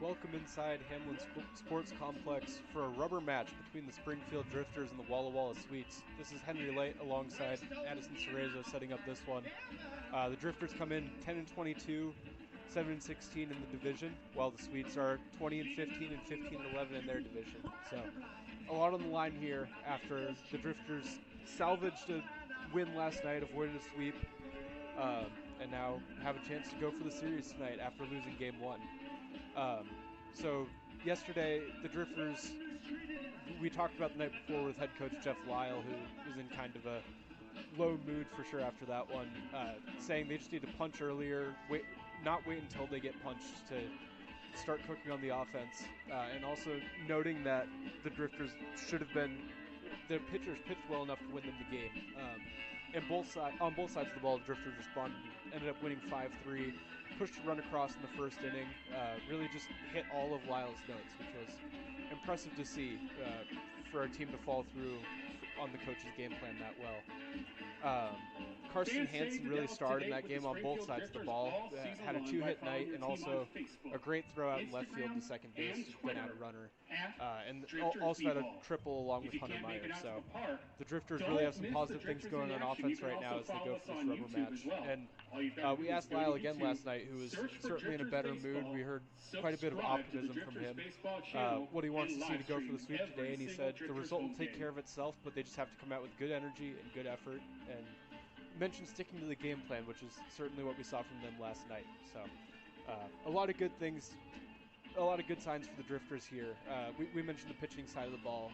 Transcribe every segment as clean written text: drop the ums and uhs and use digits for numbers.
Welcome inside Hamlin Sports Complex for a rubber match between the Springfield Drifters and the Walla Walla Sweets. This is Henry Light alongside Addison Cerezo setting up this one. The Drifters come in 10-22, 7-16 in the division, while the Sweets are 20-15 and 15-11 in their division. So a lot on the line here after the Drifters salvaged a win last night, avoided a sweep, and now have a chance to go for the series tonight after losing game one. So yesterday, the Drifters, we talked about the night before with head coach Jeff Lyle, who was in kind of a low mood for sure after that one, saying they just need to punch earlier, not wait until they get punched to start cooking on the offense, and also noting that the Drifters their pitchers pitched well enough to win them the game. And on both sides of the ball, the Drifters responded, ended up winning 5-3, pushed a run across in the first inning, really just hit all of Lyle's notes, which was impressive to see for our team to fall through on the coach's game plan that well. Carson Hansen really starred in that game on both sides of the ball, had a two-hit night and also a great throw out in left field to second base to get out a runner, and also had a triple along with Hunter Meyer. So the Drifters really have some positive things going on offense right now as they go for this rubber match. And we asked Lyle again last night, who was certainly in a better mood. We heard quite a bit of optimism from him, what he wants to see to go for the sweep today, and he said the result will take care of itself, but they just have to come out with good energy and good effort, and mentioned sticking to the game plan, which is certainly what we saw from them last night. So a lot of good things, a lot of good signs for the Drifters here. We mentioned the pitching side of the ball.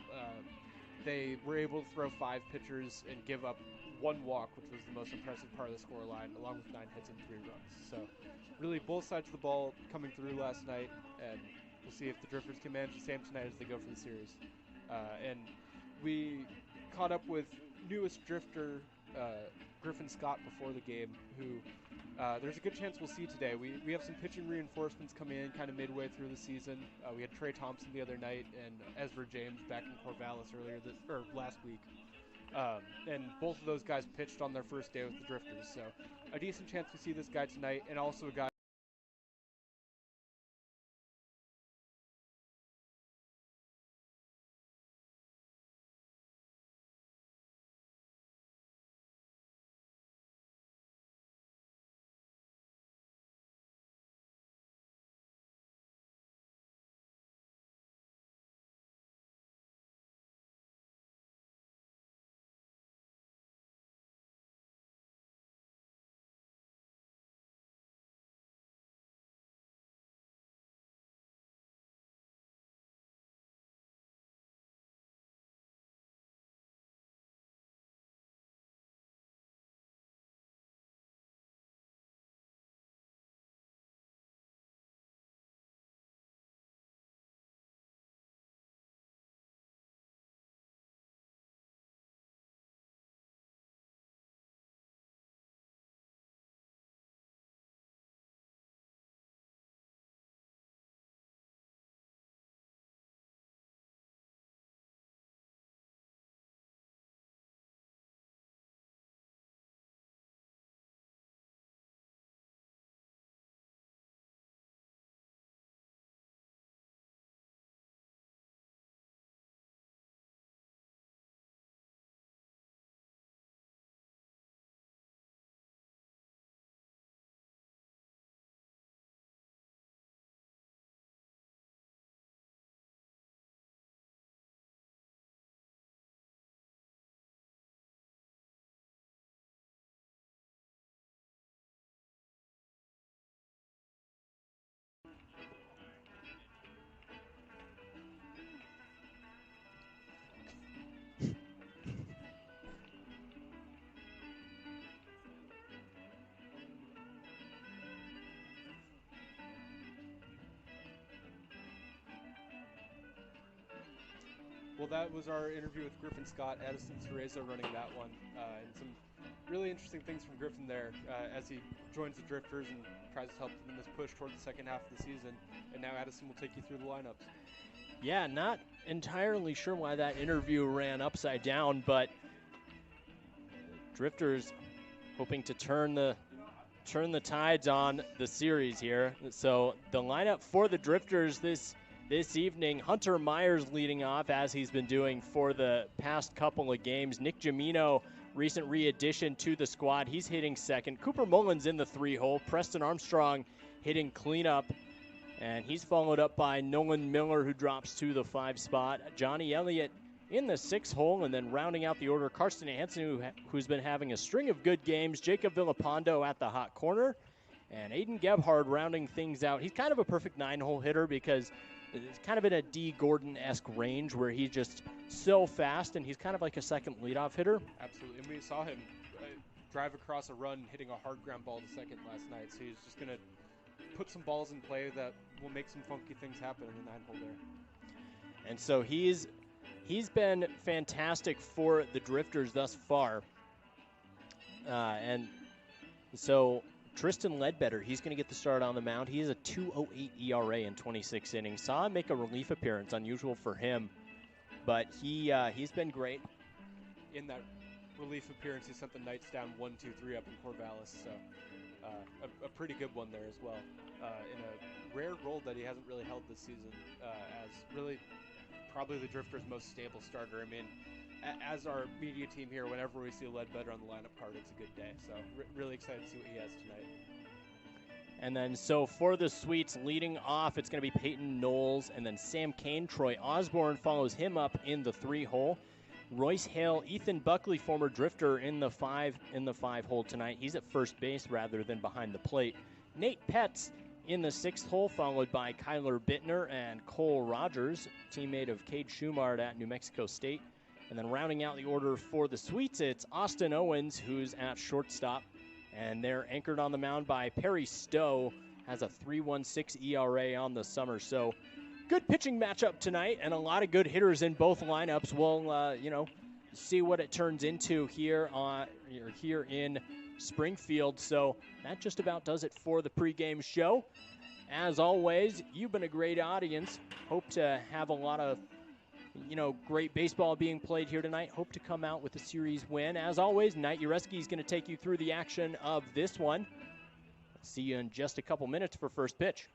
They were able to throw 5 pitchers and give up 1 walk, which was the most impressive part of the scoreline, along with 9 hits and 3 runs. So really both sides of the ball coming through last night, and we'll see if the Drifters can manage the same tonight as they go for the series. And we caught up with newest Drifter, Griffin Scott, before the game, who there's a good chance we'll see today. We have some pitching reinforcements coming in kind of midway through the season. We had Trey Thompson the other night and Ezra James back in Corvallis last week. And both of those guys pitched on their first day with the Drifters. So a decent chance we see this guy tonight, and also a guy Well, that was our interview with Griffin Scott. Addison Cerezo running that one. And some really interesting things from Griffin there as he joins the Drifters and tries to help them in this push towards the second half of the season. And now Addison will take you through the lineups. Yeah, not entirely sure why that interview ran upside down, but Drifters hoping to turn the tides on the series here. So the lineup for the Drifters this evening, Hunter Myers leading off as he's been doing for the past couple of games. Nick Gimino, recent re-addition to the squad, he's hitting second. Cooper Mullins in the 3-hole. Preston Armstrong hitting cleanup, and he's followed up by Nolan Miller, who drops to the 5 spot. Johnny Elliott in the 6-hole, and then rounding out the order, Karsten Hansen, who's been having a string of good games. Jacob Villapando at the hot corner, and Aiden Gebhard rounding things out. He's kind of a perfect 9-hole hitter because it's kind of in a D. Gordon-esque range where he's just so fast, and he's kind of like a second leadoff hitter. Absolutely, and we saw him drive across a run hitting a hard ground ball to second last night, so he's just going to put some balls in play that will make some funky things happen in the 9-hole there. And so he's been fantastic for the Drifters thus far. And so Tristan Ledbetter, he's going to get the start on the mound. He has a 2.08 ERA in 26 innings. Saw him make a relief appearance, unusual for him, but he's been great. In that relief appearance, he sent the Knights down 1-2-3 up in Corvallis, so a pretty good one there as well. In a rare role that he hasn't really held this season, as really probably the Drifters' most stable starter. I mean, as our media team here, whenever we see Ledbetter on the lineup card, it's a good day. So really excited to see what he has tonight. And then so for the Sweets, leading off, it's going to be Peyton Knowles, and then Sam Kane. Troy Osborne follows him up in the 3-hole. Royce Hale, Ethan Buckley, former Drifter, in the 5-hole tonight. He's at first base rather than behind the plate. Nate Petz in the 6th hole, followed by Kyler Bittner and Cole Rogers, teammate of Cade Schumard at New Mexico State. And then rounding out the order for the Sweets, it's Austin Owens, who's at shortstop. And they're anchored on the mound by Perry Stowe, has a 3.16 ERA on the summer. So good pitching matchup tonight, and a lot of good hitters in both lineups. We'll, see what it turns into here in Springfield. So that just about does it for the pregame show. As always, you've been a great audience. Hope to have a lot of, great baseball being played here tonight. Hope to come out with a series win. As always, Knight Jarecki is going to take you through the action of this one. See you in just a couple minutes for first pitch.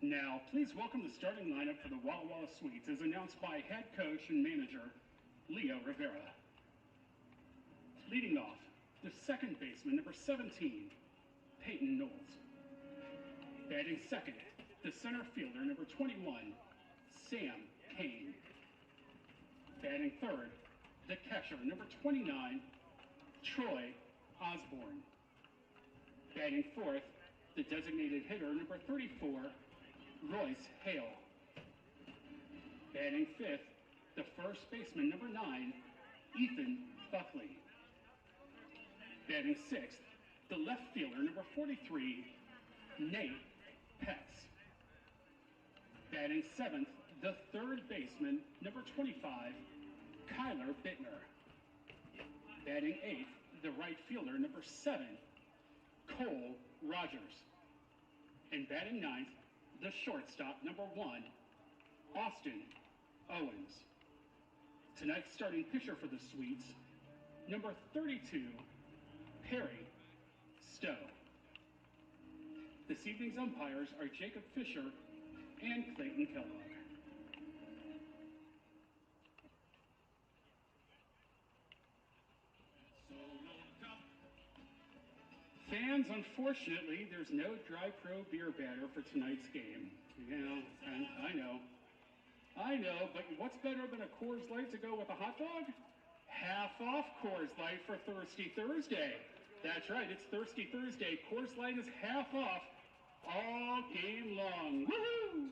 Now, please welcome the starting lineup for the Walla Walla Sweets as announced by head coach and manager, Leo Rivera. Leading off, the second baseman, number 17, Peyton Knowles. Batting second, the center fielder, number 21, Sam Kane. Batting third, the catcher, number 29, Troy Osborne. Batting fourth, the designated hitter, number 34, Royce Hale. Batting fifth, the first baseman, number 9, Ethan Buckley. Batting sixth, the left fielder, number 43, Nate Petz. Batting seventh, the third baseman, number 25, Kyler Bittner. Batting eighth, the right fielder, number 7, Cole Rogers. And batting ninth, the shortstop, number 1, Austin Owens. Tonight's starting pitcher for the Sweets, number 32, Perry Stowe. This evening's umpires are Jacob Fisher and Clayton Kellogg. Fans, unfortunately, there's no Dry Pro beer batter for tonight's game. I know, but what's better than a Coors Light to go with a hot dog? Half off Coors Light for Thirsty Thursday. That's right, it's Thirsty Thursday. Coors Light is half off all game long. Woohoo!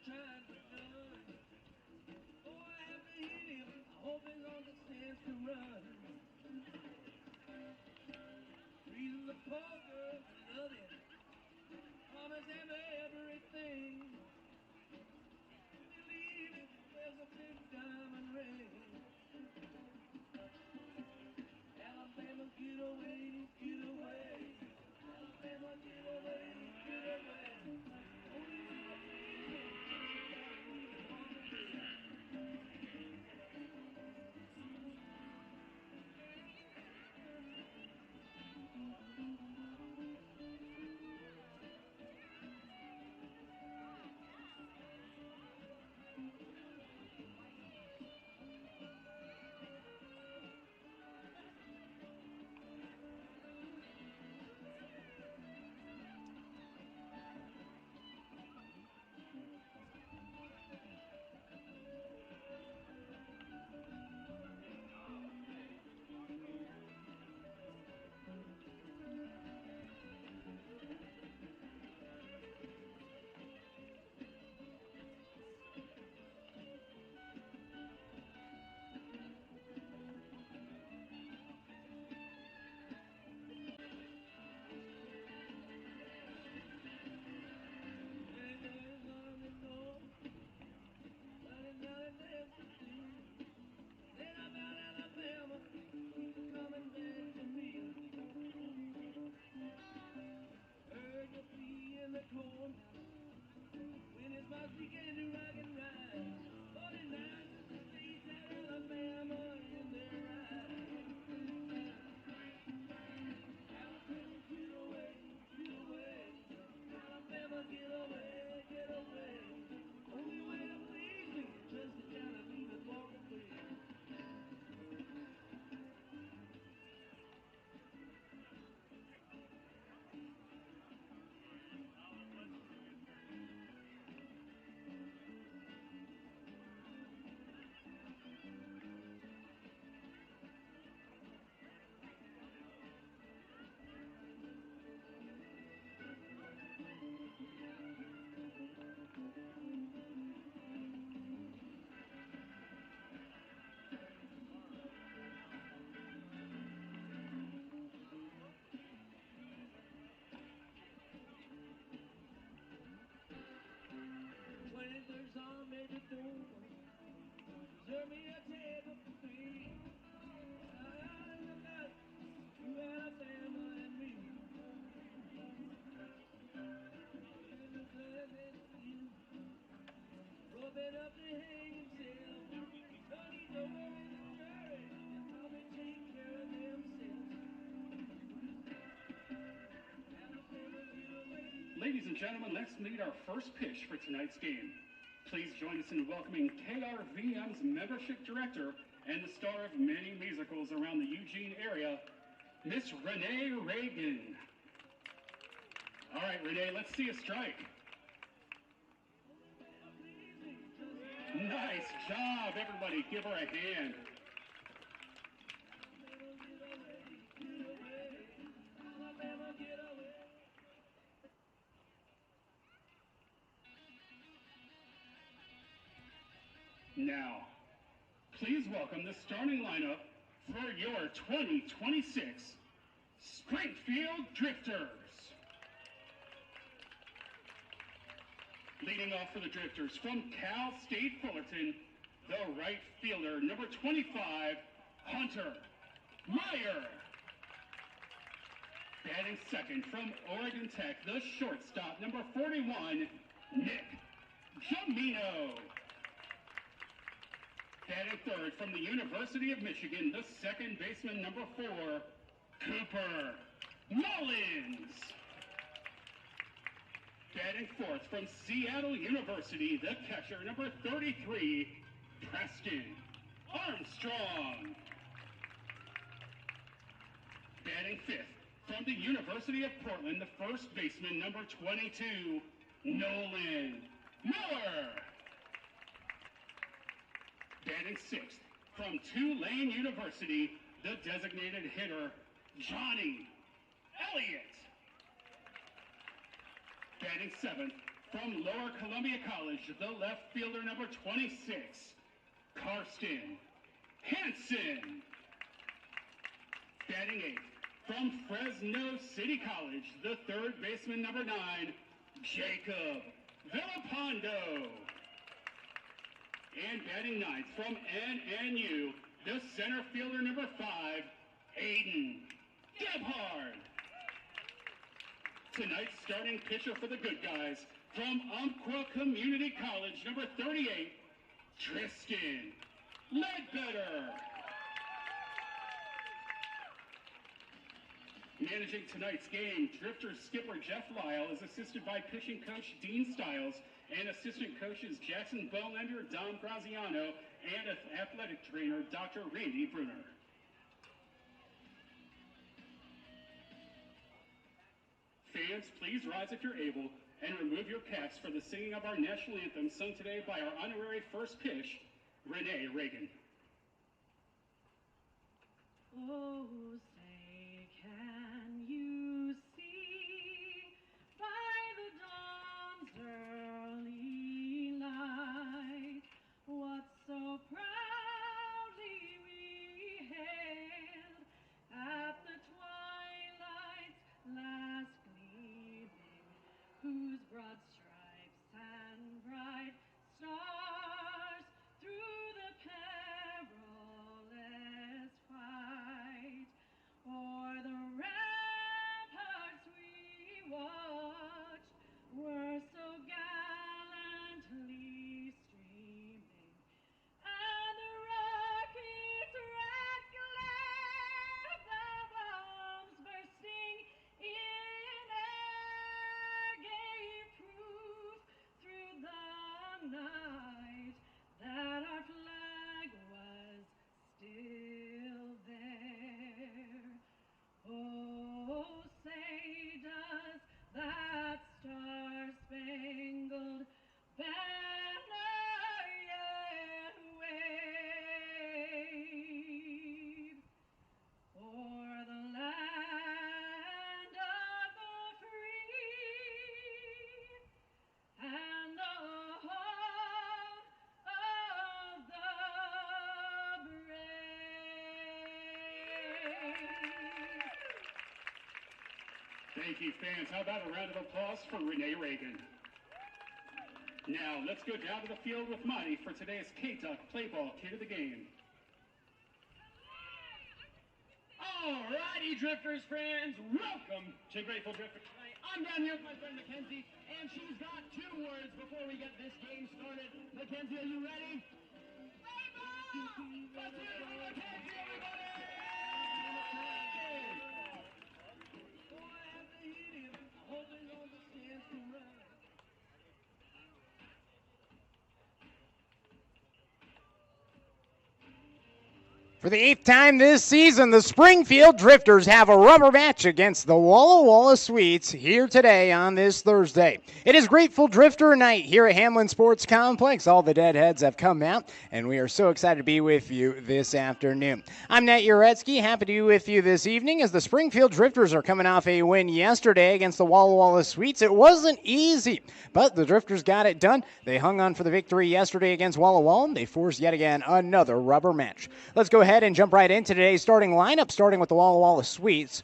tried but none. Oh, I have to hit him. I hope he's on the sense to run. Reason the poor girl love him. Promise him everything. Believe it, there's a big diamond ring. Alabama, get away, get away. Alabama, get away, get away. Only way to please me, just gotta leave it on the way. Began to rock and rise. 49 states had Alabama in their eyes. Alabama, get away, get away. Alabama, get away, get away. Only way to please me is just to kind of leave it walk away. There's on at the door. Serve me a table for three. I look out to Alabama and me. In the blood and steel, rubbing up to hang himself. But he's over in the jury. They'll probably take care of themselves. Alabama, get away. Ladies and gentlemen, let's meet our first pitch for tonight's game. Please join us in welcoming KRVM's membership director and the star of many musicals around the Eugene area, Miss Renee Reagan. All right, Renee, let's see a strike. Nice job, everybody. Give her a hand. Now, please welcome the starting lineup for your 2026 Springfield Drifters. Leading off for the Drifters from Cal State Fullerton, the right fielder, number 25, Hunter Meyer. Batting second from Oregon Tech, the shortstop, number 41, Nick Jamino. Batting third from the University of Michigan, the second baseman, number 4, Cooper Mullins. Batting fourth from Seattle University, the catcher, number 33, Preston Armstrong. Batting fifth from the University of Portland, the first baseman, number 22, Nolan Miller. Batting sixth from Tulane University, the designated hitter, Johnny Elliott. Batting seventh From Lower Columbia College, the left fielder number 26, Karsten Hansen. Batting eighth, from Fresno City College, the third baseman number 9, Jacob Villapando. And batting ninth, from NNU, the center fielder number 5, Aiden Gebhard. Tonight's starting pitcher for the good guys, from Umpqua Community College, number 38, Tristan Ledbetter. Managing tonight's game, Drifters skipper Jeff Lyle is assisted by pitching coach Dean Stiles and assistant coaches Jackson Bowlander, Dom Graziano, and athletic trainer Dr. Randy Bruner. Fans, please rise if you're able and remove your caps for the singing of our national anthem sung today by our honorary first pitch, Renee Reagan. Oh, say, can you see by the dawn's early light what so proudly we hailed at the twilight's last gleaming, whose broad stripes and bright stars through the perilous fight o'er the ramparts we watched were so gallantly streaming, and the rocket's red glare, the bombs bursting in air, gave proof through the night that our flag was still there. Oh, say does that star-spangled banner yet wave o'er the land of the free and the home of the brave. Thank you, fans. How about a round of applause for Renee Reagan? Now, let's go down to the field with Monty for today's K-Duck Play Ball Kid of the Game. Alrighty, Drifters fans, welcome to Grateful Drifters tonight. I'm down here with my friend Mackenzie, and she's got 2 words before we get this game started. Mackenzie, are you ready? Play ball! Let's hear it for Mackenzie, everybody! Boy, have they hit him, holding on the stands to run. For the 8th time this season, the Springfield Drifters have a rubber match against the Walla Walla Sweets here today on this Thursday. It is Grateful Drifter night here at Hamlin Sports Complex. All the deadheads have come out, and we are so excited to be with you this afternoon. I'm Knight Jarecki, happy to be with you this evening as the Springfield Drifters are coming off a win yesterday against the Walla Walla Sweets. It wasn't easy, but the Drifters got it done. They hung on for the victory yesterday against Walla Walla, and they forced yet again another rubber match. Let's go ahead and jump right into today's starting lineup, starting with the Walla Walla Sweets.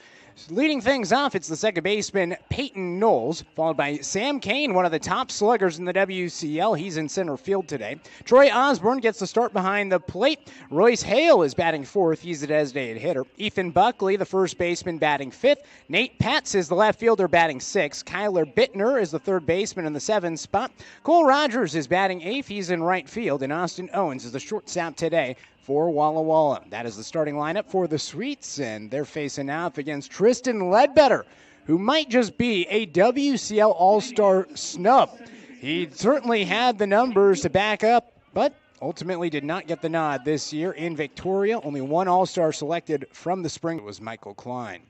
Leading things off, it's the second baseman, Peyton Knowles, followed by Sam Kane, one of the top sluggers in the WCL. He's in center field today. Troy Osborne gets the start behind the plate. Royce Hale is batting 4th. He's a designated hitter. Ethan Buckley, the first baseman, batting 5th. Nate Patz is the left fielder, batting 6th. Kyler Bittner is the third baseman in the 7th spot. Cole Rogers is batting 8th. He's in right field. And Austin Owens is the shortstop today for Walla Walla. That is the starting lineup for the Sweets, and they're facing off against Tristan Ledbetter, who might just be a WCL All-Star snub. He certainly had the numbers to back up, but ultimately did not get the nod this year in Victoria. Only one All-Star selected from the spring was Michael Klein.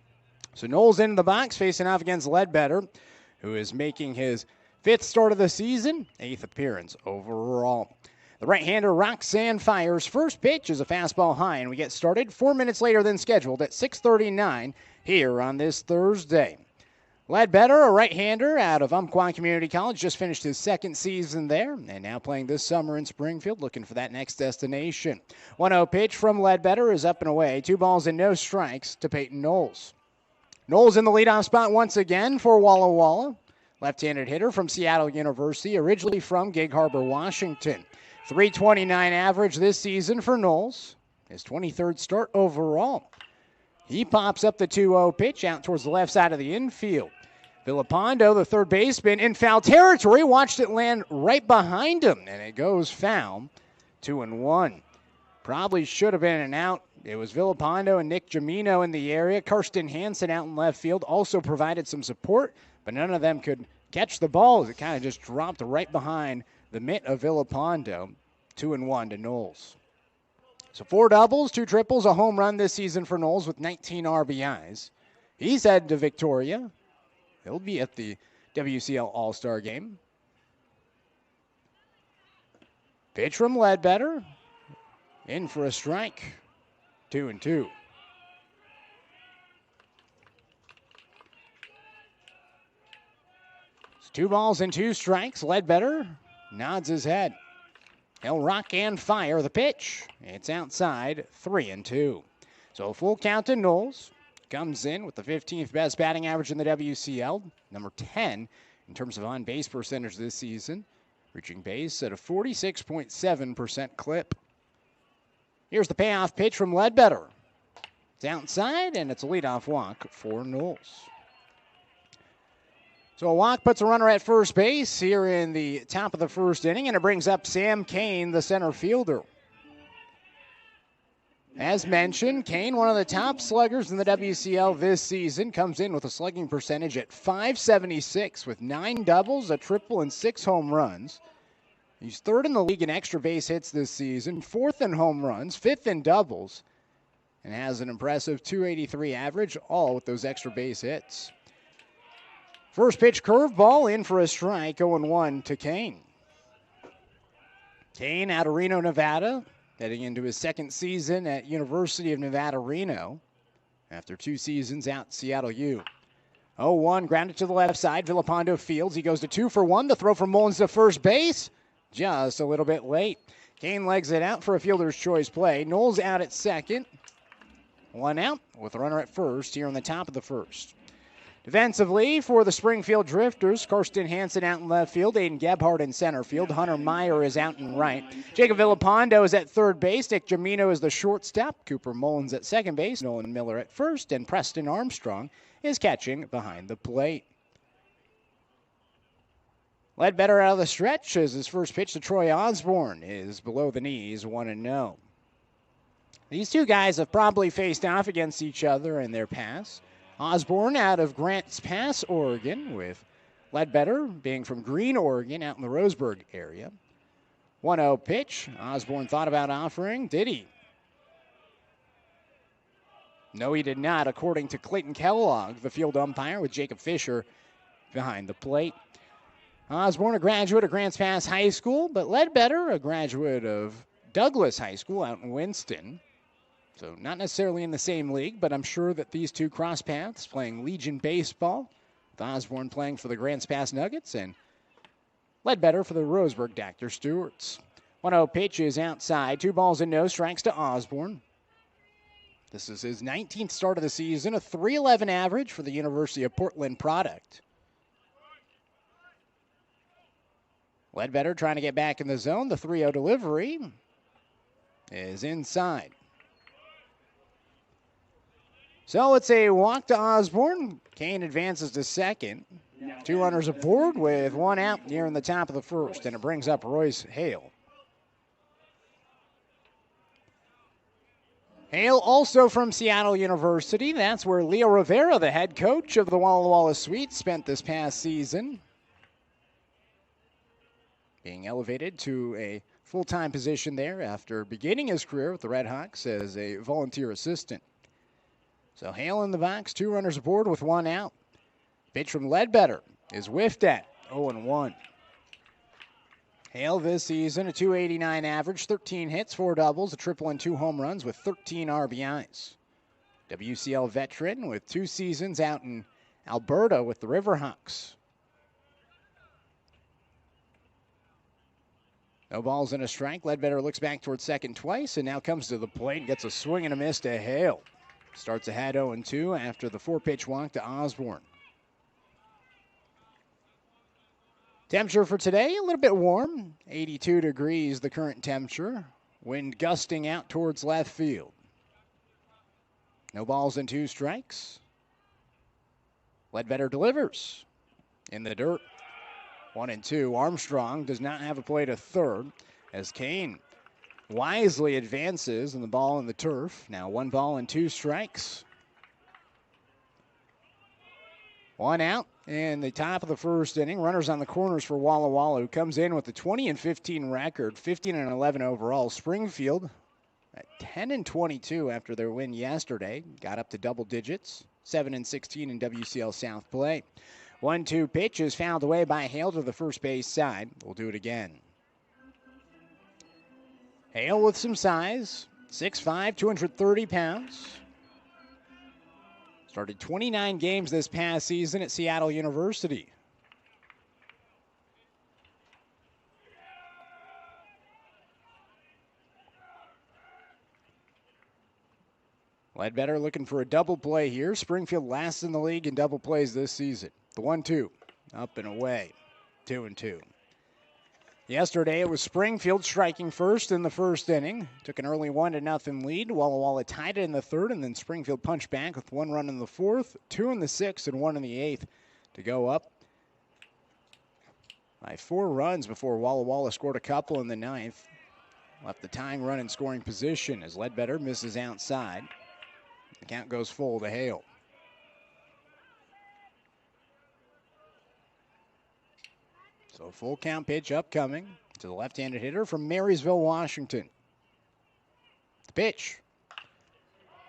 So Knowles in the box facing off against Ledbetter, who is making his 5th start of the season, 8th appearance overall. The right-hander Roxanne fires. First pitch is a fastball high, and we get started 4 minutes later than scheduled at 6:39 here on this Thursday. Ledbetter, a right-hander out of Umpqua Community College, just finished his second season there and now playing this summer in Springfield, looking for that next destination. 1-0 pitch from Ledbetter is up and away. 2 balls and no strikes to Peyton Knowles. Knowles in the leadoff spot once again for Walla Walla. Left-handed hitter from Seattle University, originally from Gig Harbor, Washington. .329 average this season for Knowles. His 23rd start overall. He pops up the 2-0 pitch out towards the left side of the infield. Villapando, the third baseman, in foul territory, watched it land right behind him, and it goes foul. 2-1. Probably should have been an out. It was Villapando and Nick Jamino in the area. Karsten Hansen out in left field also provided some support, but none of them could catch the ball as it kind of just dropped right behind the mitt of Villapando. 2-1 to Knowles. So 4 doubles, 2 triples, a home run this season for Knowles with 19 RBIs. He's headed to Victoria. He'll be at the WCL All-Star Game. Pitch from Ledbetter. In for a strike. 2-2. It's 2 balls and 2 strikes. Ledbetter nods his head. He'll rock and fire the pitch. It's outside, 3-2. So a full count to Knowles. Comes in with the 15th best batting average in the WCL, number 10 in terms of on-base percentage this season, reaching base at a 46.7% clip. Here's the payoff pitch from Ledbetter. It's outside, and it's a leadoff walk for Knowles. So a walk puts a runner at first base here in the top of the first inning, and it brings up Sam Kane, the center fielder. As mentioned, Kane, one of the top sluggers in the WCL this season, comes in with a slugging percentage at .576 with 9 doubles, a triple, and 6 home runs. He's 3rd in the league in extra base hits this season, 4th in home runs, 5th in doubles, and has an impressive .283 average, all with those extra base hits. First pitch curveball in for a strike, 0-1 to Kane. Kane out of Reno, Nevada, heading into his second season at University of Nevada, Reno, after 2 seasons out at Seattle U. 0-1, grounded to the left side. Villapando fields. He goes to 2 for 1. The throw from Mullins to first base, just a little bit late. Kane legs it out for a fielder's choice play. Knowles out at second. 1 out with a runner at first here on the top of the first. Defensively for the Springfield Drifters, Karsten Hansen out in left field, Aiden Gebhardt in center field, Hunter Meyer is out in right. Jacob Villapando is at third base, Nick Jamino is the shortstop, Cooper Mullins at second base, Nolan Miller at first, and Preston Armstrong is catching behind the plate. Ledbetter out of the stretch as his first pitch to Troy Osborne is below the knees, 1-0. These two guys have probably faced off against each other in their past. Osborne out of Grants Pass, Oregon, with Ledbetter being from Green, Oregon, out in the Roseburg area. 1-0 pitch. Osborne thought about offering. Did he? No, he did not, according to Clayton Kellogg, the field umpire, with Jacob Fisher behind the plate. Osborne, a graduate of Grants Pass High School, but Ledbetter, a graduate of Douglas High School out in Winston. So not necessarily in the same league, but I'm sure that these two cross paths playing Legion baseball, with Osborne playing for the Grants Pass Nuggets and Ledbetter for the Roseburg Dr. Stewarts. 1-0 pitch is outside. 2 balls and no strikes to Osborne. This is his 19th start of the season, a .311 average for the University of Portland product. Ledbetter trying to get back in the zone. The 3-0 delivery is inside. So it's a walk to Osborne. Kane advances to second. 2 runners aboard with 1 out near in the top of the first, and it brings up Royce Hale. Hale also from Seattle University. That's where Leo Rivera, the head coach of the Walla Walla Sweets, spent this past season. Being elevated to a full-time position there after beginning his career with the Red Hawks as a volunteer assistant. So Hale in the box, 2 runners aboard with 1 out. Pitch from Ledbetter is whiffed at, 0-1. Hale this season, a .289 average, 13 hits, 4 doubles, a triple, and 2 home runs with 13 RBIs. WCL veteran with 2 seasons out in Alberta with the Riverhawks. No balls and a strike. Ledbetter looks back towards second twice and now comes to the plate and gets a swing and a miss to Hale. Starts ahead 0-2 after the 4-pitch walk to Osborne. Temperature for today, a little bit warm. 82 degrees the current temperature. Wind gusting out towards left field. No balls and 2 strikes. Ledbetter delivers in the dirt. 1-2. Armstrong does not have a play to third as Kane wisely advances and the ball in the turf. Now 1 ball and 2 strikes. 1 out in the top of the first inning. Runners on the corners for Walla Walla, who comes in with a 20-15 record, 15-11 overall. Springfield at 10-22 after their win yesterday. Got up to double digits, 7-16 in WCL South play. 1-2 pitch is fouled away by Hale to the first base side. We'll do it again. Hale with some size, 6'5", 230 pounds. Started 29 games this past season at Seattle University. Ledbetter looking for a double play here. Springfield last in the league in double plays this season. The 1-2, up and away, 2-2. Yesterday it was Springfield striking first in the first inning. Took an early 1-0 lead. Walla Walla tied it in the third, and then Springfield punched back with 1 run in the fourth, 2 in the sixth, and 1 in the eighth to go up by 4 runs before Walla Walla scored a couple in the ninth. Left the tying run in scoring position as Ledbetter misses outside. The count goes full to Hale. So full count pitch upcoming to the left-handed hitter from Marysville, Washington. The pitch.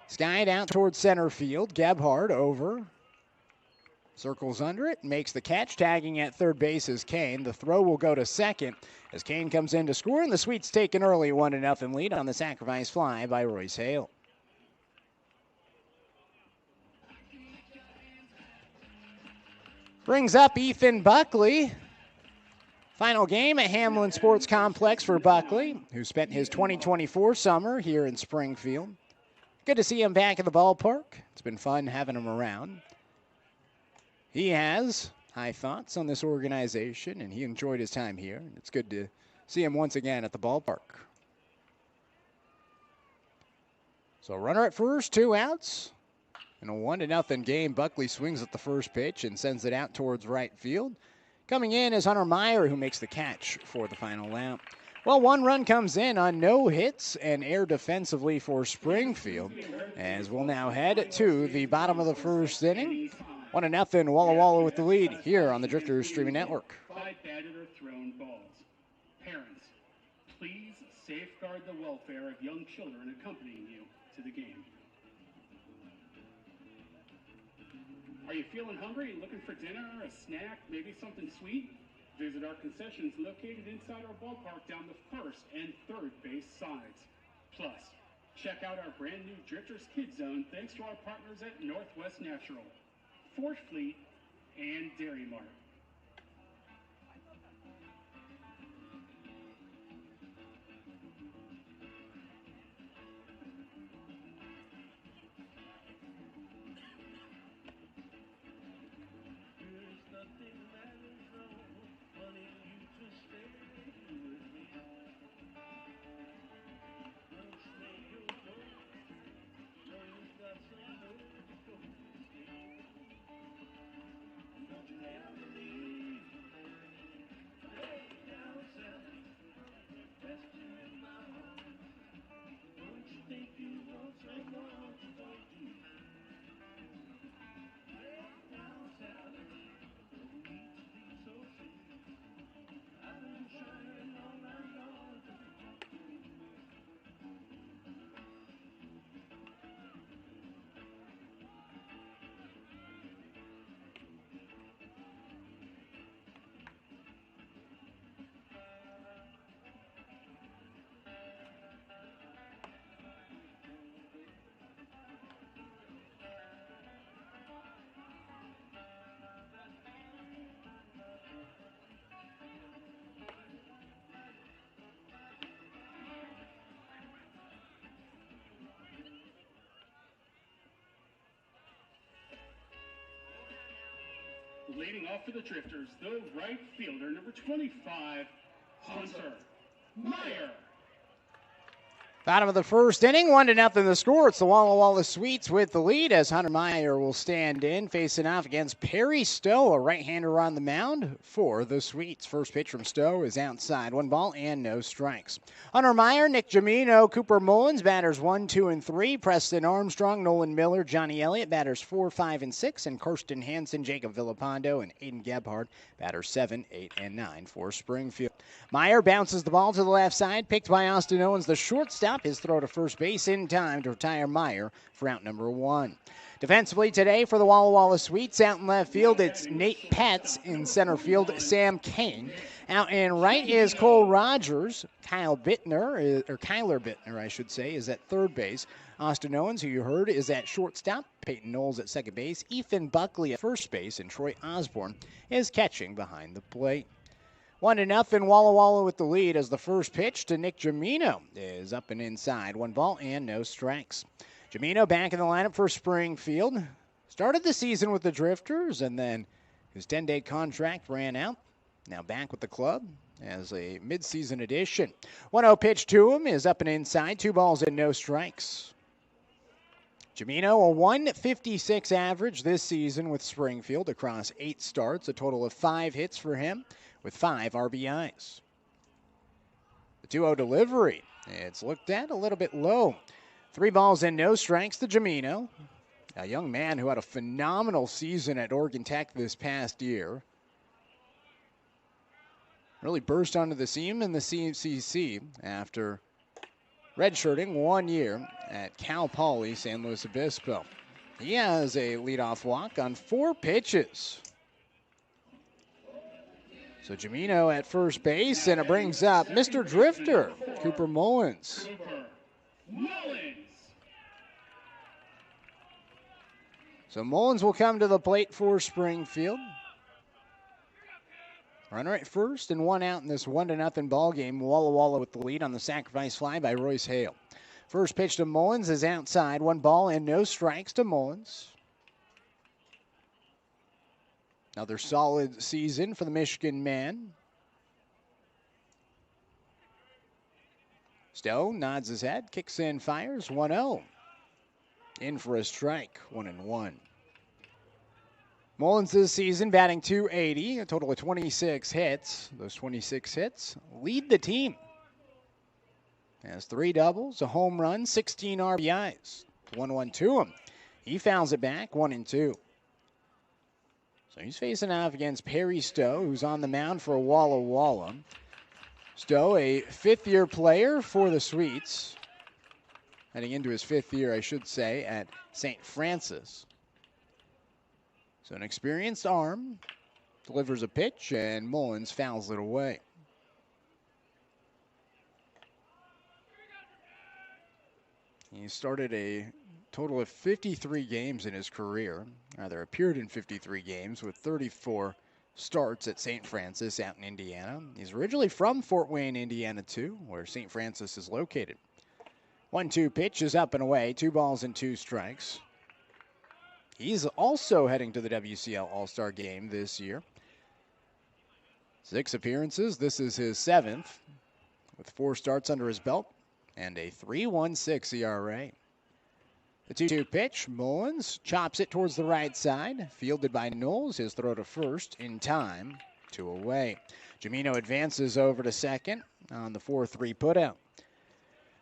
Skied out towards center field. Gebhard over. Circles under it, makes the catch. Tagging at third base is Kane. The throw will go to second as Kane comes in to score, and the Sweets take an early 1-0 lead on the sacrifice fly by Royce Hale. Brings up Ethan Buckley. Final game at Hamlin Sports Complex for Buckley, who spent his 2024 summer here in Springfield. Good to see him back at the ballpark. It's been fun having him around. He has high thoughts on this organization, and he enjoyed his time here. It's good to see him once again at the ballpark. So runner at first, 2 outs. In a 1-0 game, Buckley swings at the first pitch and sends it out towards right field. Coming in is Hunter Meyer, who makes the catch for the final out. Well, 1 run comes in on no hits and air defensively for Springfield, as we'll now head to the bottom of the first inning. 1-0, Walla Walla with the lead here on the Drifters Streaming Network. 5 batted or thrown balls. Parents, please safeguard the welfare of young children accompanying you to the game. Are you feeling hungry, looking for dinner, a snack, maybe something sweet? Visit our concessions located inside our ballpark down the first and third base sides. Plus, check out our brand new Drifters Kids Zone thanks to our partners at Northwest Natural, Fort Fleet, and Dairy Mart. Leading off for the Drifters, the right fielder, number 25, Hunter Meyer. Bottom of the first inning, 1-0 the score. It's the Walla Walla Sweets with the lead as Hunter Meyer will stand in, facing off against Perry Stowe, a right-hander on the mound for the Sweets. First pitch from Stowe is outside, 1 ball and no strikes. Hunter Meyer, Nick Jamino, Cooper Mullins, batters 1, 2, and 3. Preston Armstrong, Nolan Miller, Johnny Elliott, batters 4, 5, and 6. And Kirsten Hansen, Jacob Villapando, and Aiden Gebhardt, batters 7, 8, and 9 for Springfield. Meyer bounces the ball to the left side, picked by Austin Owens, the shortstop. His throw to first base in time to retire Meyer for out number 1. Defensively today for the Walla Walla Sweets, out in left field, it's Nate Petz. In center field, Sam Kane. Out in right is Cole Rogers. Kyler Bittner, I should say, is at third base. Austin Owens, who you heard, is at shortstop. Peyton Knowles at second base. Ethan Buckley at first base. And Troy Osborne is catching behind the plate. 1-0, Walla Walla with the lead as the first pitch to Nick Jamino is up and inside. 1 ball and no strikes. Jamino back in the lineup for Springfield. Started the season with the Drifters, and then his 10-day contract ran out. Now back with the club as a midseason addition. 1-0 pitch to him is up and inside. 2 balls and no strikes. Jamino, a 156 average this season with Springfield across 8 starts. A total of 5 hits for him, with 5 RBIs. The 2-0 delivery, it's looked at a little bit low. 3 balls and no strikes to Jamino, a young man who had a phenomenal season at Oregon Tech this past year. Really burst onto the scene in the CCC after redshirting 1 year at Cal Poly San Luis Obispo. He has a leadoff walk on 4 pitches. So Jamino at first base, and it brings up Mr. Drifter, Cooper Mullins. So Mullins will come to the plate for Springfield. Runner at first and 1 out in this 1-0 ball game. Walla Walla with the lead on the sacrifice fly by Royce Hale. First pitch to Mullins is outside. 1 ball and no strikes to Mullins. Another solid season for the Michigan man. Stowe nods his head, kicks in, fires, 1-0. In for a strike, 1-1. Mullins this season batting .280, a total of 26 hits. Those 26 hits lead the team. Has 3 doubles, a home run, 16 RBIs. 1-1 to him. He fouls it back, 1-2. So he's facing off against Perry Stowe, who's on the mound for Walla Walla. Stowe, a 5th-year player for the Sweets. Heading into his 5th year, I should say, at St. Francis. So an experienced arm delivers a pitch, and Mullins fouls it away. He started a total of 53 games in his career. Rather, appeared in 53 games with 34 starts at St. Francis out in Indiana. He's originally from Fort Wayne, Indiana, too, where St. Francis is located. 1-2 pitch is up and away. 2 balls and 2 strikes. He's also heading to the WCL All-Star game this year. 6 appearances. This is his 7th, with 4 starts under his belt and a 3.16 ERA. The 2-2 pitch, Mullins chops it towards the right side. Fielded by Knowles, his throw to first in time, 2 away. Jamino advances over to second on the 4-3 putout.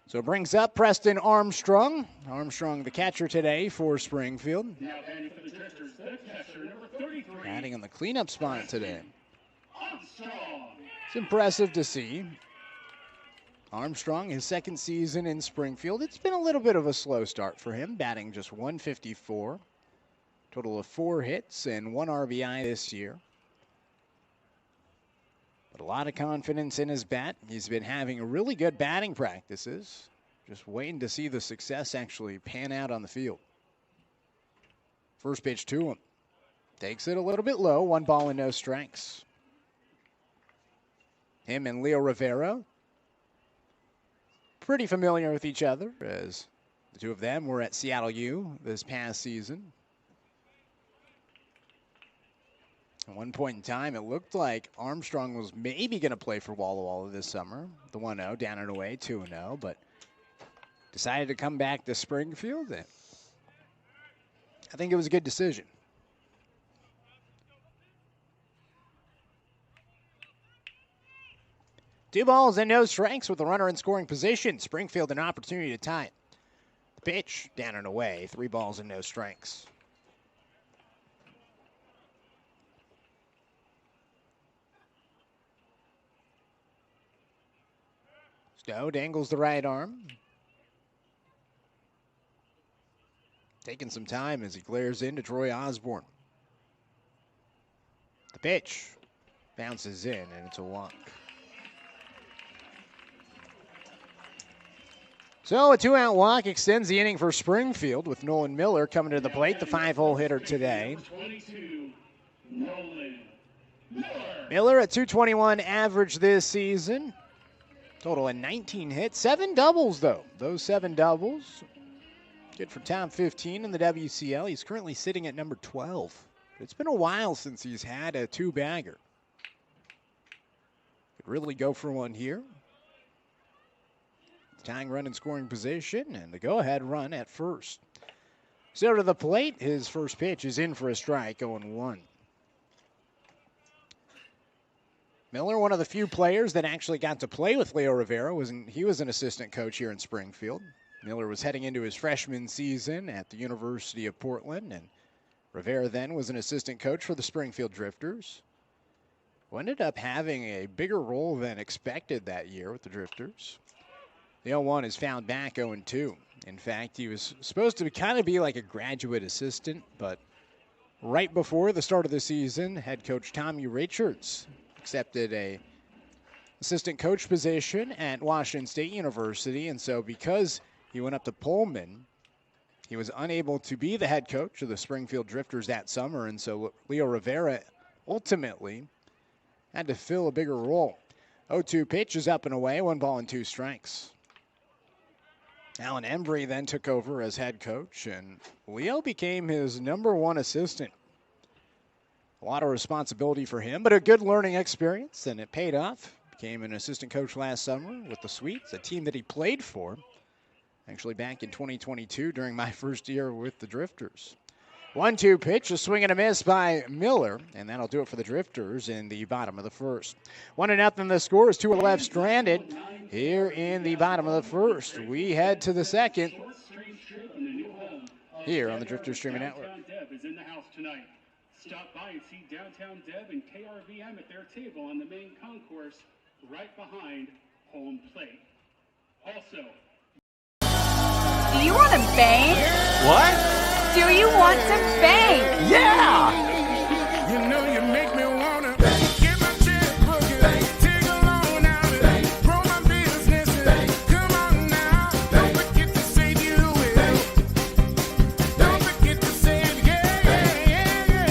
So it brings up Preston Armstrong. Armstrong, the catcher today for Springfield. Now batting for the Drifters, the catcher, number 33. Batting on the cleanup spot today. Armstrong. It's impressive to see. Armstrong, his 2nd season in Springfield. It's been a little bit of a slow start for him, batting just .154. Total of 4 hits and 1 RBI this year. But a lot of confidence in his bat. He's been having really good batting practices. Just waiting to see the success actually pan out on the field. First pitch to him. Takes it a little bit low. 1 ball and no strikes. Him and Leo Rivera, pretty familiar with each other, as the 2 of them were at Seattle U this past season. At one point in time, it looked like Armstrong was maybe going to play for Walla Walla this summer. The 1-0, down and away, 2-0, but decided to come back to Springfield. And I think it was a good decision. Two balls and no strikes with the runner in scoring position. Springfield an opportunity to tie it. The pitch, down and away, 3 balls and no strikes. Snow dangles the right arm. Taking some time as he glares into Troy Osborne. The pitch bounces in, and it's a walk. So a 2-out walk extends the inning for Springfield with Nolan Miller coming to the plate, the 5-hole hitter today. 22, Nolan Miller at .221 average this season. Total of 19 hits, 7 doubles though. Those 7 doubles, good for top 15 in the WCL. He's currently sitting at number 12. It's been a while since he's had a 2-bagger. Could really go for one here. Tying run in scoring position and the go-ahead run at first. So to the plate, his first pitch is in for a strike, 0-1. Miller, one of the few players that actually got to play with Leo Rivera. He was an assistant coach here in Springfield. Miller was heading into his freshman season at the University of Portland, and Rivera then was an assistant coach for the Springfield Drifters, who ended up having a bigger role than expected that year with the Drifters. The 0-1 is found back 0-2. In fact, he was supposed to kind of be like a graduate assistant, but right before the start of the season, head coach Tommy Richards accepted a assistant coach position at Washington State University, and so because he went up to Pullman, he was unable to be the head coach of the Springfield Drifters that summer, and so Leo Rivera ultimately had to fill a bigger role. 0-2 pitch is up and away, 1 ball and 2 strikes. Alan Embry then took over as head coach, and Leo became his number 1 assistant. A lot of responsibility for him, but a good learning experience, and it paid off. Became an assistant coach last summer with the Sweets, a team that he played for, actually back in 2022 during my first year with the Drifters. 1-2 pitch, a swing and a miss by Miller, and that'll do it for the Drifters in the bottom of the first. 1-0 the score is 2 left stranded here in the bottom of the first. We head to the second here on the Drifters Streaming Network. Downtown Deb is in the house tonight. Stop by and see Downtown Deb and KRVM at their table on the main concourse right behind home plate. Also, Do you want to bang? What? Do you want to bang? Yeah! You know you make me wanna get my checkbook and take a loan out and grow my business and come on now. Don't forget to say you will. Don't forget to say it, yeah.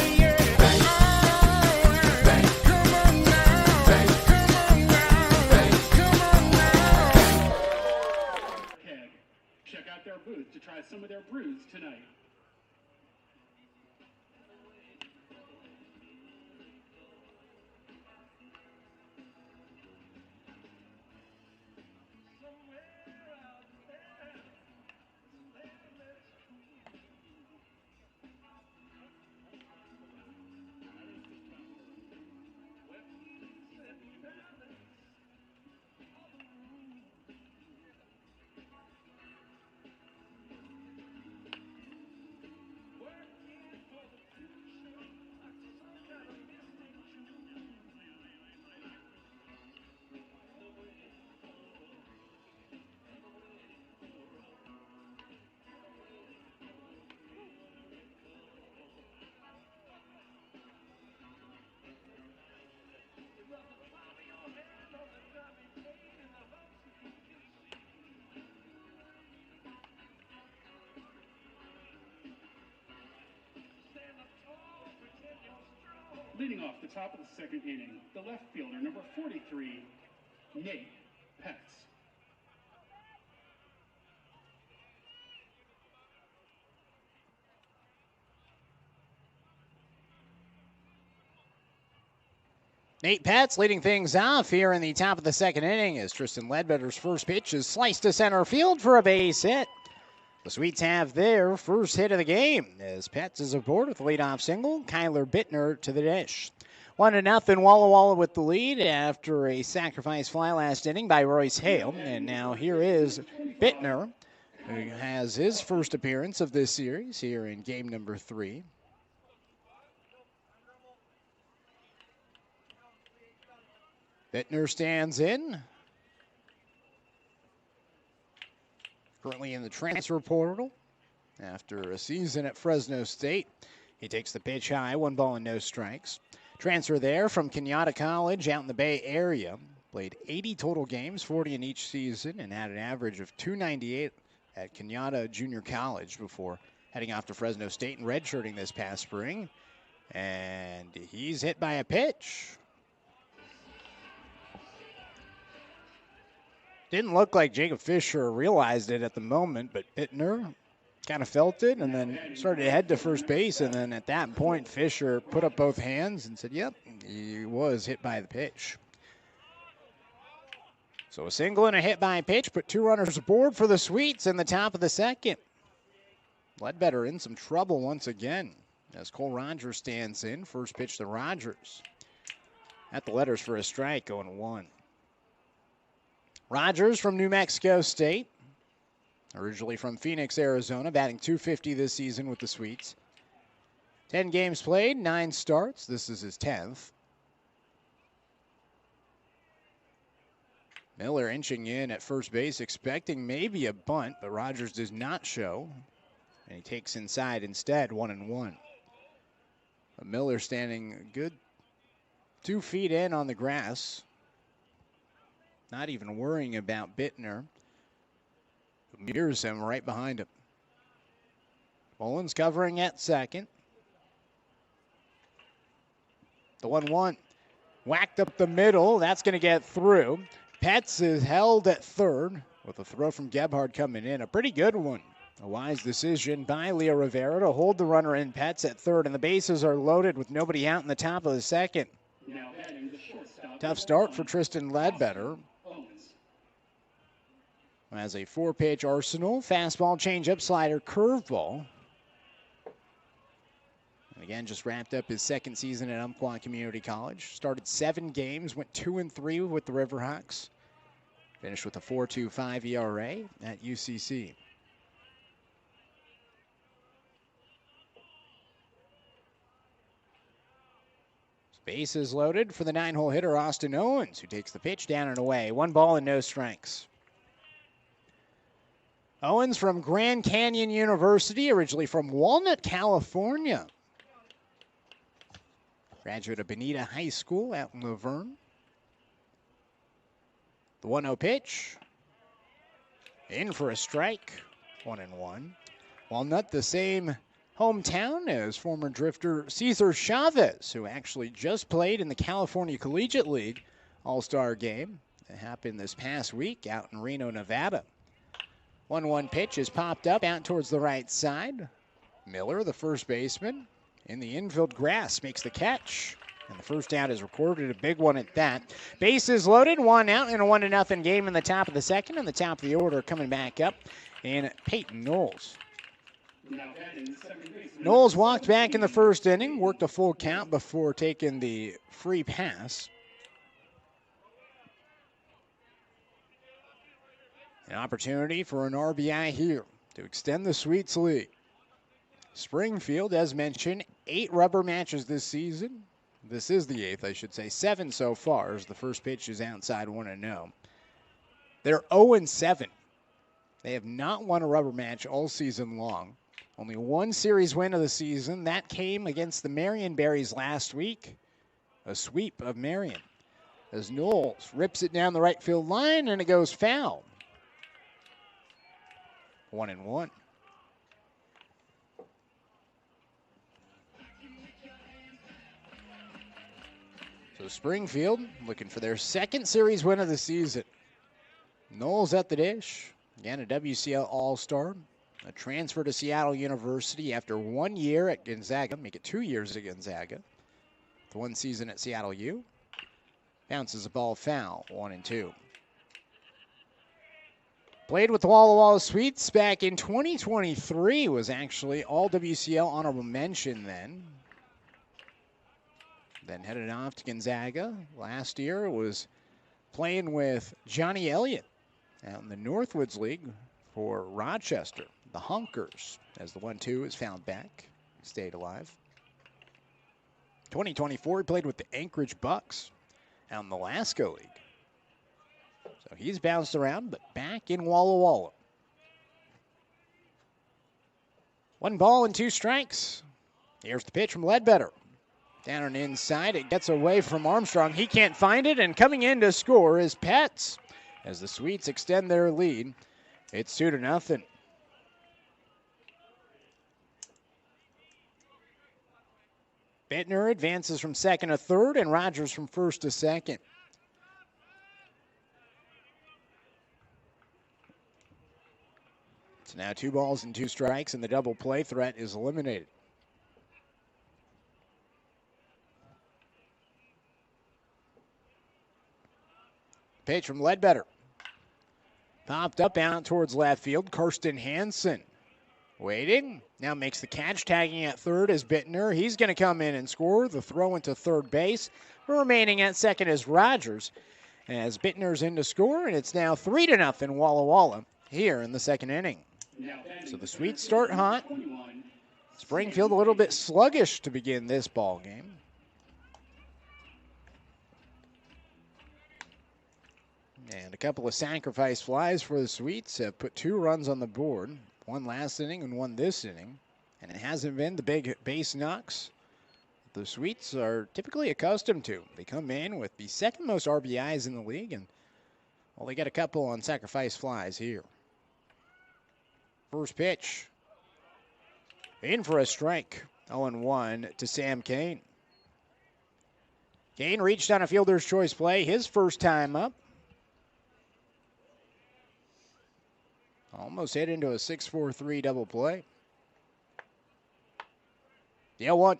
Oh, come on now. Keg. Check out their booth to try some of their brews tonight. Leading off the top of the second inning, the left fielder, number 43, Nate Petz. Nate Petz leading things off here in the top of the second inning as Tristan Ledbetter's first pitch is sliced to center field for a base hit. The Sweets have their first hit of the game as Petz is aboard with the leadoff single. Kyler Bittner to the dish. 1-0 Walla Walla with the lead after a sacrifice fly last inning by Royce Hale. And now here is Bittner, who has his first appearance of this series here in game number 3. Bittner stands in. Currently in the transfer portal after a season at Fresno State. He takes the pitch high, 1 ball and no strikes. Transfer there from Kenyatta College out in the Bay Area. Played 80 total games, 40 in each season, and had an average of .298 at Kenyatta Junior College before heading off to Fresno State and redshirting this past spring. And he's hit by a pitch. Didn't look like Jacob Fisher realized it at the moment, but Bittner kind of felt it and then started to head to first base. And then at that point, Fisher put up both hands and said, yep, he was hit by the pitch. So a single and a hit by pitch, put 2 runners aboard for the Sweets in the top of the second. Ledbetter in some trouble once again as Cole Rogers stands in. First pitch to Rogers. At the letters for a strike, going 1. Rogers from New Mexico State, originally from Phoenix, Arizona, batting .250 this season with the Sweets. 10 games played, 9 starts. This is his 10th. Miller inching in at first base, expecting maybe a bunt, but Rogers does not show. And he takes inside instead, 1-1. But Miller standing a good 2 feet in on the grass. Not even worrying about Bittner, who mirrors him right behind him. Mullins covering at second. The 1-1 whacked up the middle. That's going to get through. Petz is held at third with a throw from Gebhard coming in. A pretty good one. A wise decision by Leo Rivera to hold the runner in Petz at third, and the bases are loaded with nobody out in the top of the second. Tough start for Tristan Ledbetter. Has a 4-pitch arsenal. Fastball, changeup, slider, curveball. And again, just wrapped up his second season at Umpqua Community College. Started 7 games, went 2-3 with the Riverhawks. Finished with a 4.25 ERA at UCC. Bases loaded for the 9-hole hitter, Austin Owens, who takes the pitch down and away. 1 ball and no strikes. Owens from Grand Canyon University, originally from Walnut, California. Graduate of Bonita High School out in Laverne. The 1-0 pitch. In for a strike. 1-1. Walnut, the same hometown as former Drifter Cesar Chavez, who actually just played in the California Collegiate League All-Star game. It happened this past week out in Reno, Nevada. 1-1 pitch is popped up out towards the right side. Miller, the first baseman, in the infield grass, makes the catch. And the first out is recorded, a big one at that. Bases loaded, 1 out in a 1-0 game in the top of the second. And the top of the order coming back up in Peyton Knowles. Knowles walked back in the first inning, worked a full count before taking the free pass. An opportunity for an RBI here to extend the Sweets lead. Springfield, as mentioned, 8 rubber matches this season. This is the 8th, I should say. 7 so far as the first pitch is outside 1-0. They're 0-7. They have not won a rubber match all season long. Only 1 series win of the season. That came against the Marion Berries last week. A sweep of Marion. As Knowles rips it down the right field line and it goes foul. 1-1. So Springfield looking for their second series win of the season. Knowles at the dish. Again, a WCL All-Star. A transfer to Seattle University after 1 year at Gonzaga. Make it 2 years at Gonzaga. The 1 season at Seattle U. Bounces the ball foul, 1-2. Played with the Walla Walla Sweets back in 2023, was actually all WCL honorable mention then. Then headed off to Gonzaga. Last year was playing with Johnny Elliott out in the Northwoods League for Rochester. The Hunkers, as the 1-2 is found back, stayed alive. 2024, he played with the Anchorage Bucks out in the Lasco League. So he's bounced around, but back in Walla Walla. 1 ball and 2 strikes. Here's the pitch from Ledbetter. Down and inside, it gets away from Armstrong. He can't find it, and coming in to score is Pets. As the Sweets extend their lead, it's 2-0. Bittner advances from second to third, and Rogers from first to second. It's now 2 balls and 2 strikes, and the double play threat is eliminated. Pitch from Ledbetter. Popped up out towards left field. Karsten Hansen waiting. Now makes the catch. Tagging at third is Bittner. He's going to come in and score. The throw into third base. Remaining at second is Rogers. As Bittner's in to score, and it's now 3-0 Walla Walla here in the second inning. So the Sweets start hot. Springfield a little bit sluggish to begin this ball game. And a couple of sacrifice flies for the Sweets have put 2 runs on the board. 1 last inning and 1 this inning. And it hasn't been the big base knocks the Sweets are typically accustomed to. They come in with the second most RBIs in the league, and well, they get a couple on sacrifice flies here. First pitch. In for a strike. 0-1 to Sam Kane. Kane reached on a fielder's choice play, his first time up. Almost hit into a 6-4-3 double play. The 0-1.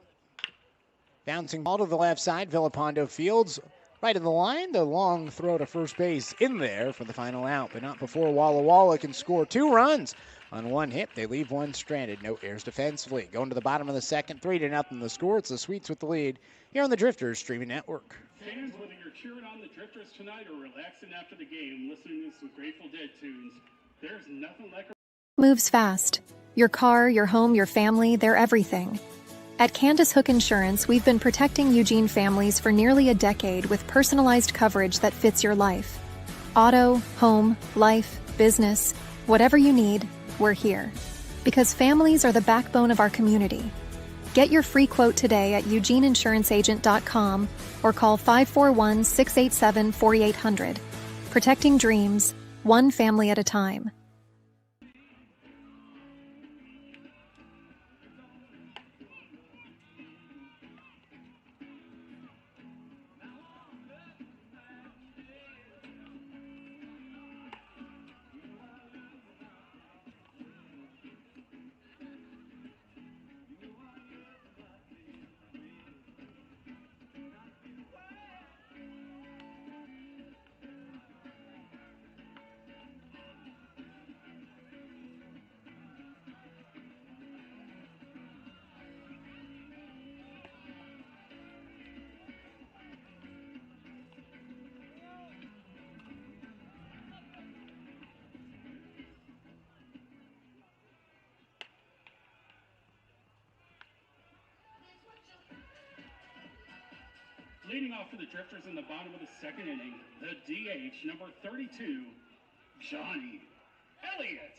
Bouncing ball to the left side. Villapando fields right of the line. The long throw to first base in there for the final out, but not before Walla Walla can score 2 runs on 1 hit. They leave 1 stranded. No errors defensively. Going to the bottom of the second. 3-0 the score. It's the Sweets with the lead here on the Drifters Streaming Network. Fans, whether you're cheering on the Drifters tonight or relaxing after the game, listening to some Grateful Dead tunes, there's nothing like moves fast. Your car, your home, your family, they're everything. At Candace Hook Insurance, we've been protecting Eugene families for nearly a decade with personalized coverage that fits your life. Auto, home, life, business, whatever you need, we're here. Because families are the backbone of our community. Get your free quote today at eugeneinsuranceagent.com or call 541-687-4800. Protecting dreams, one family at a time. Leading off for the Drifters in the bottom of the second inning, the DH, number 32, Johnny Elliott.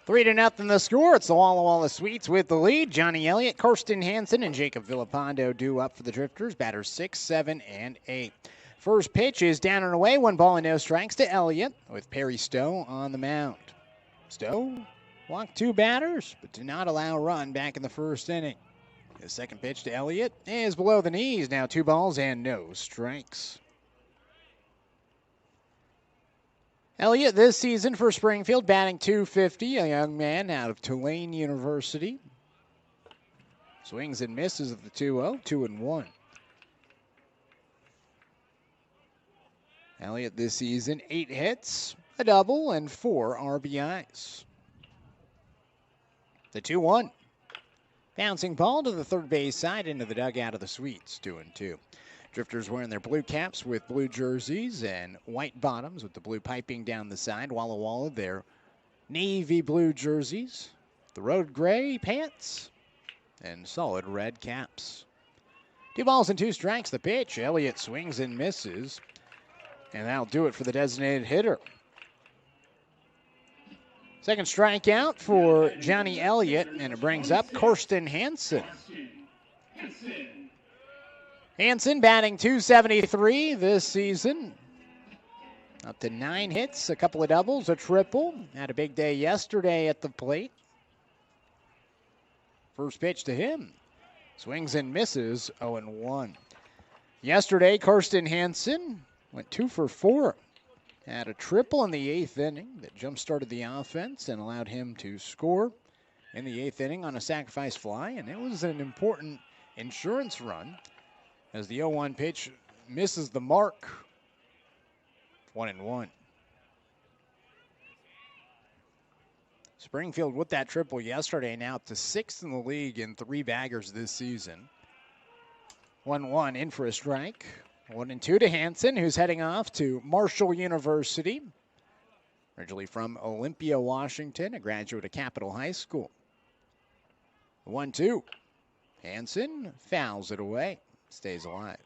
Three to nothing the score. It's the Walla Walla Sweets with the lead. Johnny Elliott, Karsten Hansen, and Jacob Villapando due up for the Drifters. Batters 6, 7, and 8. First pitch is down and away. 1 ball and no strikes to Elliott with Perry Stowe on the mound. Stowe walked 2 batters, but did not allow a run back in the first inning. The second pitch to Elliott is below the knees. Now 2 balls and no strikes. Elliott this season for Springfield batting .250, a young man out of Tulane University. Swings and misses at the 2-0, 2-1. Elliott this season, 8 hits, a double, and 4 RBIs. The 2-1. Bouncing ball to the third base side into the dugout of the Sweets, 2-2. Drifters wearing their blue caps with blue jerseys and white bottoms with the blue piping down the side. Walla Walla, their navy blue jerseys, the road gray pants, and solid red caps. 2 balls and 2 strikes, the pitch. Elliott swings and misses, and that'll do it for the designated hitter. Second strikeout for Johnny Elliott, and it brings up Corsten Hansen. Hansen batting .273 this season. Up to 9 hits, a couple of doubles, a triple. Had a big day yesterday at the plate. First pitch to him. Swings and misses, 0-1. Yesterday, Corsten Hansen went 2 for 4. Had a triple in the 8th inning that jump-started the offense and allowed him to score in the 8th inning on a sacrifice fly. And it was an important insurance run as the 0-1 pitch misses the mark. 1-1. Springfield with that triple yesterday, now up to 6th in the league in 3 baggers this season. 1-1 in for a strike. 1-2 to Hansen, who's heading off to Marshall University. Originally from Olympia, Washington, a graduate of Capitol High School. 1-2. Hansen fouls it away. Stays alive.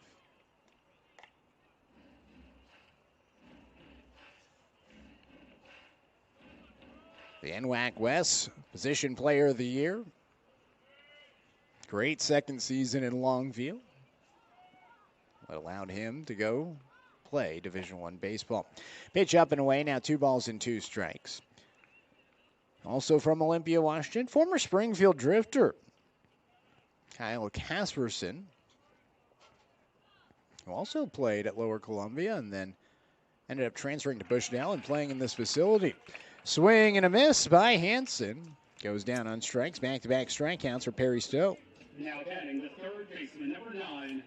The NWAC West Position Player of the Year. Great second season in Longview. That allowed him to go play Division I baseball. Pitch up and away, now 2 balls and 2 strikes. Also from Olympia, Washington, former Springfield Drifter, Kyle Casperson, who also played at Lower Columbia and then ended up transferring to Bushnell and playing in this facility. Swing and a miss by Hansen. Goes down on strikes. Back-to-back strikeouts for Perry Stowe. Now batting the third baseman, number 9,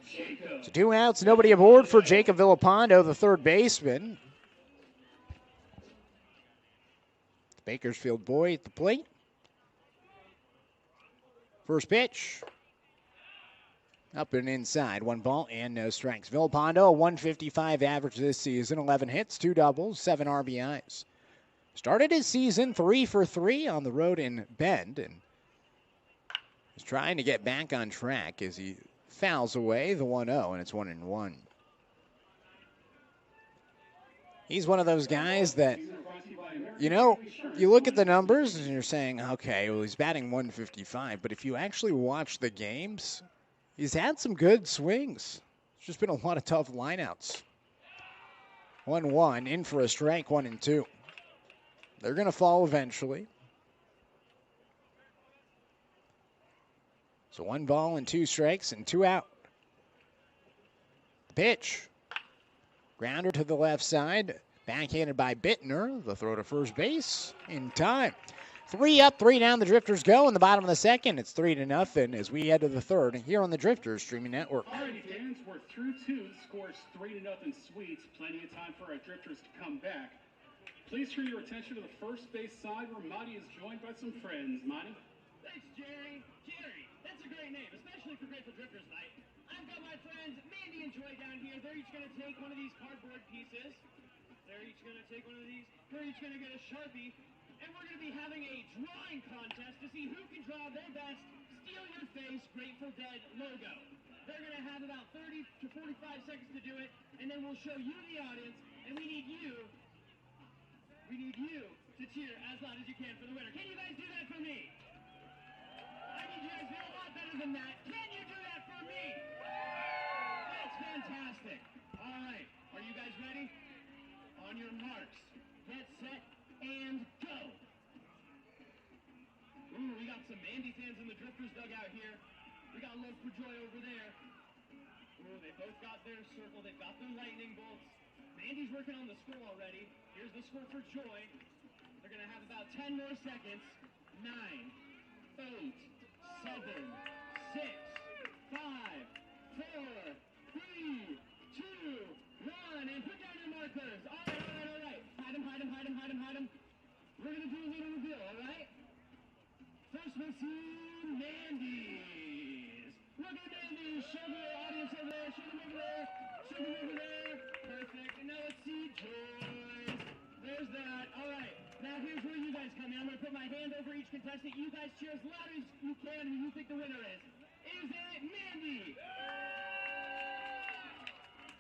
Jacob. So 2 outs, nobody aboard for Jacob Villapando, the third baseman. The Bakersfield boy at the plate. First pitch. Up and inside, 1 ball and no strikes. Villapando, a 155 average this season, 11 hits, 2 doubles, 7 RBIs. Started his season 3 for 3 on the road in Bend, and is trying to get back on track as he fouls away the 1-0, and it's 1-1. He's one of those guys that, you know, you look at the numbers and you're saying, okay, well, he's batting 155, but if you actually watch the games, he's had some good swings. It's just been a lot of tough lineouts. 1-1, in for a strike, 1-2. They're going to fall eventually. So 1 ball and 2 strikes and 2 out. The pitch. Grounder to the left side. Backhanded by Bittner. The throw to first base in time. 3 up, 3 down. The Drifters go in the bottom of the second. It's 3-0 as we head to the third here on the Drifters Streaming Network. All right, fans, we're through 2. Scores 3-0 Sweets. Plenty of time for our Drifters to come back. Please turn your attention to the first base side where Monty is joined by some friends. Monty? Thanks, Jerry. Jerry, that's a great name, especially for Grateful Drifters night. I've got my friends Mandy and Joy down here. They're each going to take one of these cardboard pieces. They're each going to take one of these. They're each going to get a Sharpie. And we're going to be having a drawing contest to see who can draw their best Steal Your Face Grateful Dead logo. They're going to have about 30 to 45 seconds to do it, and then we'll show you, the audience, and we need you to cheer as loud as you can for the winner. Can you guys do that for me? I need you guys to do a lot better than that. Can you do that for me? That's fantastic. All right. Are you guys ready? On your marks, get set, and go. Ooh, we got some Mandy fans in the Drifters dugout here. We got love for Joy over there. Ooh, they both got their circle. They've got their lightning bolts. Mandy's working on the score already. Here's the score for Joy. They're going to have about 10 more seconds. 9, 8, 7, 6, 5, 4, 3, 2, 1, and put down your markers. All right. Hide him. We're going to do a little reveal, all right? First machine, Mandy's. Look at Mandy's. Show the audience over there. Show them over there. Perfect. And now let's see Joy's. There's that. All right. Now here's where you guys come in. I'm going to put my hand over each contestant. You guys cheer as loud as you can who you think the winner is. Is it Mandy?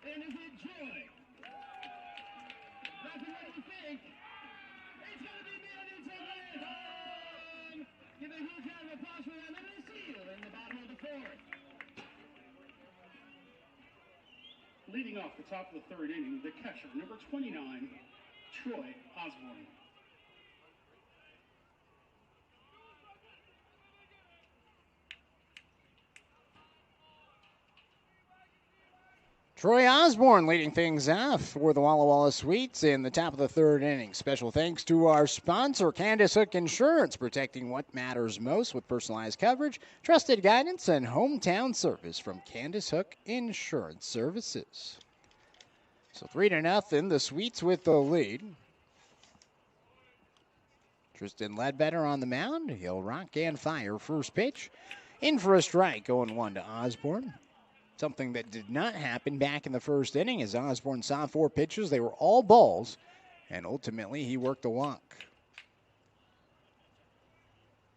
And is it Joy? Rocky, what do you think? It's going to be Mandy tonight. Give a huge round of applause for them. And we'll see you in the bottom of the fourth. Leading off the top of the third inning, the catcher, number 29, Troy Osborne. Troy Osborne leading things off for the Walla Walla Sweets in the top of the third inning. Special thanks to our sponsor, Candace Hook Insurance, protecting what matters most with personalized coverage, trusted guidance, and hometown service from Candace Hook Insurance Services. So 3-0, the Sweets with the lead. Tristan Ledbetter on the mound. He'll rock and fire first pitch. In for a strike, 0-1 to Osborne. Something that did not happen back in the first inning as Osborne saw 4 pitches. They were all balls, and ultimately he worked a walk.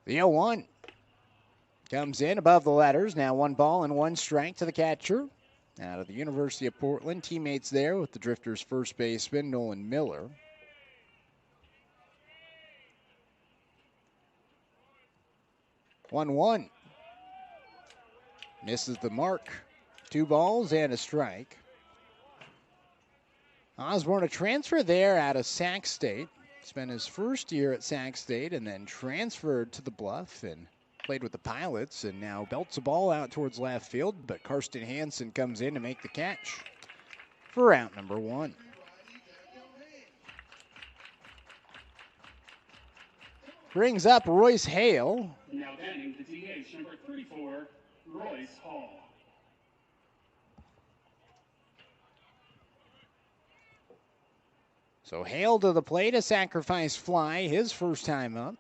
The 0-1 comes in above the letters. Now 1 ball and 1 strike to the catcher. Out of the University of Portland, teammates there with the Drifters' first baseman, Nolan Miller. One. Misses the mark. 2 balls and a strike. Osborne, a transfer there out of Sac State. Spent his first year at Sac State and then transferred to the Bluff and played with the Pilots and now belts a ball out towards left field, but Karsten Hansen comes in to make the catch for out number 1. Brings up Royce Hale. Now batting the DH, number 34, Royce Hall. So Hale to the plate, a sacrifice fly, his first time up.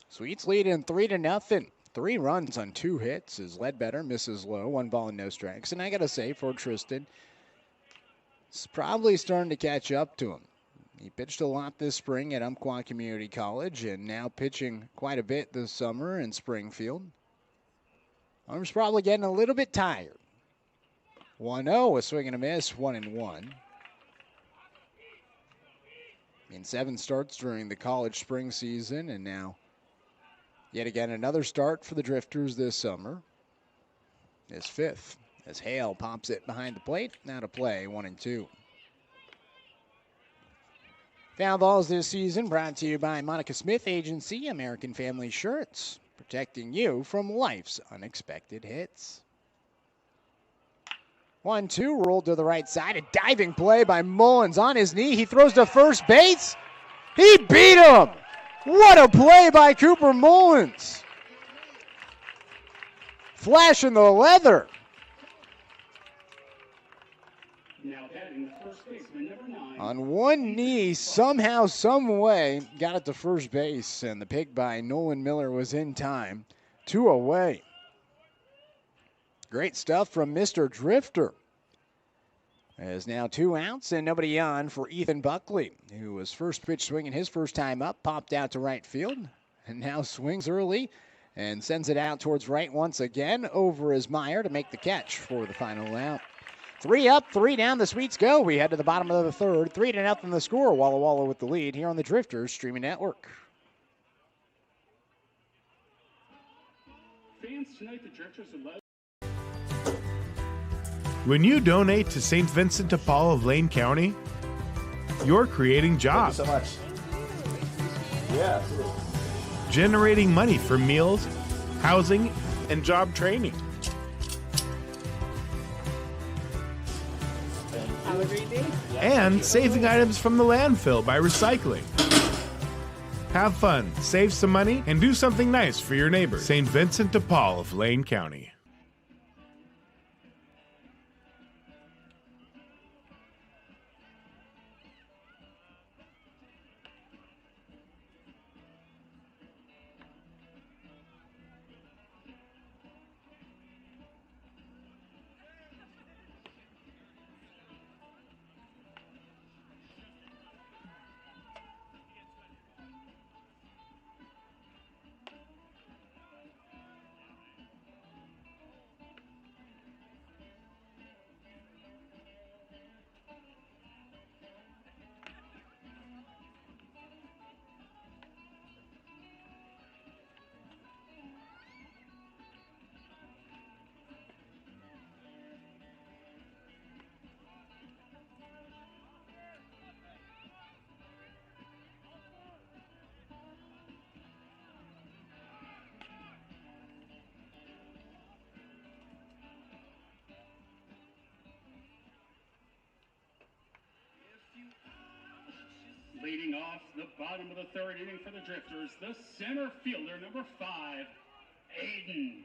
Sweets lead in 3-0. 3 runs on 2 hits as Ledbetter misses low, 1 ball and no strikes. And I got to say, for Tristan, it's probably starting to catch up to him. He pitched a lot this spring at Umpqua Community College and now pitching quite a bit this summer in Springfield. Arm's probably getting a little bit tired. 1-0, a swing and a miss, 1-1. In 7 starts during the college spring season, and now yet again another start for the Drifters this summer. His 5th, as Hale pops it behind the plate. Now to play, 1-2. Foul balls this season brought to you by Monica Smith Agency, American Family Shirts, protecting you from life's unexpected hits. 1-2, rolled to the right side. A diving play by Mullins on his knee. He throws to first base. He beat him. What a play by Cooper Mullins. Flashing the leather. Now batting the first baseman, number 9. On one knee, somehow, some way, got it to first base, and the pick by Nolan Miller was in time. 2 away. Great stuff from Mr. Drifter. There's now 2 outs and nobody on for Ethan Buckley, who was first pitch swinging his first time up, popped out to right field, and now swings early and sends it out towards right once again over as Meyer to make the catch for the final out. 3 up, 3 down, the Sweets go. We head to the bottom of the third. 3-0 the score. Walla Walla with the lead here on the Drifters Streaming Network. Fans tonight, the Drifters are led. When you donate to St. Vincent de Paul of Lane County, you're creating jobs. Thank you so much. Yeah. Generating money for meals, housing, and job training. Have a great day. And saving items from the landfill by recycling. Have fun, save some money, and do something nice for your neighbors. St. Vincent de Paul of Lane County. Leading off the bottom of the third inning for the Drifters, the center fielder, number 5, Aiden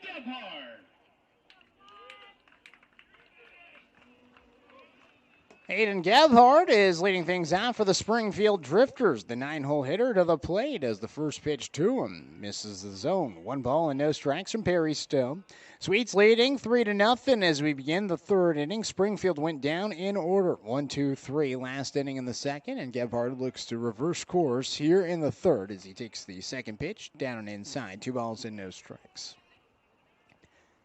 Gebhardt. Aiden Gebhardt is leading things out for the Springfield Drifters. The 9-hole hitter to the plate as the first pitch to him misses the zone. 1 ball and no strikes from Perry Stone. Sweets leading 3-0 as we begin the third inning. Springfield went down in order. 1-2-3 last inning in the second, and Gebhardt looks to reverse course here in the third as he takes the second pitch down and inside. 2 balls and no strikes.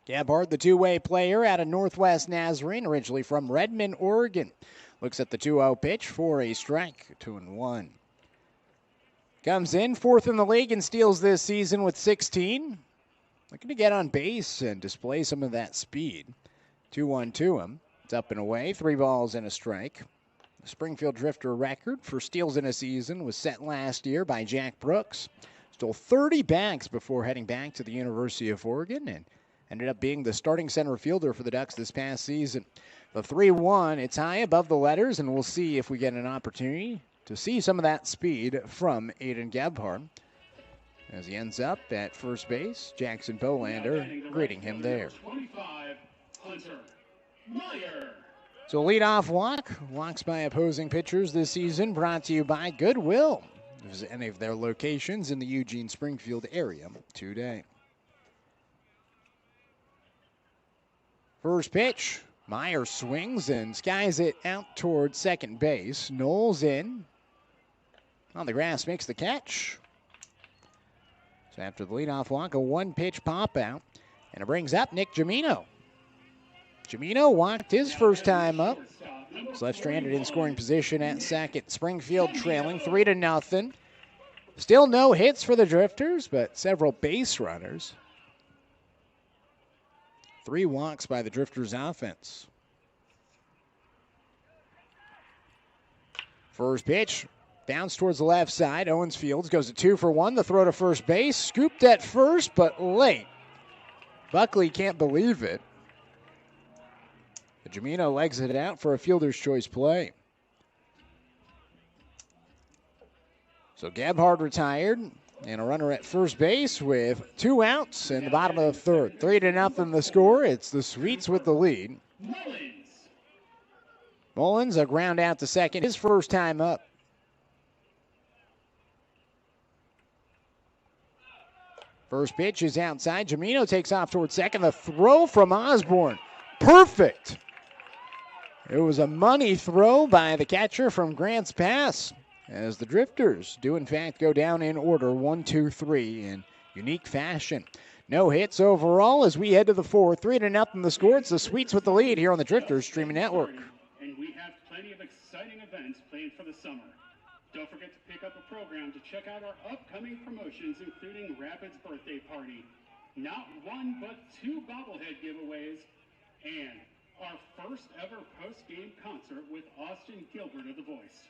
Gebhardt, the two-way player out of Northwest Nazarene, originally from Redmond, Oregon. Looks at the 2-0 pitch for a strike, 2-1. Comes in fourth in the league and steals this season with 16. Looking to get on base and display some of that speed. 2-1 to him. It's up and away, 3 balls and a strike. The Springfield Drifter record for steals in a season was set last year by Jack Brooks. Stole 30 bags before heading back to the University of Oregon and ended up being the starting center fielder for the Ducks this past season. The 3-1, it's high above the letters, and we'll see if we get an opportunity to see some of that speed from Aiden Gebhardt. As he ends up at first base, Jackson Bolander greeting him there. 25, Hunter Meyer. So leadoff walk, walks by opposing pitchers this season, brought to you by Goodwill. Visit any of their locations in the Eugene-Springfield area today. First pitch, Meyer swings and skies it out towards second base. Knowles in. On the grass, makes the catch. So after the leadoff walk, a 1-pitch pop out. And it brings up Nick Gimino. Gimino walked his first time up. He's left stranded in scoring position at second. Springfield trailing 3-0. Still no hits for the Drifters, but several base runners. 3 walks by the Drifters offense. First pitch, bounce towards the left side. Owens Fields goes to 2 for 1. The throw to first base, scooped at first, but late. Buckley can't believe it. Gimino legs it out for a fielder's choice play. So Gebhardt retired. And a runner at first base with 2 outs in the bottom of the third. 3-0 the score. It's the Sweets with the lead. Mullins a ground out to second. His first time up. First pitch is outside. Gimino takes off towards second. The throw from Osborne. Perfect. It was a money throw by the catcher from Grants Pass, as the Drifters do in fact go down in order, 1-2-3 in unique fashion. No hits overall as we head to the fourth. 3-0 the score. It's the Sweets with the lead here on the Drifters Streaming Network. And we have plenty of exciting events planned for the summer. Don't forget to pick up a program to check out our upcoming promotions, including Rapid's birthday party, not 1 but 2 bobblehead giveaways, and our first ever post-game concert with Austin Gilbert of The Voice.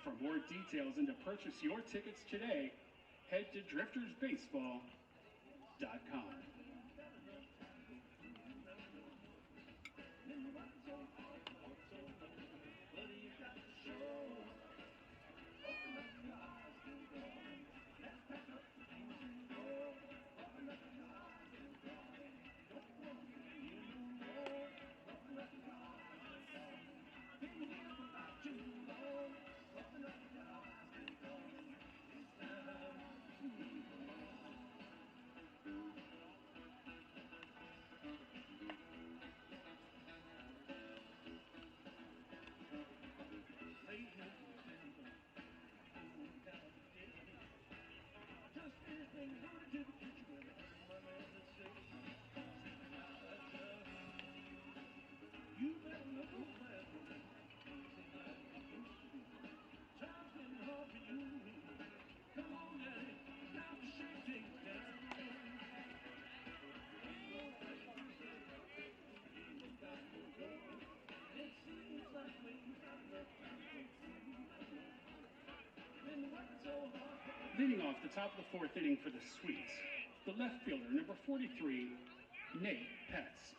For more details and to purchase your tickets today, head to driftersbaseball.com. Leading off the top of the fourth inning for the Sweets, the left fielder, number 43, Nate Petz.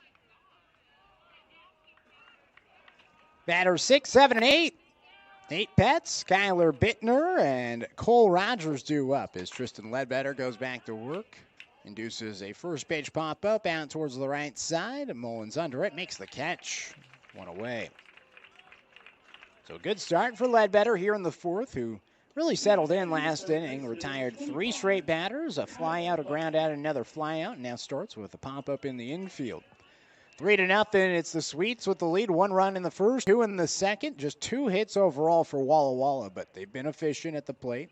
Batters 6, 7, and 8. 8 Petz, Kyler Bittner, and Cole Rogers due up as Tristan Ledbetter goes back to work. Induces a first pitch pop-up out towards the right side. Mullins under it, makes the catch. One away. So good start for Ledbetter here in the fourth, who really settled in last inning. Retired 3 straight batters, a fly out, a ground out, another fly out, and now starts with a pop-up in the infield. 3-0, it's the Sweets with the lead. 1 run in the first, 2 in the second. Just 2 hits overall for Walla Walla, but they've been efficient at the plate.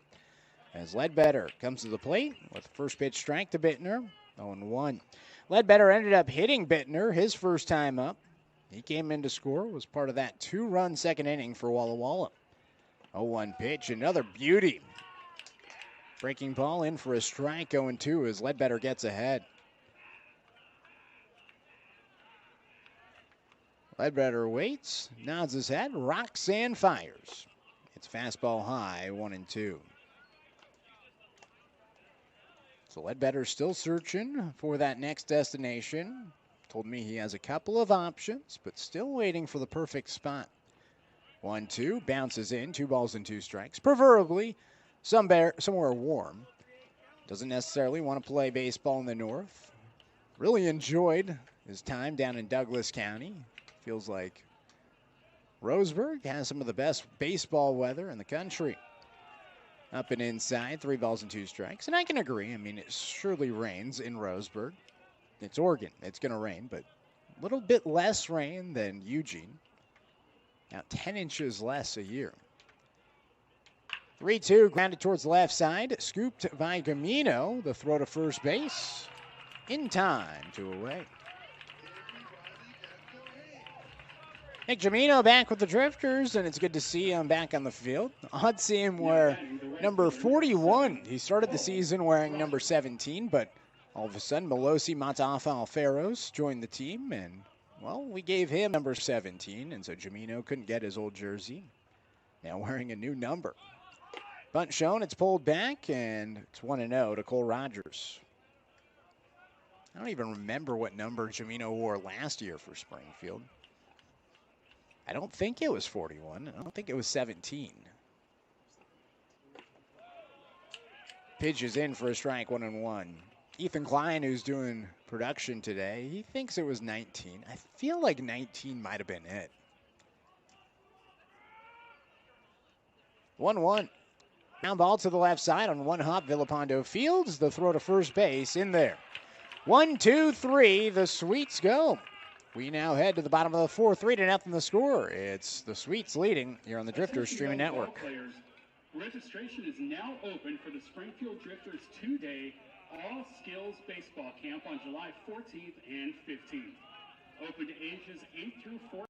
As Ledbetter comes to the plate with first pitch strike to Bittner, 0-1. Ledbetter ended up hitting Bittner his first time up. He came in to score, was part of that 2-run second inning for Walla Walla. 0-1 pitch, another beauty. Breaking ball in for a strike, 0-2 as Ledbetter gets ahead. Ledbetter waits, nods his head, rocks and fires. It's fastball high, 1-2. So Ledbetter's still searching for that next destination. Told me he has a couple of options, but still waiting for the perfect spot. 1-2, bounces in, 2 balls and 2 strikes. Preferably somewhere warm. Doesn't necessarily want to play baseball in the north. Really enjoyed his time down in Douglas County. Feels like Roseburg has some of the best baseball weather in the country. Up and inside, 3 balls and 2 strikes. And I can agree. I mean, it surely rains in Roseburg. It's Oregon. It's going to rain, but a little bit less rain than Eugene. Now 10 inches less a year. 3-2, grounded towards the left side. Scooped by Gamino. The throw to first base. In time, 2 away. Nick Gamino back with the Drifters, and it's good to see him back on the field. Odd seeing him wear number 41. He started the season wearing number 17, but all of a sudden, Melosi Matafa Alferos joined the team, and, well, we gave him number 17, and so Gamino couldn't get his old jersey. Now wearing a new number. Bunt shown, it's pulled back, and it's 1-0 to Cole Rogers. I don't even remember what number Gamino wore last year for Springfield. I don't think it was 41. I don't think it was 17. Pitch is in for a strike, 1-1. Ethan Klein, who's doing production today, he thinks it was 19. I feel like 19 might have been it. 1-1. Ground ball to the left side on one hop. Villapando fields the throw to first base in there. 1, 2, 3. The Sweets go. We now head to the bottom of the fourth, 3-0 the score. It's the Sweets leading here on the Drifters Streaming Network. Players, registration is now open for the Springfield Drifters 2-day all-skills baseball camp on July 14th and 15th. Open to ages 8 through 14.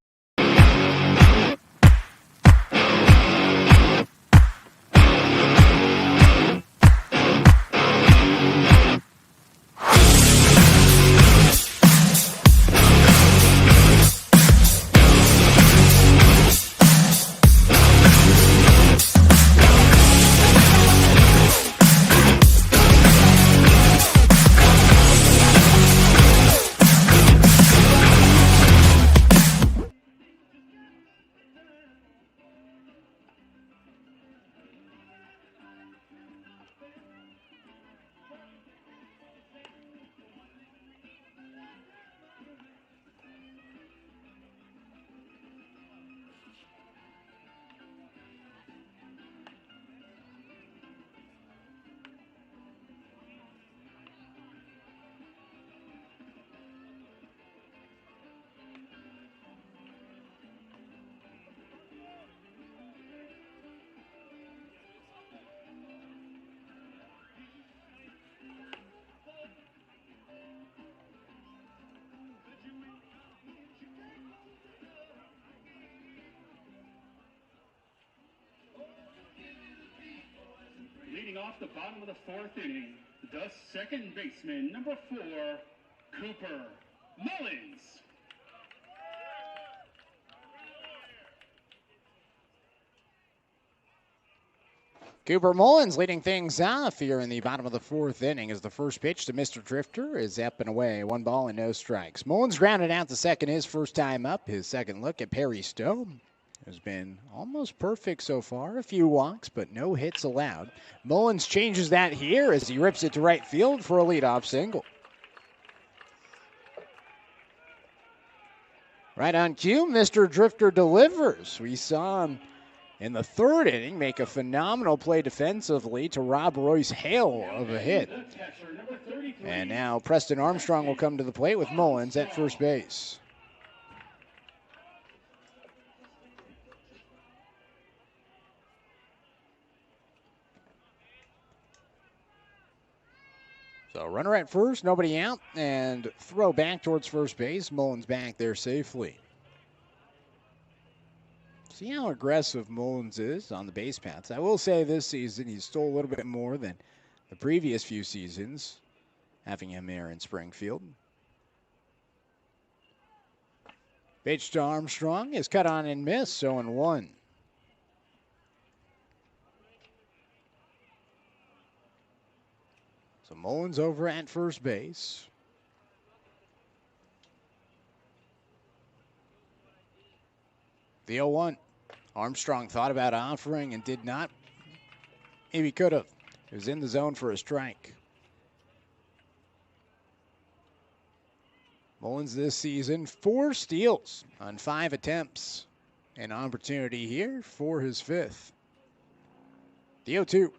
Leading off the bottom of the fourth inning, the second baseman, number 4, Cooper Mullins. Cooper Mullins leading things off here in the bottom of the fourth inning as the first pitch to Mr. Drifter is up and away. 1 ball and no strikes. Mullins grounded out the second his first time up. His second look at Perry Stowe has been almost perfect so far. A few walks, but no hits allowed. Mullins changes that here as he rips it to right field for a leadoff single. Right on cue, Mr. Drifter delivers. We saw him in the third inning make a phenomenal play defensively to rob Royce Hale of a hit. And now Preston Armstrong will come to the plate with Mullins at first base. So runner at first, nobody out, and throw back towards first base. Mullins back there safely. See how aggressive Mullins is on the base paths. I will say this season he's stole a little bit more than the previous few seasons, having him there in Springfield. Pitch to Armstrong is cut on and missed, 0-1. So Mullins over at first base. The 0-1. Armstrong thought about offering and did not. Maybe could have. He was in the zone for a strike. Mullins this season, 4 steals on 5 attempts. An opportunity here for his 5th. The 0-2.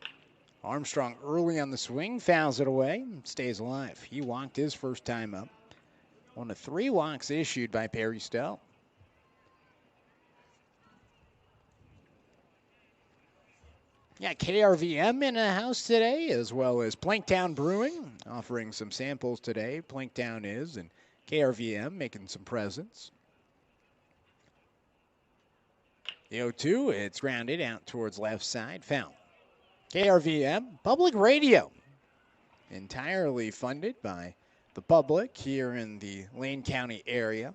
Armstrong early on the swing, fouls it away, stays alive. He walked his first time up. 1 of 3 walks issued by Perry Stowe. Yeah, KRVM in the house today, as well as Planktown Brewing, offering some samples today. Planktown is, and KRVM making some presents. The 0-2, it's grounded out towards left side, foul. KRVM, public radio, entirely funded by the public here in the Lane County area.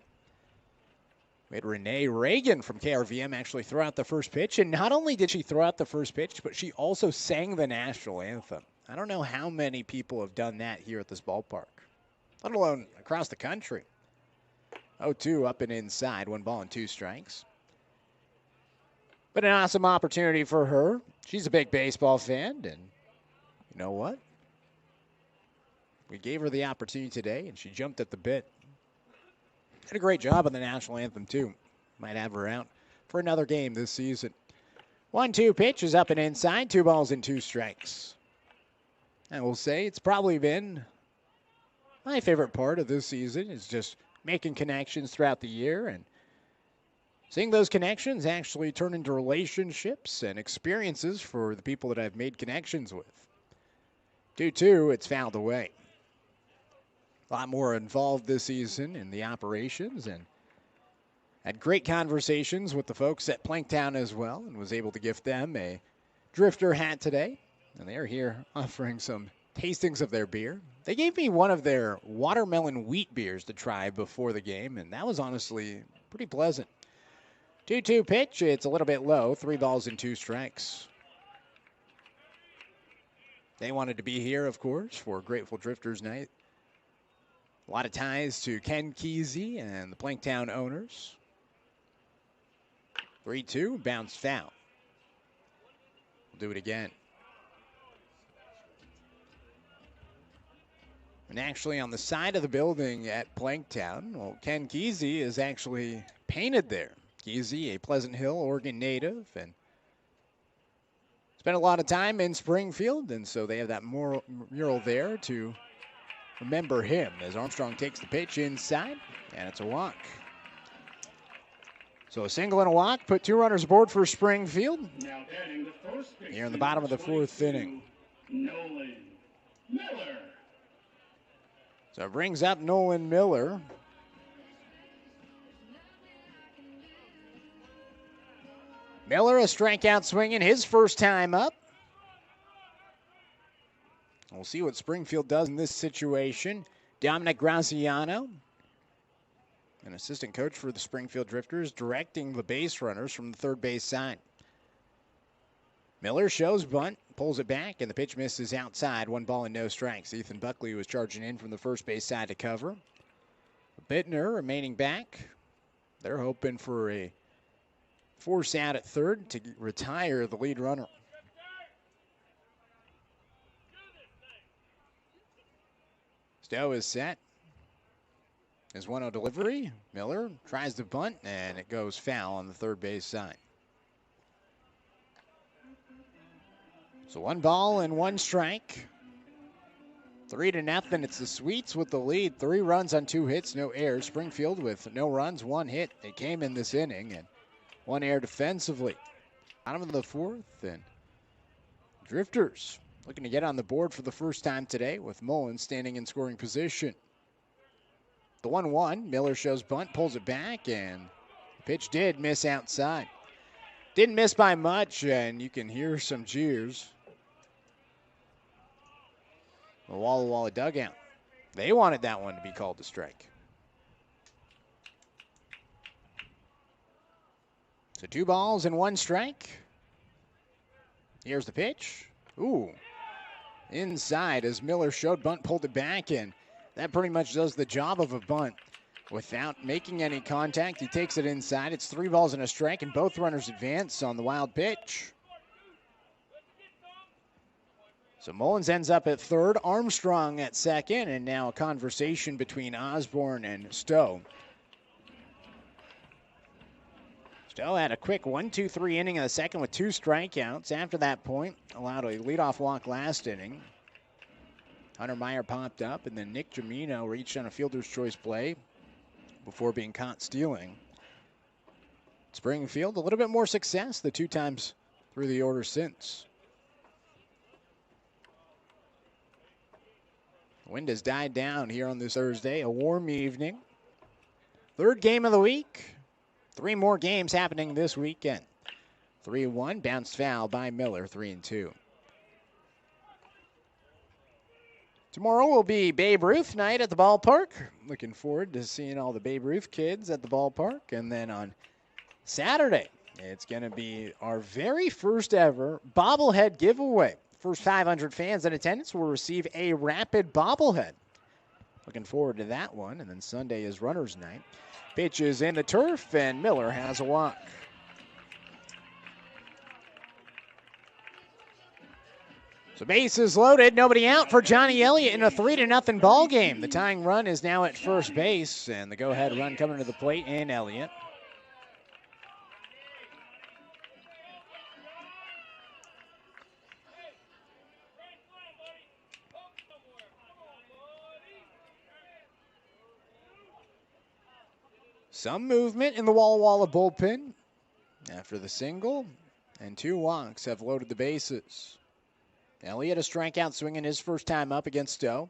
We had Renee Reagan from KRVM actually throw out the first pitch, and not only did she throw out the first pitch, but she also sang the national anthem. I don't know how many people have done that here at this ballpark, let alone across the country. 0-2 up and inside, 1 ball and 2 strikes. But an awesome opportunity for her. She's a big baseball fan, and you know what? We gave her the opportunity today, and she jumped at the bit. Did a great job on the national anthem, too. Might have her out for another game this season. 1-2 pitch is up and inside, 2 balls and 2 strikes. I will say it's probably been my favorite part of this season is just making connections throughout the year and seeing those connections actually turn into relationships and experiences for the people that I've made connections with. 2-2, it's fouled away. A lot more involved this season in the operations and had great conversations with the folks at Planktown as well and was able to gift them a Drifter hat today. And they're here offering some tastings of their beer. They gave me one of their watermelon wheat beers to try before the game, and that was honestly pretty pleasant. 2-2 pitch, it's a little bit low, 3 balls and 2 strikes. They wanted to be here, of course, for Grateful Drifters night. A lot of ties to Ken Kesey and the Planktown owners. 3-2, bounce foul. We'll do it again. And actually on the side of the building at Planktown, well, Ken Kesey is actually painted there. Kesey, a Pleasant Hill, Oregon native, and spent a lot of time in Springfield, and so they have that mural there to remember him as Armstrong takes the pitch inside, and it's a walk. So a single and a walk, put 2 runners aboard for Springfield. Now batting the first baseman, Here in the bottom of the 4th inning. Nolan Miller. So it brings up Nolan Miller. Miller, a strikeout swinging his first time up. We'll see what Springfield does in this situation. Dominic Graziano, an assistant coach for the Springfield Drifters, directing the base runners from the third base side. Miller shows bunt, pulls it back, and the pitch misses outside. 1 ball and no strikes. Ethan Buckley was charging in from the first base side to cover. Bittner remaining back. They're hoping for a force out at third to retire the lead runner. Stowe is set. His 1-0 delivery. Miller tries to bunt, and it goes foul on the third base side. So 1 ball and 1 strike. 3-0. It's the Sweets with the lead. 3 runs on 2 hits, no errors. Springfield with no runs, 1 hit. It came in this inning, and 1 error defensively. Bottom of the 4th, and Drifters looking to get on the board for the first time today with Mullins standing in scoring position. The 1-1, Miller shows bunt, pulls it back, and the pitch did miss outside. Didn't miss by much, and you can hear some cheers. The Walla Walla dugout. They wanted that one to be called a strike. So 2 balls and 1 strike. Here's the pitch. Ooh. Inside as Miller showed bunt, pulled it back, and that pretty much does the job of a bunt. Without making any contact, he takes it inside. It's 3 balls and a strike, and both runners advance on the wild pitch. So Mullins ends up at third, Armstrong at second, and now a conversation between Osborne and Stowe. Stowe had a quick 1-2-3 inning in the second with 2 strikeouts. After that point, allowed a leadoff walk last inning. Hunter Meyer popped up, and then Nick Jamino reached on a fielder's choice play before being caught stealing. Springfield, a little bit more success the 2 times through the order since. Wind has died down here on this Thursday, a warm evening. 3rd game of the week. 3 more games happening this weekend. 3-1, bounced foul by Miller, 3-2. Tomorrow will be Babe Ruth night at the ballpark. Looking forward to seeing all the Babe Ruth kids at the ballpark. And then on Saturday, it's going to be our very first ever bobblehead giveaway. First 500 fans in attendance will receive a Rapid bobblehead. Looking forward to that one. And then Sunday is runner's night. Pitch is in the turf, and Miller has a walk. So bases loaded, nobody out for Johnny Elliott in a 3-0 ball game. The tying run is now at first base, and the go-ahead run coming to the plate in Elliott. Some movement in the Walla Walla bullpen after the single, and 2 walks have loaded the bases. Elliott a strikeout swinging his first time up against Stowe.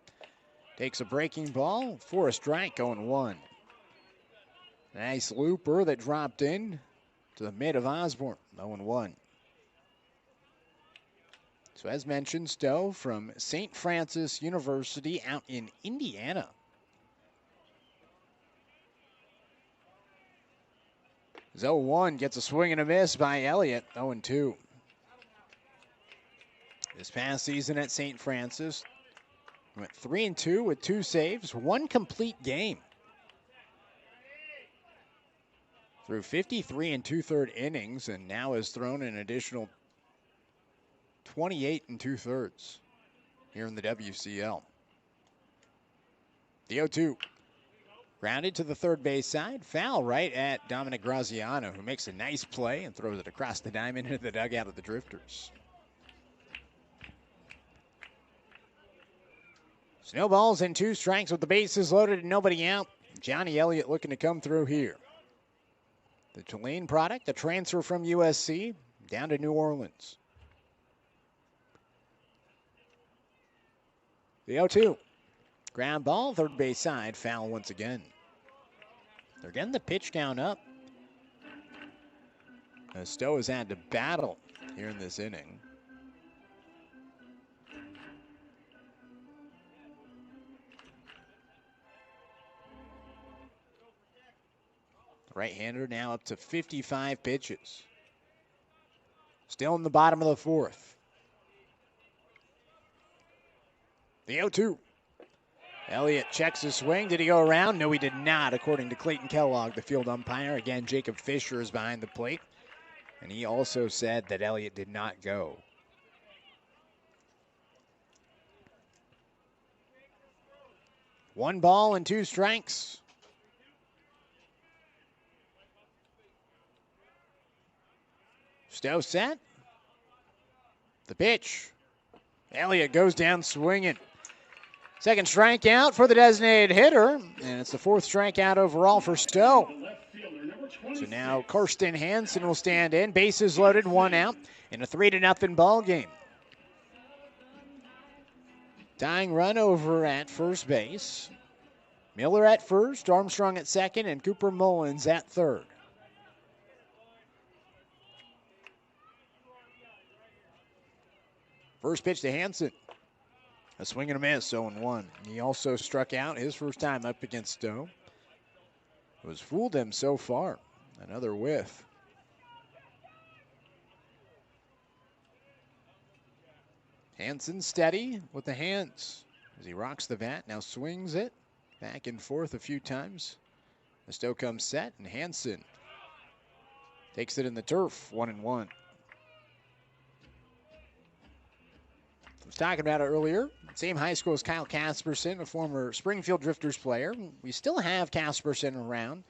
Takes a breaking ball for a strike, going 1. Nice looper that dropped in to the mid of Osborne, 0-1. So as mentioned, Stowe from St. Francis University out in Indiana. Zo 1 gets a swing and a miss by Elliott, 0-2. This past season at St. Francis, went 3-2 with 2 saves, 1 complete game. Through 53 2/3 innings, and now has thrown an additional 28 2/3 here in the WCL. The 0-2. Grounded to the third base side. Foul right at Dominic Graziano, who makes a nice play and throws it across the diamond into the dugout of the Drifters. Snowballs and 2 strikes with the bases loaded and nobody out. Johnny Elliott looking to come through here. The Tulane product, a transfer from USC down to New Orleans. The 0-2. Ground ball, third base side, foul once again. They're getting the pitch count up. Stowe has had to battle here in this inning. The right-hander now up to 55 pitches. Still in the bottom of the fourth. The 0-2. Elliott checks his swing. Did he go around? No, he did not, according to Clayton Kellogg, the field umpire. Again, Jacob Fisher is behind the plate. And he also said that Elliott did not go. One ball and 2 strikes. Stowe set. The pitch. Elliott goes down swinging. Second strikeout for the designated hitter, and it's the 4th strikeout overall for Stowe. So now Karsten Hansen will stand in. Bases loaded, 1 out, in a 3-0 ball game. Tying run over at first base. Miller at first, Armstrong at second, and Cooper Mullins at third. First pitch to Hansen. A swing and a miss, 0-1. He also struck out his first time up against Stowe. It was fooled him so far. Another whiff. Hansen steady with the hands as he rocks the bat. Now swings it back and forth a few times. The Stowe comes set, and Hansen takes it in the turf, 1-1. I was talking about it earlier. Same high school as Kyle Casperson, a former Springfield Drifters player. We still have Casperson around.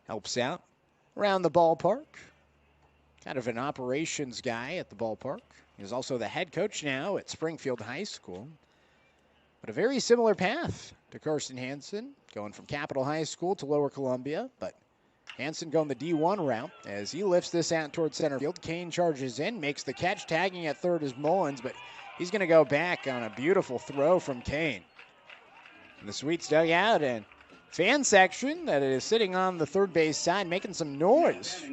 Helps out around the ballpark. Kind of an operations guy at the ballpark. He's also the head coach now at Springfield High School. But a very similar path to Karsten Hansen, going from Capital High School to Lower Columbia. But Hansen going the D1 route as he lifts this out towards center field. Kane charges in, makes the catch. Tagging at third is Mullins, but he's going to go back on a beautiful throw from Kane. And the Sweets dugout and fan section that is sitting on the third base side making some noise.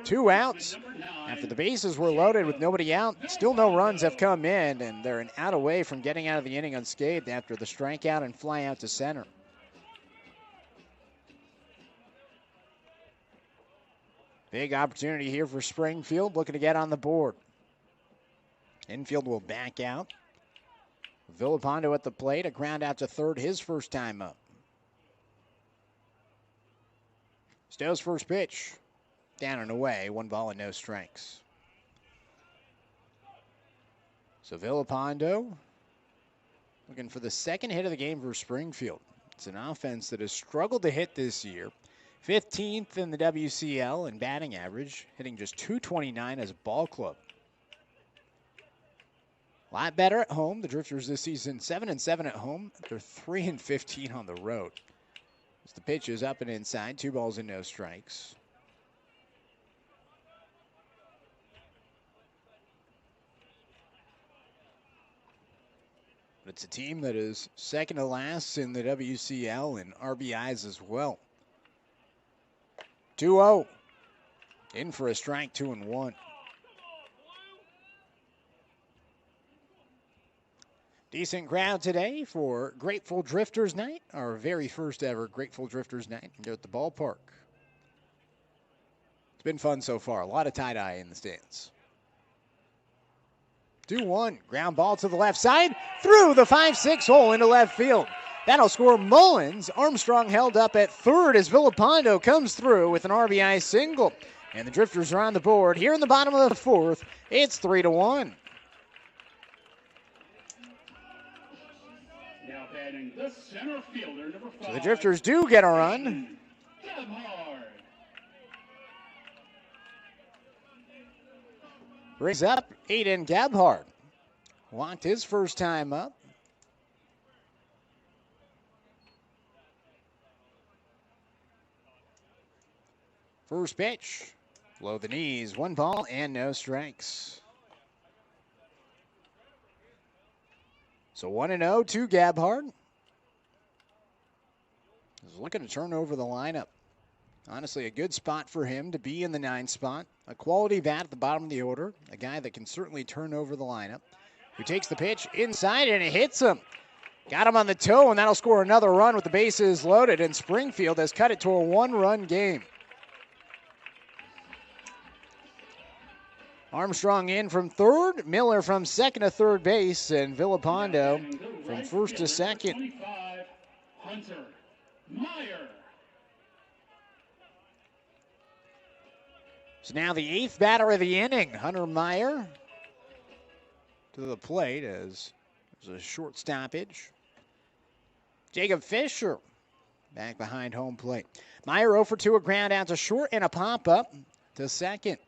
2 outs after the bases were loaded with nobody out. Still no runs have come in, and they're an out away from getting out of the inning unscathed after the strikeout and fly out to center. Big opportunity here for Springfield, looking to get on the board. Infield will back out. Villapando at the plate, a ground out to third, his first time up. Stowe's first pitch, down and away, 1 ball and no strikes. So Villapando looking for the second hit of the game for Springfield. It's an offense that has struggled to hit this year. 15th in the WCL in batting average, hitting just .229 as a ball club. A lot better at home. The Drifters this season 7-7 at home. They're 3-15 on the road. As the pitch is up and inside, 2 balls and no strikes. But it's a team that is second to last in the WCL in RBIs as well. 2-0. In for a strike, 2-1. Decent crowd today for Grateful Drifters Night, our very first ever Grateful Drifters Night here at the ballpark. It's been fun so far. A lot of tie-dye in the stands. 2-1. Ground ball to the left side. Through the 5-6 hole into left field. That'll score Mullins. Armstrong held up at third as Villapando comes through with an RBI single. And the Drifters are on the board. Here in the bottom of the fourth, it's 3-1. Now batting the center fielder, number 5. So the Drifters do get a run. Brings up Aiden Gebhardt. Walked his first time up. First pitch, below the knees, 1 ball and no strikes. So 1-0 to Gebhardt. He's looking to turn over the lineup. Honestly, a good spot for him to be in the 9th spot. A quality bat at the bottom of the order. A guy that can certainly turn over the lineup. Who takes the pitch inside and it hits him. Got him on the toe, and that'll score another run with the bases loaded. And Springfield has cut it to a 1-run game. Armstrong in from third, Miller from second to third base, and Villapando from first to second. 25, Hunter Meyer. So now the 8th batter of the inning, Hunter Meyer to the plate as there's a short stoppage. Jacob Fisher back behind home plate. Meyer 0 for 2, a ground out to short and a pop-up to second.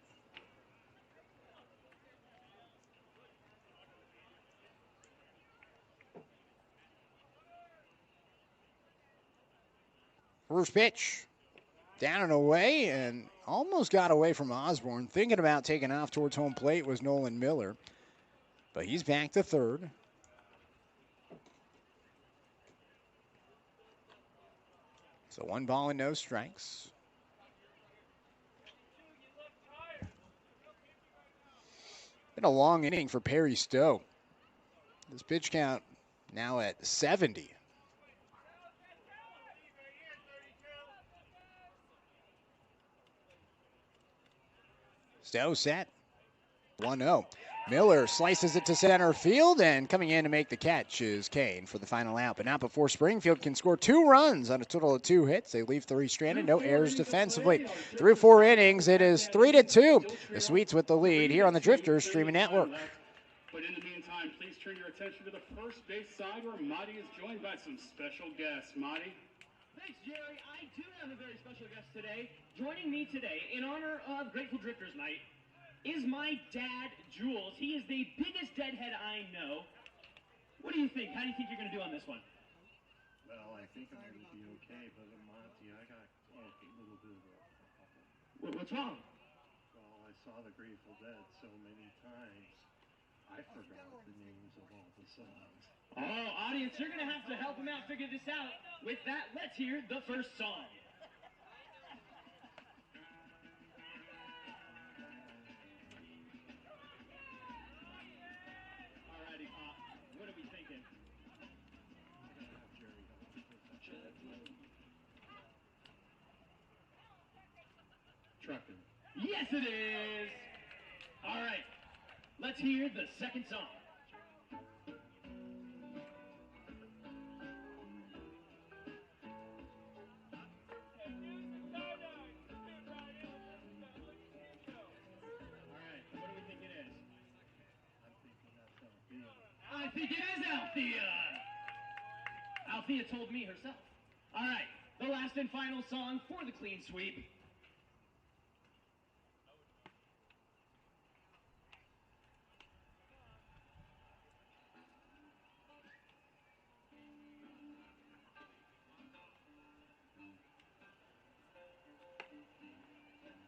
First pitch, down and away, and almost got away from Osborne. Thinking about taking off towards home plate was Nolan Miller, but he's back to third. So 1 ball and no strikes. Been a long inning for Perry Stowe. This pitch count now at 70. Stowe set, 1-0. Miller slices it to center field, and coming in to make the catch is Kane for the final out, but not before Springfield can score 2 runs on a total of 2 hits. They leave 3 stranded, no errors defensively. Through 4 innings, it is 3-2. The Sweets with the lead here on the Drifters Streaming Network. But in the meantime, please turn your attention to the first base side where Marty is joined by some special guests. Marty? Thanks, Jerry. I do have a very special guest today. Joining me today in honor of Grateful Drifters Night is my dad, Jules. He is the biggest deadhead I know. What do you think? How do you think you're going to do on this one? Well, I think I'm going to be okay, but Monty, I got a little bit of a problem. What's wrong? Well, I saw the Grateful Dead so many times, I forgot the names of all the songs. Oh, audience, you're going to have to help him out figure this out. With that, let's hear the first song. Alrighty, what are we thinking? Trucking. Yes, it is! All right, let's hear the second song. I think it is Althea. Althea told me herself. All right, the last and final song for the clean sweep.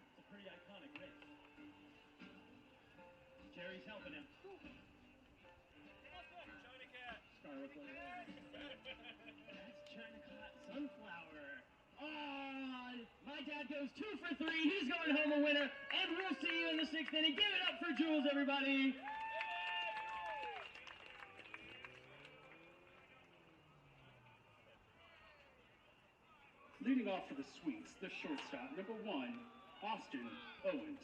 It's a pretty iconic riff. Jerry's helping him. That's China Cat Sunflower. Oh, my dad goes 2 for 3. He's going home a winner. And we'll see you in the 6th inning. Give it up for Jules, everybody. Leading off for the Sweets, the shortstop, number 1, Austin Owens.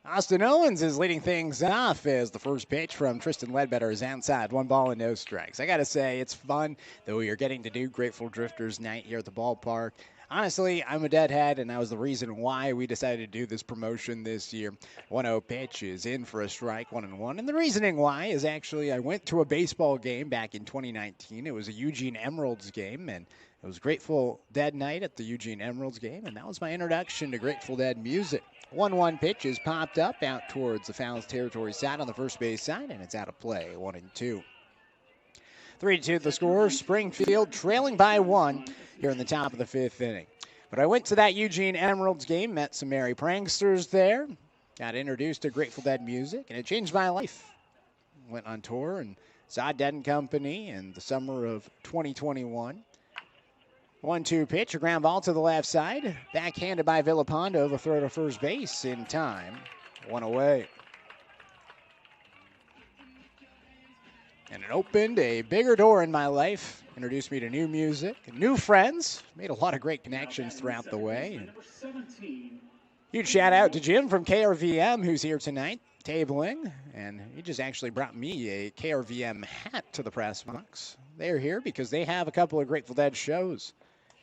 Austin Owens is leading things off as the first pitch from Tristan Ledbetter is outside. 1 ball and no strikes. I got to say, it's fun that we are getting to do Grateful Drifters Night here at the ballpark. Honestly, I'm a deadhead, and that was the reason why we decided to do this promotion this year. 1-0 pitch is in for a strike, 1-1. And the reasoning why is actually I went to a baseball game back in 2019. It was a Eugene Emeralds game, and it was Grateful Dead night at the Eugene Emeralds game, and that was my introduction to Grateful Dead music. 1-1 pitch is popped up out towards the Fowls territory side on the first base side, and it's out of play, 1-2. 3-2 the score. Springfield trailing by 1 here in the top of the 5th inning. But I went to that Eugene Emeralds game, met some merry pranksters there, got introduced to Grateful Dead music, and it changed my life. Went on tour and saw Dead and Company in the summer of 2021. 1-2 pitch, a ground ball to the left side. Backhanded by Villapando, the throw to first base in time. 1 away. And it opened a bigger door in my life, introduced me to new music, new friends, made a lot of great connections throughout the way. Number 17, Huge shout out to Jim from KRVM, who's here tonight, tabling, and he just actually brought me a KRVM hat to the press box. They're here because they have a couple of Grateful Dead shows.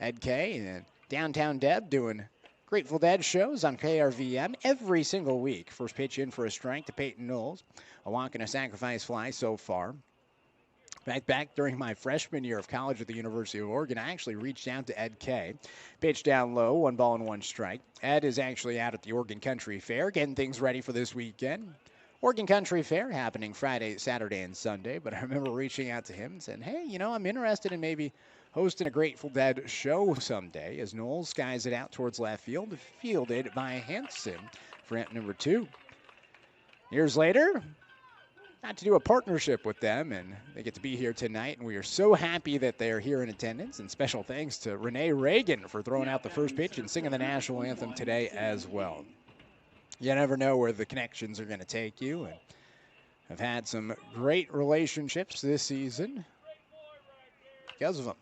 Ed K and Downtown Deb doing Grateful Dead shows on KRVM every single week. First pitch in for a strike to Peyton Knowles. A walk and a sacrifice fly so far. Back during my freshman year of college at the University of Oregon, I actually reached out to Ed K. Pitch down low, 1 ball and 1 strike. Ed is actually out at the Oregon Country Fair, getting things ready for this weekend. Oregon Country Fair happening Friday, Saturday, and Sunday. But I remember reaching out to him and saying, hey, I'm interested in maybe hosting a Grateful Dead show someday, as Knowles skies it out towards left field, fielded by Hanson for at number 2. Years later, got to do a partnership with them, and they get to be here tonight, and we are so happy that they are here in attendance, and special thanks to Renee Reagan for throwing out the first pitch and singing the national anthem today as well. You never know where the connections are going to take you, and I've had some great relationships this season because of them.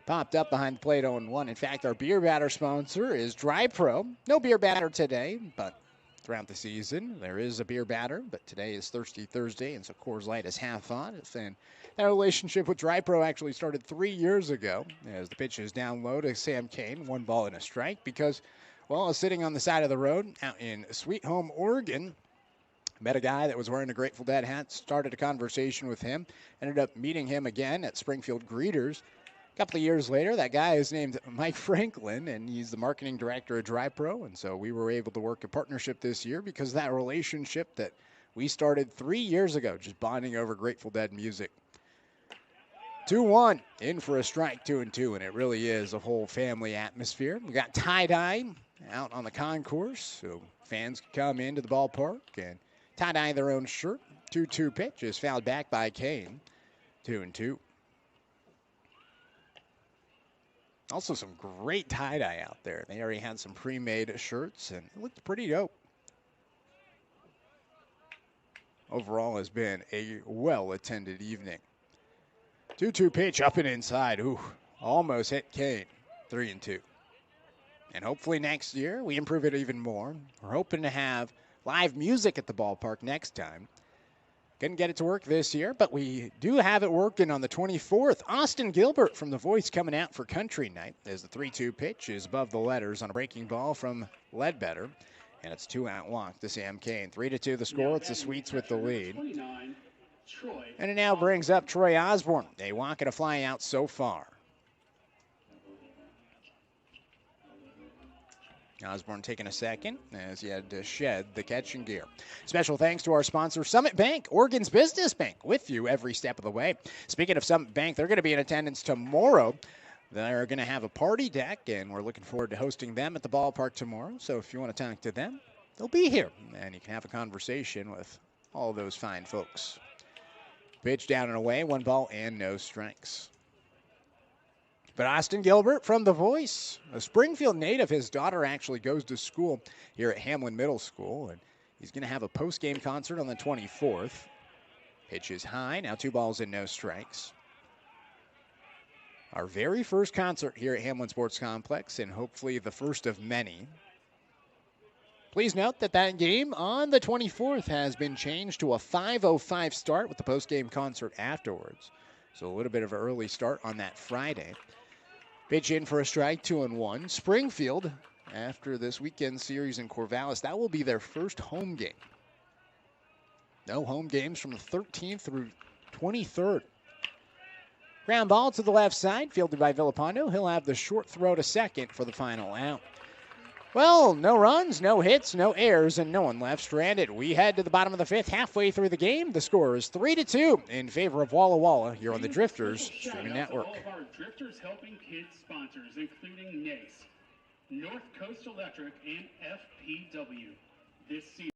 Popped up behind the plate 0-1. In fact, our beer batter sponsor is Dry Pro. No beer batter today, but throughout the season there is a beer batter. But today is Thirsty Thursday, and so Coors Light is half on. And that relationship with Dry Pro actually started 3 years ago, as the pitch is down low to Sam Kane, 1 ball and a strike, because, well, I was sitting on the side of the road out in Sweet Home, Oregon. Met a guy that was wearing a Grateful Dead hat, started a conversation with him, ended up meeting him again at Springfield Greeters. A couple of years later, that guy is named Mike Franklin, and he's the marketing director of Dry Pro, and so we were able to work a partnership this year because of that relationship that we started 3 years ago, just bonding over Grateful Dead music. 2-1, in for a strike, 2-2, and it really is a whole family atmosphere. We got tie-dye out on the concourse, so fans can come into the ballpark and tie-dye their own shirt. 2-2 pitch is fouled back by Kane, 2-2. Also some great tie-dye out there. They already had some pre-made shirts, and it looked pretty dope. Overall has been a well-attended evening. 2-2 pitch up and inside. Ooh, almost hit Kane. 3-2. And hopefully next year we improve it even more. We're hoping to have live music at the ballpark next time. Couldn't get it to work this year, but we do have it working on the 24th. Austin Gilbert from The Voice coming out for Country Night as the 3-2 pitch is above the letters on a breaking ball from Ledbetter. And it's 2-out walk to Sam Kane. 3-2 the score. It's the Sweets with the lead. And it now brings up Troy Osborne. A walk and a fly out so far. Osborne taking a second as he had to shed the catching gear. Special thanks to our sponsor, Summit Bank, Oregon's business bank, with you every step of the way. Speaking of Summit Bank, they're going to be in attendance tomorrow. They're going to have a party deck, and we're looking forward to hosting them at the ballpark tomorrow. So if you want to talk to them, they'll be here, and you can have a conversation with all those fine folks. Pitch down and away, 1 ball and no strikes. But Austin Gilbert from The Voice, a Springfield native. His daughter actually goes to school here at Hamlin Middle School, and he's going to have a post-game concert on the 24th. Pitch is high, now 2 balls and no strikes. Our very first concert here at Hamlin Sports Complex, and hopefully the first of many. Please note that that game on the 24th has been changed to a 5:05 start with the post-game concert afterwards. So a little bit of an early start on that Friday. Pitch in for a strike, 2-1. Springfield, after this weekend series in Corvallis, that will be their first home game. No home games from the 13th through 23rd. Ground ball to the left side, fielded by Villapando. He'll have the short throw to second for the final out. Well, no runs, no hits, no errors, and no one left stranded. We head to the bottom of the 5th, halfway through the game. The score is 3-2 in favor of Walla Walla here on the Drifters Streaming Network. All of our Drifters Helping Kids sponsors, including NACE, North Coast Electric, and FPW. This season.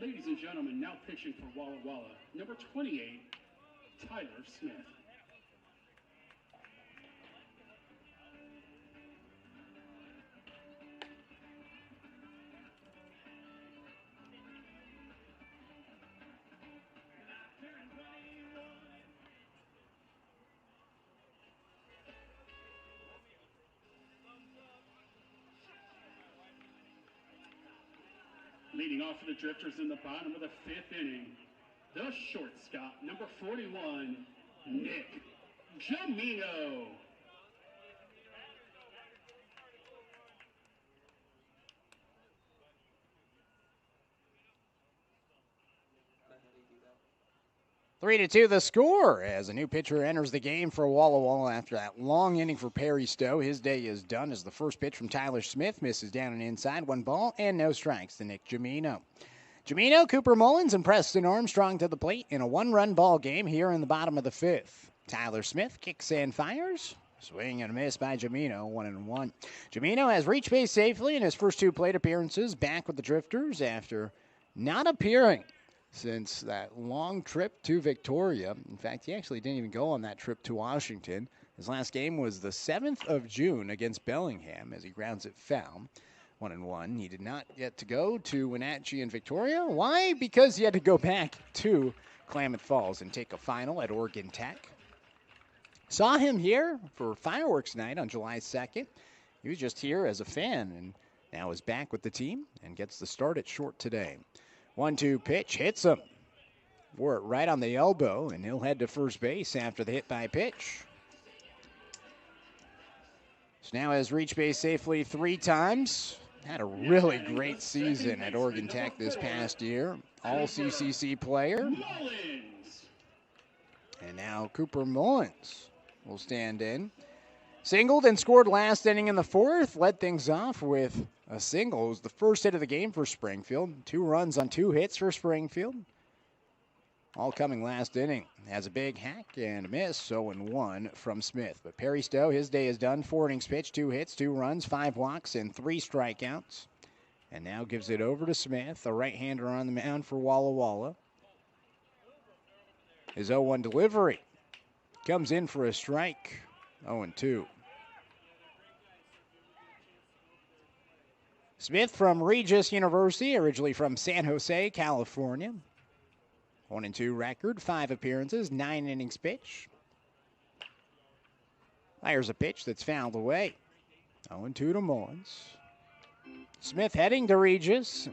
Ladies and gentlemen, now pitching for Walla Walla, number 28, Tyler Smith. Leading off for the Drifters in the bottom of the 5th inning, the shortstop, number 41, Nick Jamino. 3-2 the score as a new pitcher enters the game for Walla Walla after that long inning for Perry Stowe. His day is done as the first pitch from Tyler Smith misses down and inside. 1 ball and no strikes to Nick Jamino. Jamino, Cooper Mullins, and Preston Armstrong to the plate in a 1-run ball game here in the bottom of the 5th. Tyler Smith kicks and fires. Swing and a miss by Jamino, 1-1. Jamino has reached base safely in his first 2 plate appearances, back with the Drifters after not appearing since that long trip to Victoria. In fact, he actually didn't even go on that trip to Washington. His last game was the 7th of June against Bellingham as he grounds it foul. 1-1. He did not get to go to Wenatchee and Victoria. Why? Because he had to go back to Klamath Falls and take a final at Oregon Tech. Saw him here for fireworks night on July 2nd. He was just here as a fan and now is back with the team and gets the start at short today. 1-2 pitch, hits him. Wore it right on the elbow, and he'll head to first base after the hit by pitch. So now has reached base safely 3 times. Had a really great season at Oregon Tech this past year. All CCC player. And now Cooper Mullins will stand in. Singled and scored last inning in the 4th. Led things off with a single. It was the first hit of the game for Springfield. 2 runs on 2 hits for Springfield. All coming last inning. Has a big hack and a miss. 0-1 from Smith. But Perry Stowe, his day is done. 4 innings pitched, 2 hits, 2 runs, 5 walks, and 3 strikeouts. And now gives it over to Smith, a right-hander on the mound for Walla Walla. His 0-1 delivery comes in for a strike. 0-2. Smith from Regis University, originally from San Jose, California. 1-2 record, 5 appearances, 9 innings pitched. Fires a pitch that's fouled away. 0-2 to Mullins. Smith heading to Regis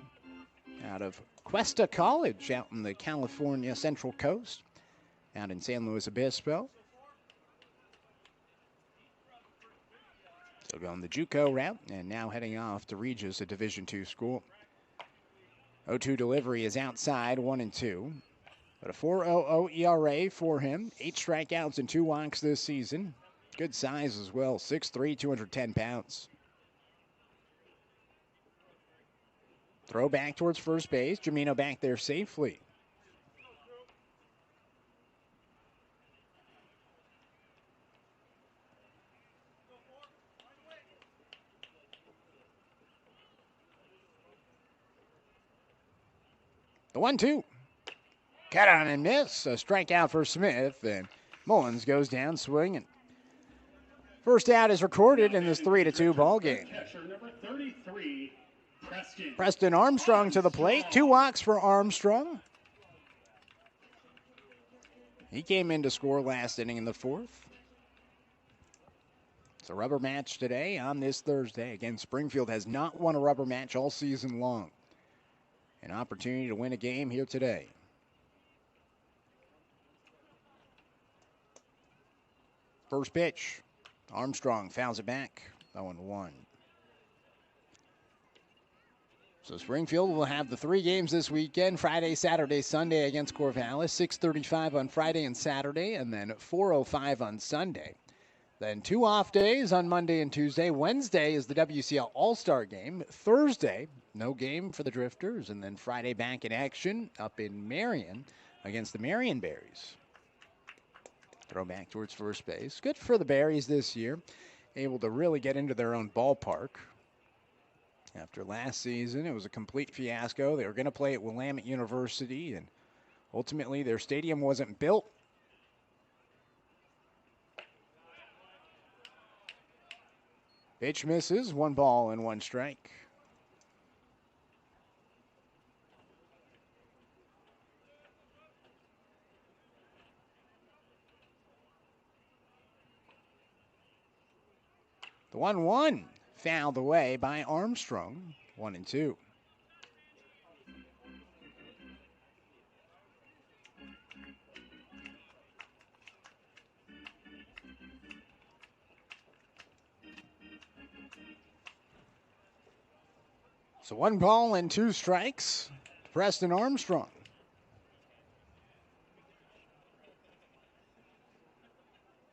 out of Cuesta College out in the California Central Coast, out in San Luis Obispo. So going the JUCO route and now heading off to Regis, a Division II school. 0-2 delivery is outside, 1-2. But a 4.00 ERA for him. 8 strikeouts and 2 walks this season. Good size as well, 6'3", 210 pounds. Throw back towards first base. Jamino back there safely. The 1-2. Cut on and miss. A strikeout for Smith, and Mullins goes down swinging. First out is recorded in this 3-2 ball game. Preston Armstrong to the plate. 2 walks for Armstrong. He came in to score last inning in the 4th. It's a rubber match today on this Thursday. Again, Springfield has not won a rubber match all season long. An opportunity to win a game here today. First pitch. Armstrong fouls it back. 0-1. So Springfield will have the 3 games this weekend, Friday, Saturday, Sunday against Corvallis, 6:35 on Friday and Saturday, and then 4:05 on Sunday. Then 2 off days on Monday and Tuesday. Wednesday is the WCL All-Star game. Thursday, no game for the Drifters, and then Friday back in action up in Marion against the Marion Berries. Throw back towards first base. Good for the Berries this year, able to really get into their own ballpark. After last season, it was a complete fiasco. They were going to play at Willamette University, and ultimately their stadium wasn't built. Pitch misses, 1 ball and 1 strike. The 1-1 fouled away by Armstrong, 1-2. So 1 ball and 2 strikes to Preston Armstrong.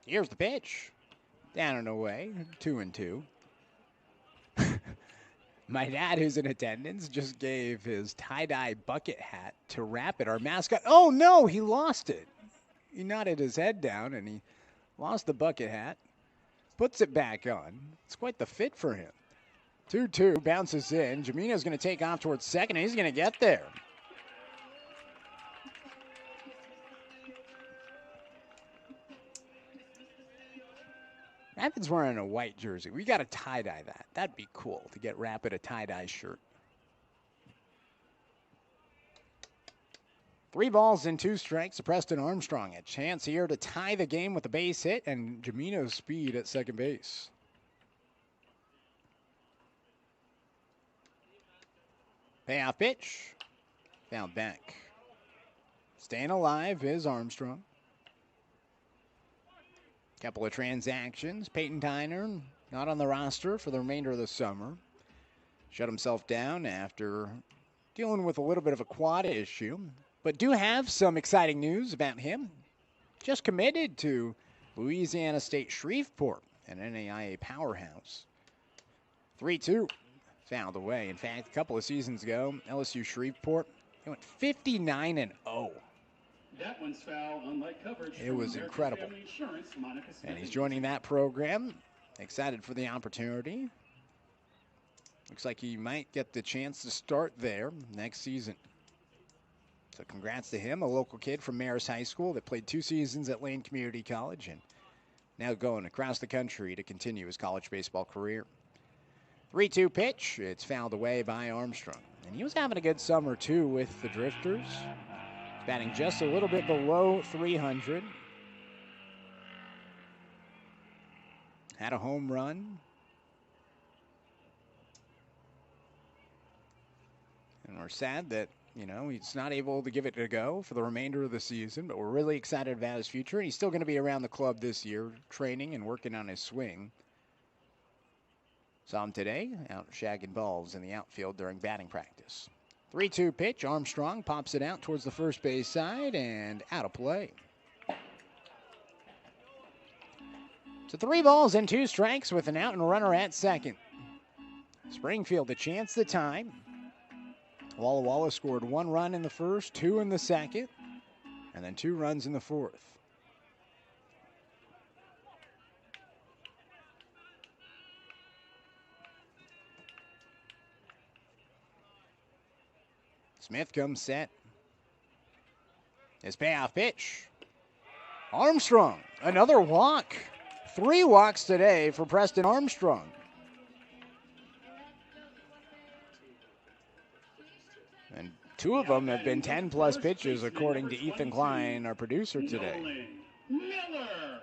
Here's the pitch. Down and away, 2-2. My dad, who's in attendance, just gave his tie-dye bucket hat to Rapid, our mascot. Oh, no, he lost it. He nodded his head down, and he lost the bucket hat. Puts it back on. It's quite the fit for him. 2-2, bounces in. Jamina's going to take off towards second, and he's going to get there. Rapid's wearing a white jersey. We got to tie-dye that. That'd be cool to get Rapid a tie-dye shirt. 3 balls and 2 strikes to Preston Armstrong. A chance here to tie the game with a base hit and Jamino's speed at second base. Payoff pitch. Fouled back. Staying alive is Armstrong. Couple of transactions. Peyton Tyner not on the roster for the remainder of the summer. Shut himself down after dealing with a little bit of a quad issue. But do have some exciting news about him. Just committed to Louisiana State Shreveport, an NAIA powerhouse. 3-2. Fouled away. In fact, a couple of seasons ago, LSU Shreveport, they went 59-0. That one's foul, unlike coverage. It was incredible. And he's joining that program. Excited for the opportunity. Looks like he might get the chance to start there next season. So congrats to him, a local kid from Marist High School that played 2 seasons at Lane Community College and now going across the country to continue his college baseball career. 3-2 pitch. It's fouled away by Armstrong. And he was having a good summer, too, with the Drifters. Batting just a little bit below 300. Had a home run. And we're sad that, you know, he's not able to give it a go for the remainder of the season, but we're really excited about his future. And he's still going to be around the club this year, training and working on his swing. Saw him today out shagging balls in the outfield during batting practice. 3-2 pitch. Armstrong pops it out towards the first base side and out of play. So 3 balls and 2 strikes with an out and runner at second. Springfield a chance to tie. Walla Walla scored 1 run in the first, 2 in the second, and then 2 runs in the fourth. Smith comes set. His payoff pitch. Armstrong, another walk. 3 walks today for Preston Armstrong. And 2 of them have been 10-plus pitches, according to Ethan Klein, our producer today. Miller.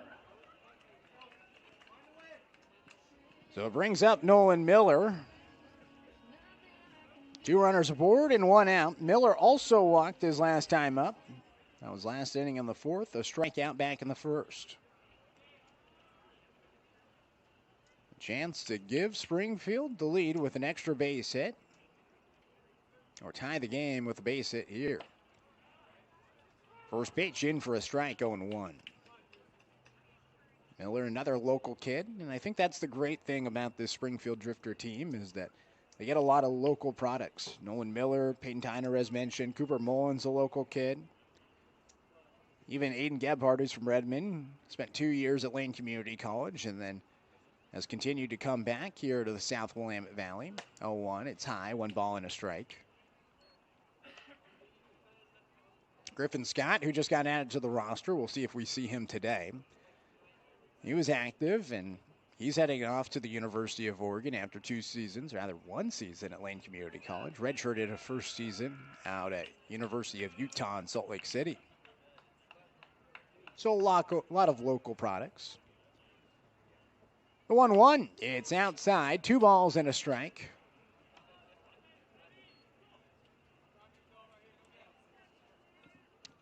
So it brings up Nolan Miller. 2 runners aboard and 1 out. Miller also walked his last time up. That was last inning in the 4th, a strikeout back in the 1st. A chance to give Springfield the lead with an extra base hit, or tie the game with a base hit here. First pitch in for a strike, 0-1. Miller, another local kid, and I think that's the great thing about this Springfield Drifter team is that they get a lot of local products. Nolan Miller, Peyton Tyner, as mentioned. Cooper Mullins, a local kid. Even Aiden Gebhardt, who's from Redmond, spent 2 years at Lane Community College, and then has continued to come back here to the South Willamette Valley. 0-1, it's high, 1 ball and a strike. Griffin Scott, who just got added to the roster, we'll see if we see him today. He was active, and he's heading off to the University of Oregon after 2 seasons, rather 1 season at Lane Community College. Redshirted a first season out at University of Utah in Salt Lake City. So a lot of local products. The 1-1, it's outside, 2 balls and a strike.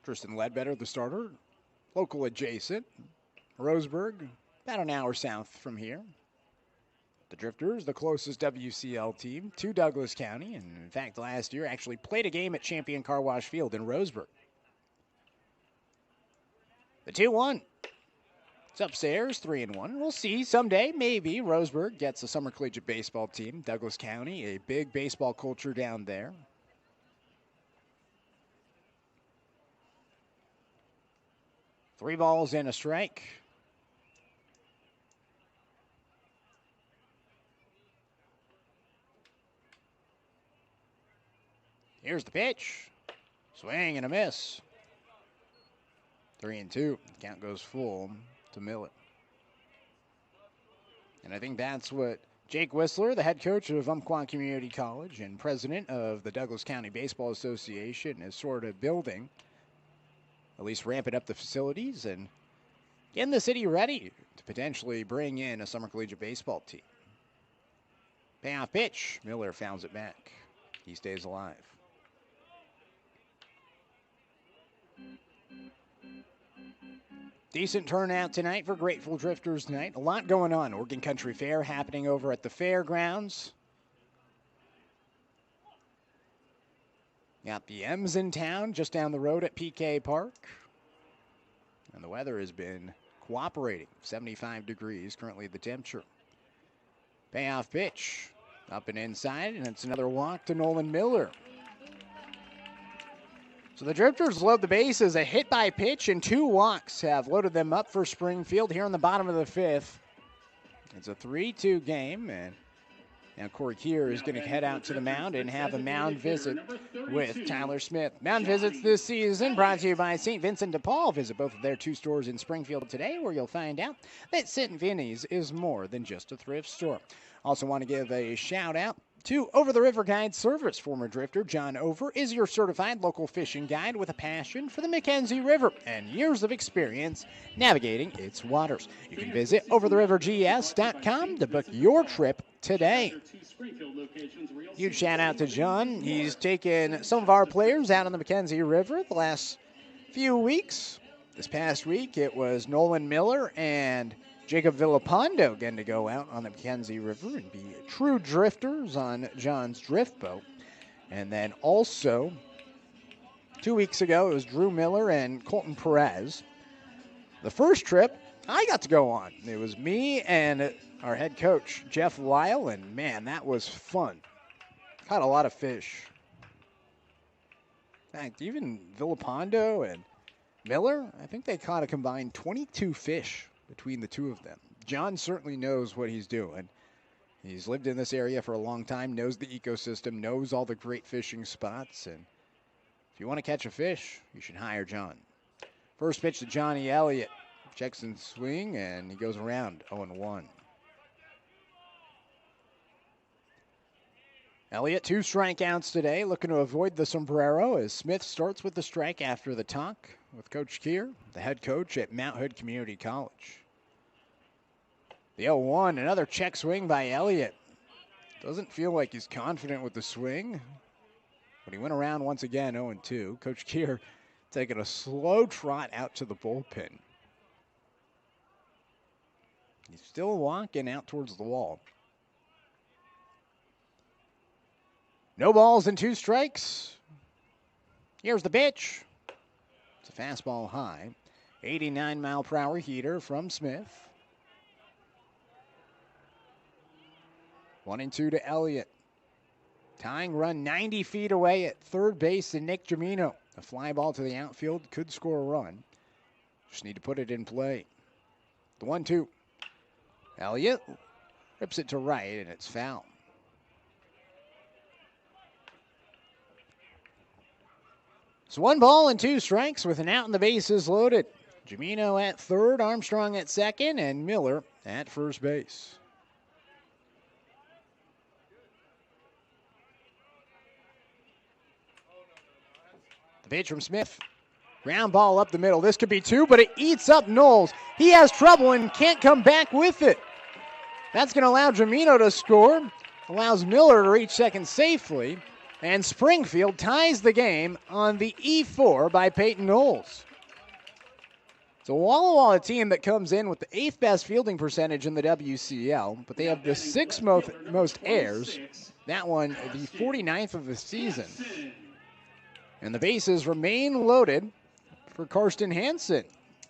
Tristan Ledbetter, the starter, local adjacent. Roseburg, about an hour south from here. The Drifters, the closest WCL team to Douglas County, and in fact last year actually played a game at Champion Car Wash Field in Roseburg. The 2-1. It's upstairs, 3-1. We'll see someday, maybe, Roseburg gets a summer collegiate baseball team. Douglas County, a big baseball culture down there. Three balls and a strike. Here's the pitch. Swing and a miss. 3-2. Count goes full to Millett. And I think that's what Jake Whistler, the head coach of Umpqua Community College and president of the Douglas County Baseball Association, is sort of building. At least ramping up the facilities and getting the city ready to potentially bring in a summer collegiate baseball team. Payoff pitch. Miller fouls it back. He stays alive. Decent turnout tonight for Grateful Drifters night. A lot going on. Oregon Country Fair happening over at the fairgrounds. Got the M's in town just down the road at PK Park. And the weather has been cooperating. 75 degrees currently the temperature. Payoff pitch. Up and inside, and it's another walk to Nolan Miller. So the Drifters load the bases. A hit by pitch and 2 walks have loaded them up for Springfield here in the bottom of the 5th. It's a 3-2 game, and now Corey Keir is going to head out to the mound and have a mound visit with Tyler Smith. Mound visits this season brought to you by St. Vincent de Paul. Visit both of their 2 stores in Springfield today, where you'll find out that St. Vinny's is more than just a thrift store. Also want to give a shout out to Over the River Guide Service. Former Drifter John Over is your certified local fishing guide with a passion for the Mackenzie River and years of experience navigating its waters. You can visit overtherivergs.com to book your trip today. Huge shout out to John. He's taken some of our players out on the Mackenzie River the last few weeks. This past week it was Nolan Miller and Jacob Villapando getting to go out on the Mackenzie River and be true drifters on John's drift boat. And then also 2 weeks ago it was Drew Miller and Colton Perez. The first trip I got to go on. It was me and our head coach, Jeff Lyle, and man, that was fun. Caught a lot of fish. In fact, even Villapando and Miller, I think they caught a combined 22 fish between the 2 of them. John certainly knows what he's doing. He's lived in this area for a long time, knows the ecosystem, knows all the great fishing spots, and if you want to catch a fish, you should hire John. First pitch to Johnny Elliott. Checks and swing, and he goes around 0-1. Elliott, 2 strikeouts today, looking to avoid the sombrero as Smith starts with the strike after the talk with Coach Keir, the head coach at Mount Hood Community College. The 0-1, another check swing by Elliott. Doesn't feel like he's confident with the swing, but he went around once again, 0-2. Coach Keir taking a slow trot out to the bullpen. He's still walking out towards the wall. No balls and 2 strikes. Here's the pitch. It's a fastball high. 89-mile-per-hour heater from Smith. 1-2 to Elliott. Tying run 90 feet away at third base to Nick Gimino. A fly ball to the outfield could score a run. Just need to put it in play. The 1-2. Elliott Rips it to right, and it's foul. It's 1 ball and 2 strikes with an out and the bases loaded. Jamino at third, Armstrong at second, and Miller at first base. The pitch from Smith. Ground ball up the middle. This could be 2, but it eats up Knowles. He has trouble and can't come back with it. That's going to allow Jamino to score. Allows Miller to reach second safely. And Springfield ties the game on the E4 by Peyton Knowles. It's a Walla Walla team that comes in with the 8th best fielding percentage in the WCL, but they have the 6th most errors. That one, the 49th of the season. And the bases remain loaded for Karsten Hansen.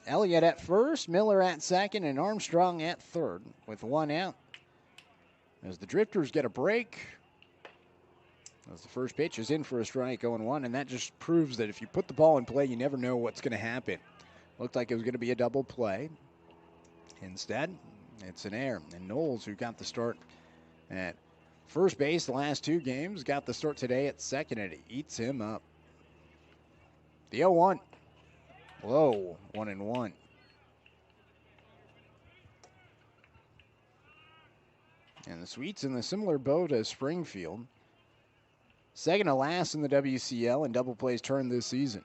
Elliott at first, Miller at second, and Armstrong at third with 1 out. As the Drifters get a break, as the first pitch is in for a strike, 0-1, and that just proves that if you put the ball in play, you never know what's going to happen. Looked like it was going to be a double play. Instead, it's an error. And Knowles, who got the start at first base the last 2 games, got the start today at second, and it eats him up. The 0-1. Low, 1-1. And the Sweets in a similar boat as Springfield. Second to last in the WCL in double plays turned this season.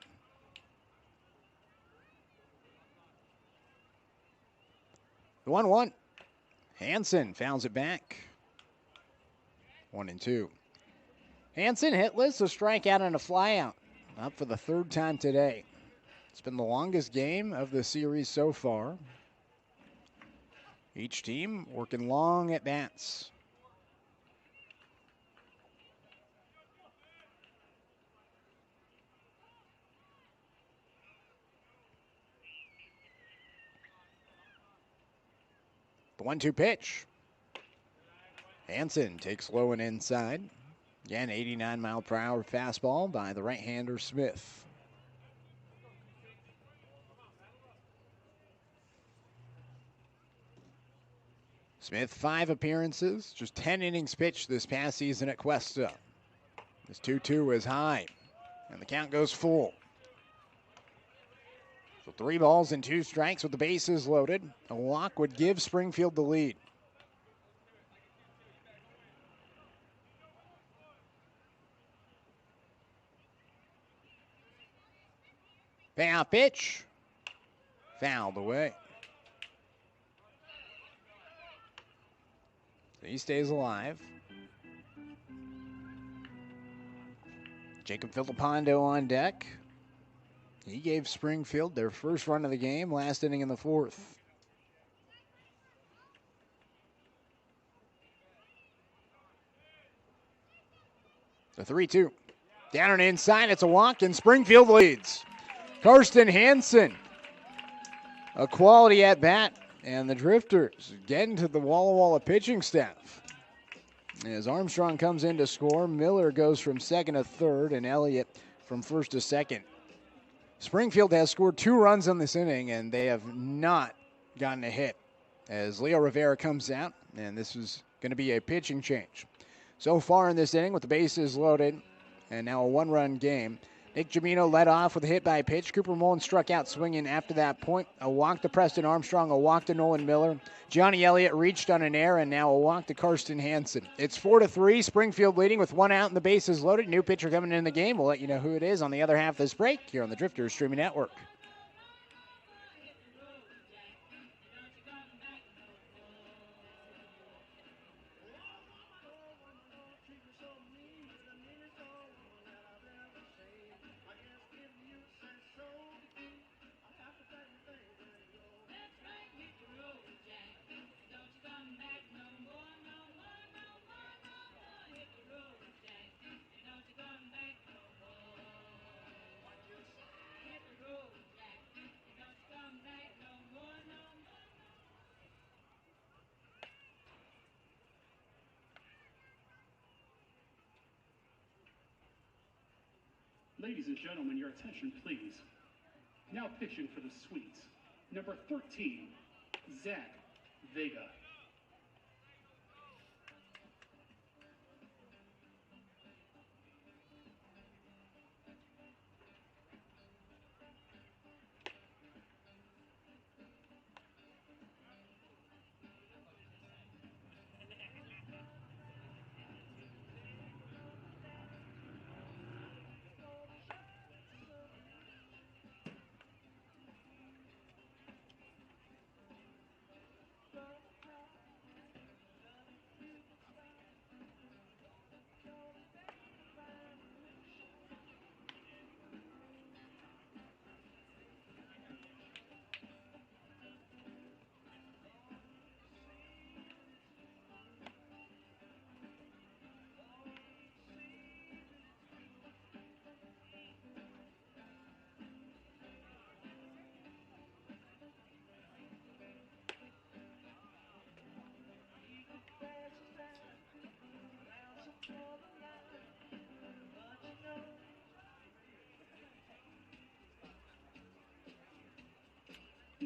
The 1-1. Hansen fouls it back. 1-2. Hansen hitless, a strikeout and a flyout. Up for the 3rd time today. It's been the longest game of the series so far. Each team working long at bats. The 1-2 pitch. Hansen takes low and inside. Again, 89-mile-per-hour fastball by the right-hander Smith. Smith, 5 appearances, just 10 innings pitched this past season at Cuesta. This 2-2 is high, and the count goes full. So 3 balls and 2 strikes with the bases loaded. A walk would give Springfield the lead. Payoff pitch. Fouled away. So he stays alive. Jacob Filipondo on deck. He gave Springfield their first run of the game, last inning in the 4th. The 3-2. Down and inside, it's a walk, and Springfield leads. Karsten Hansen, a quality at bat, and the Drifters getting to the Walla Walla pitching staff. As Armstrong comes in to score, Miller goes from second to third, and Elliott from first to second. Springfield has scored 2 runs in this inning, and they have not gotten a hit. As Leo Rivera comes out, and this is going to be a pitching change. So far in this inning with the bases loaded, and now a 1-run game. Nick Jamino led off with a hit by a pitch. Cooper Mullen struck out swinging after that point. A walk to Preston Armstrong, a walk to Nolan Miller. Johnny Elliott reached on an error, and now a walk to Karsten Hansen. It's 4-3, Springfield leading with 1 out and the bases loaded. New pitcher coming in the game. We'll let you know who it is on the other half of this break here on the Drifters Streaming Network. Ladies and gentlemen, your attention, please. Now pitching for the Sweets, number 13, Zach Vega.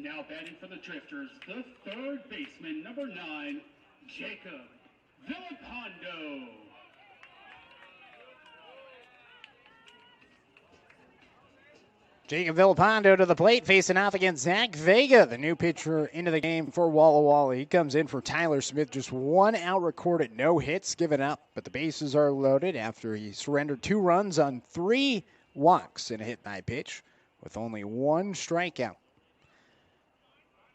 Now batting for the Drifters, the third baseman, number 9, Jacob Villapando. Jacob Villapando to the plate, facing off against Zach Vega, the new pitcher into the game for Walla Walla. He comes in for Tyler Smith, just 1 out recorded, no hits given up, but the bases are loaded after he surrendered 2 runs on 3 walks in a hit by pitch with only 1 strikeout.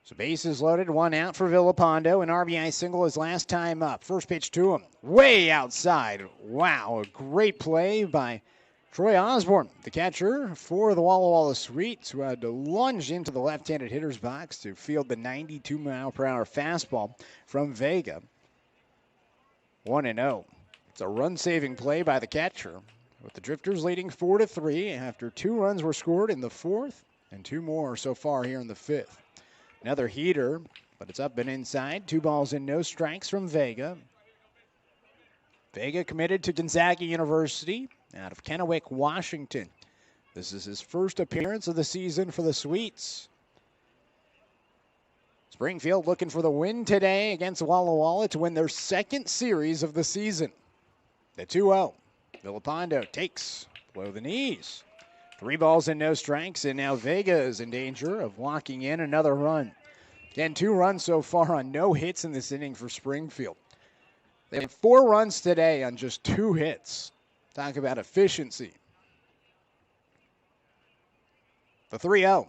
So bases loaded, 1 out for Villapando. An RBI single his last time up. First pitch to him, way outside. Wow, a great play by Troy Osborne, the catcher for the Walla Walla Sweets, who had to lunge into the left-handed hitter's box to field the 92-mile-per-hour fastball from Vega. 1-0. It's a run-saving play by the catcher, with the Drifters leading 4-3 after 2 runs were scored in the 4th and 2 more so far here in the 5th. Another heater, but it's up and inside. 2 balls and no strikes from Vega. Vega committed to Gonzaga University out of Kennewick, Washington. This is his first appearance of the season for the Sweets. Springfield looking for the win today against Walla Walla to win their 2nd series of the season. The 2-0. Villapando takes below the knees. 3 balls and no strikes, and now Vega is in danger of walking in another run. Again, 2 runs so far on no hits in this inning for Springfield. They have 4 runs today on just 2 hits. Talk about efficiency. The 3-0.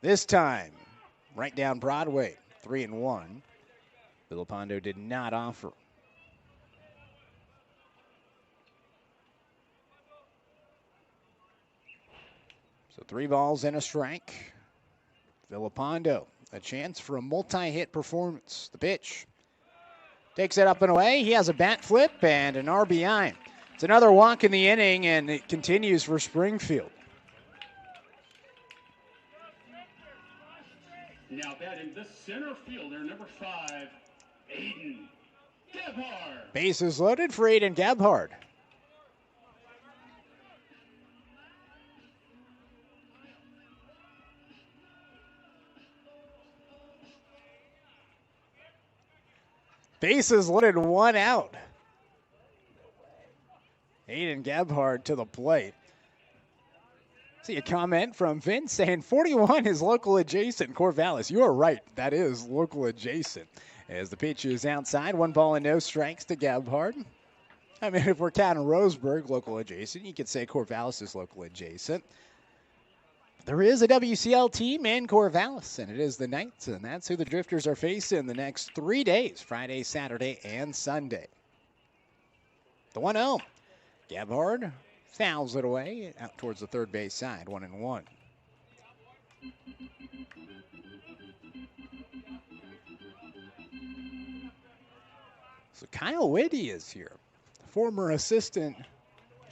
This time, right down Broadway, 3-1. Villapando did not offer. So 3 balls and a strike. Villapando, a chance for a multi-hit performance. The pitch. Takes it up and away. He has a bat flip and an RBI. It's another walk in the inning, and it continues for Springfield. Now batting the center fielder, number 5, Aiden Gebhardt. Bases loaded for Aiden Gebhardt. Bases loaded, 1 out. Aiden Gebhardt to the plate. See a comment from Vince saying 41 is local adjacent. Corvallis, you are right. That is local adjacent. As the pitch is outside, 1 ball and no strikes to Gebhardt. I mean, if we're counting Roseburg local adjacent, you could say Corvallis is local adjacent. There is a WCL team in Corvallis, and it is the Knights, and that's who the Drifters are facing the next 3 days, Friday, Saturday, and Sunday. The 1-0. Gebhardt fouls it away out towards the third base side, 1-1. So Kyle Whitty is here, former assistant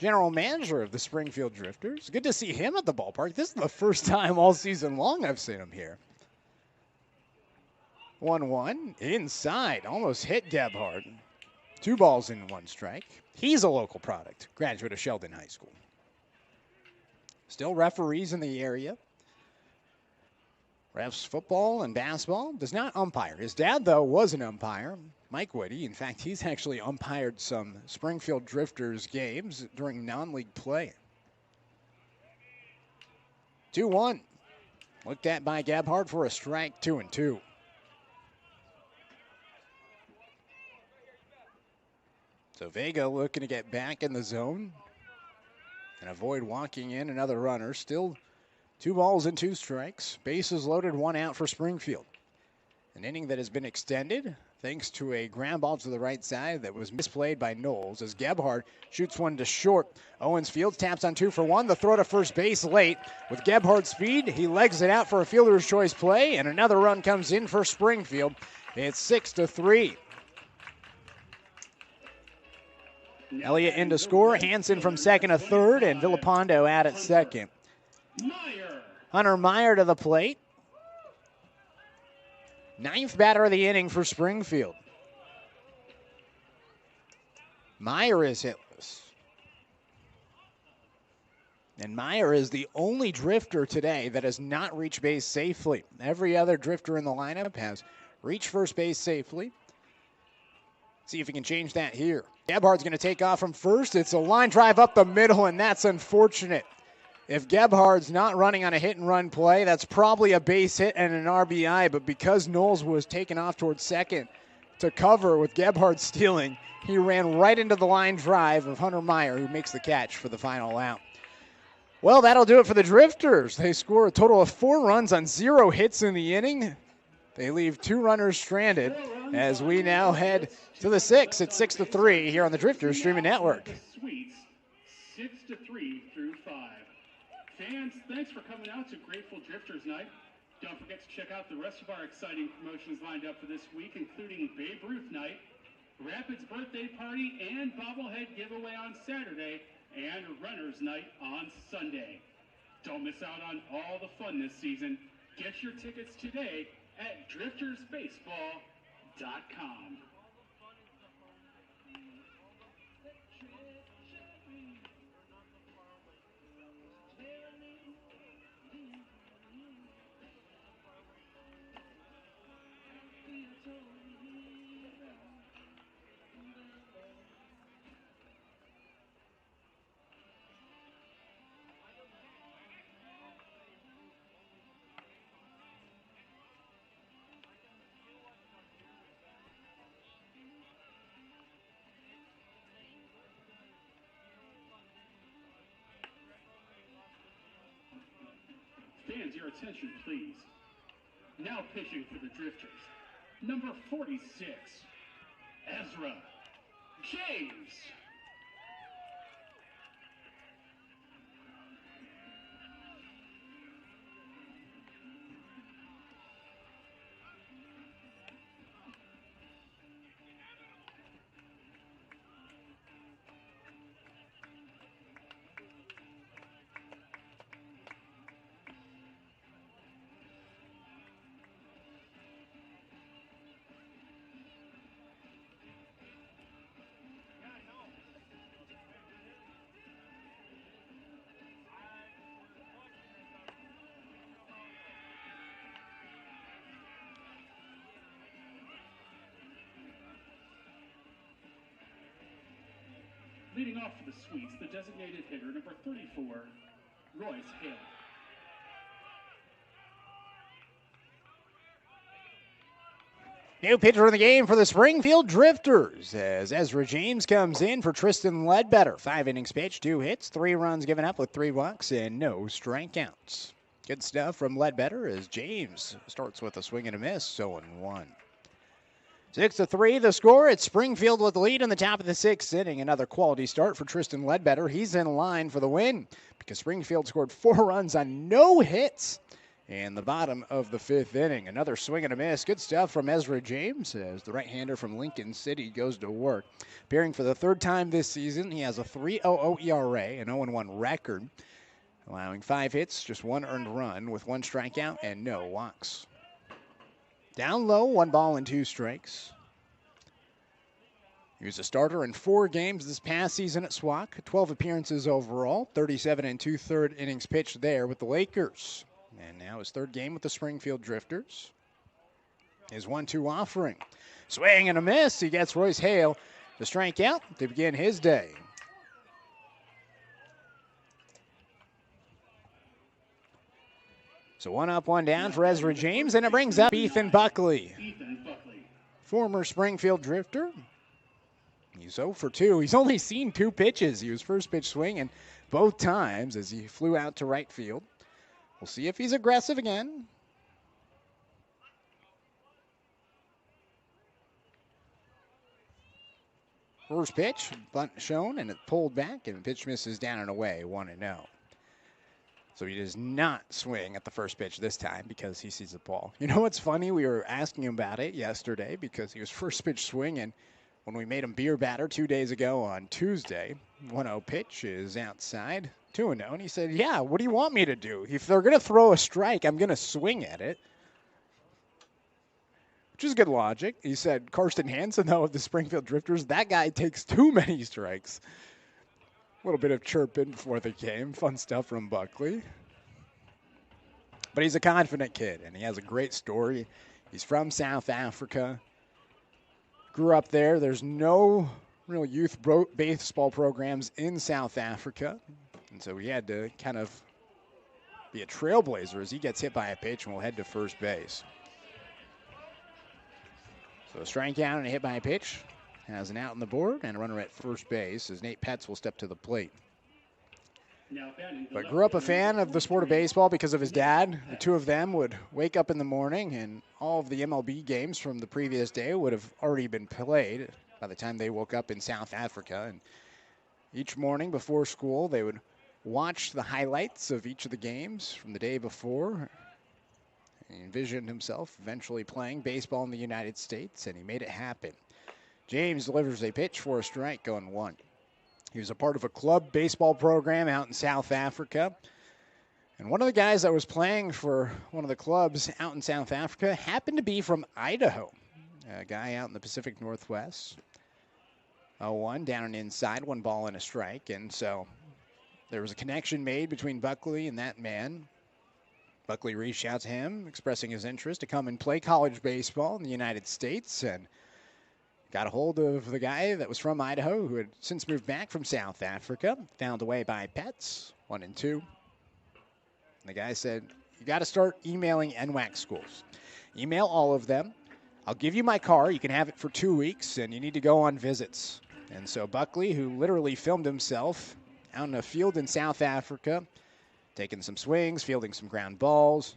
general manager of the Springfield Drifters. Good to see him at the ballpark. This is the first time all season long I've seen him here. 1-1 inside, almost hit Gebhardt. 2 balls and 1 strike. He's a local product, graduate of Sheldon High School. Still referees in the area. Refs football and basketball. Does not umpire. His dad, though, was an umpire, Mike Whitty. In fact, he's actually umpired some Springfield Drifters games during non-league play. 2-1. Looked at by Gebhardt for a strike, 2-2. So Vega looking to get back in the zone and avoid walking in another runner. Still 2 balls and 2 strikes. Bases loaded, 1 out for Springfield. An inning that has been extended thanks to a ground ball to the right side that was misplayed by Knowles as Gebhardt shoots one to short. Owens fields, taps on 2 for 1. The throw to first base late. With Gebhardt's speed, he legs it out for a fielder's choice play, and another run comes in for Springfield. It's 6-3. Elliott in to score. Hansen from second to third, and Villapando out at second. Hunter Meyer to the plate. 9th batter of the inning for Springfield. Meyer is hitless. And Meyer is the only drifter today that has not reached base safely. Every other drifter in the lineup has reached first base safely. See if he can change that here. Gebhardt's going to take off from first. It's a line drive up the middle, and that's unfortunate. If Gebhardt's not running on a hit-and-run play, that's probably a base hit and an RBI, but because Knowles was taken off towards second to cover with Gebhardt stealing, he ran right into the line drive of Hunter Meyer, who makes the catch for the final out. Well, that'll do it for the Drifters. They score a total of 4 runs on 0 hits in the inning. They leave 2 runners stranded as we now head to the 6th. It's 6-3 here on the Drifters Streaming Network. Sweets, 6-3 through 5. Fans, thanks for coming out to Grateful Drifters Night. Don't forget to check out the rest of our exciting promotions lined up for this week, including Babe Ruth Night, Rapids Birthday Party, and Bobblehead Giveaway on Saturday, and Runners Night on Sunday. Don't miss out on all the fun this season. Get your tickets today at driftersbaseball.com. Fans, your attention, please. Now pitching for the Drifters, number 46, Ezra James. Leading off for the Sweets, the designated hitter, number 34, Royce Hale. New pitcher in the game for the Springfield Drifters as Ezra James comes in for Tristan Ledbetter. 5 innings pitched, 2 hits, 3 runs given up with 3 walks and no strikeouts. Good stuff from Ledbetter as James starts with a swing and a miss, 0-1. 6-3 the score. It's Springfield with the lead in the top of the 6th inning. Another quality start for Tristan Ledbetter. He's in line for the win because Springfield scored 4 runs on no hits in the bottom of the 5th inning. Another swing and a miss. Good stuff from Ezra James as the right-hander from Lincoln City goes to work. Appearing for the 3rd time this season, he has a 3.00 ERA, an 0-1 record, allowing 5 hits, just 1 earned run with 1 strikeout and no walks. Down low, 1 ball and 2 strikes. He was a starter in 4 games this past season at SWAC, 12 appearances overall, 37 2/3 innings pitched there with the Lakers. And now his 3rd game with the Springfield Drifters. His 1-2 offering. Swing and a miss. He gets Royce Hale to strike out to begin his day. So 1 up, 1 down for Ezra James, and it brings up Ethan Buckley. Former Springfield Drifter. He's 0 for 2. He's only seen 2 pitches. He was first pitch swinging both times as he flew out to right field. We'll see if he's aggressive again. First pitch, bunt shown, and it pulled back, and the pitch misses down and away, 1-0. So he does not swing at the first pitch this time because he sees the ball. You know what's funny? We were asking him about it yesterday because he was first pitch swinging when we made him beer batter 2 days ago on Tuesday. 1-0 pitch is outside, 2-0. And he said, yeah, what do you want me to do? If they're going to throw a strike, I'm going to swing at it. Which is good logic. He said, Karsten Hansen, though, of the Springfield Drifters, that guy takes too many strikes. little bit of chirping before the game. Fun stuff from Buckley. But he's a confident kid, and he has a great story. He's from South Africa. Grew up there. There's no real youth baseball programs in South Africa. And so he had to kind of be a trailblazer as he gets hit by a pitch and will head to first base. So a strikeout and a hit by a pitch. Has an out on the board and a runner at first base as Nate Petz will step to the plate. But grew up a fan of the sport of baseball because of his dad. The two of them would wake up in the morning and all of the MLB games from the previous day would have already been played by the time they woke up in South Africa. And each morning before school, they would watch the highlights of each of the games from the day before. He envisioned himself eventually playing baseball in the United States, and he made it happen. James delivers a pitch for a strike, going 1. He was a part of a club baseball program out in South Africa. And one of the guys that was playing for one of the clubs out in South Africa happened to be from Idaho, a guy out in the Pacific Northwest. 0-1, down and inside, 1 ball and a strike. And so there was a connection made between Buckley and that man. Buckley reached out to him, expressing his interest to come and play college baseball in the United States, and got a hold of the guy that was from Idaho who had since moved back from South Africa, found away by Petz, 1 and 2. And the guy said, you got to start emailing NWAC schools. Email all of them. I'll give you my car. You can have it for 2 weeks, and you need to go on visits. And so Buckley, who literally filmed himself out in a field in South Africa, taking some swings, fielding some ground balls.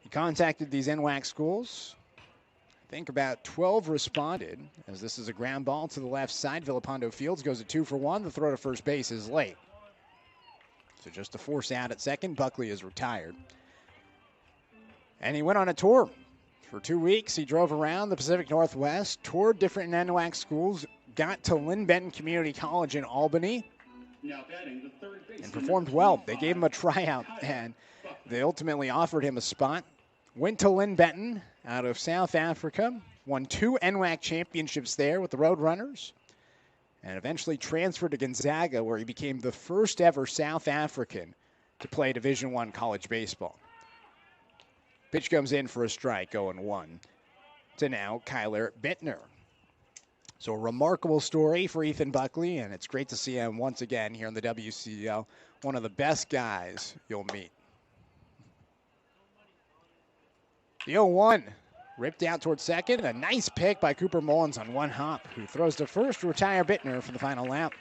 He contacted these NWAC schools. I think about 12 responded, as this is a ground ball to the left side. Villapando Fields goes at 2 for 1. The throw to first base is late. So just a force out at second. Buckley is retired. And he went on a tour. For 2 weeks, he drove around the Pacific Northwest, toured different NWAC schools, got to Lynn Benton Community College in Albany, and performed well. They gave him a tryout, and they ultimately offered him a spot. Went to Lynn Benton out of South Africa, won 2 NWAC championships there with the Roadrunners, and eventually transferred to Gonzaga, where he became the first ever South African to play Division I college baseball. Pitch comes in for a strike, going 1 to now Kyler Bittner. So a remarkable story for Ethan Buckley, and it's great to see him once again here in the WCL. One of the best guys you'll meet. The 0-1 ripped out towards second. A nice pick by Cooper Mullins on 1 hop, who throws to first to retire Bittner for the final out.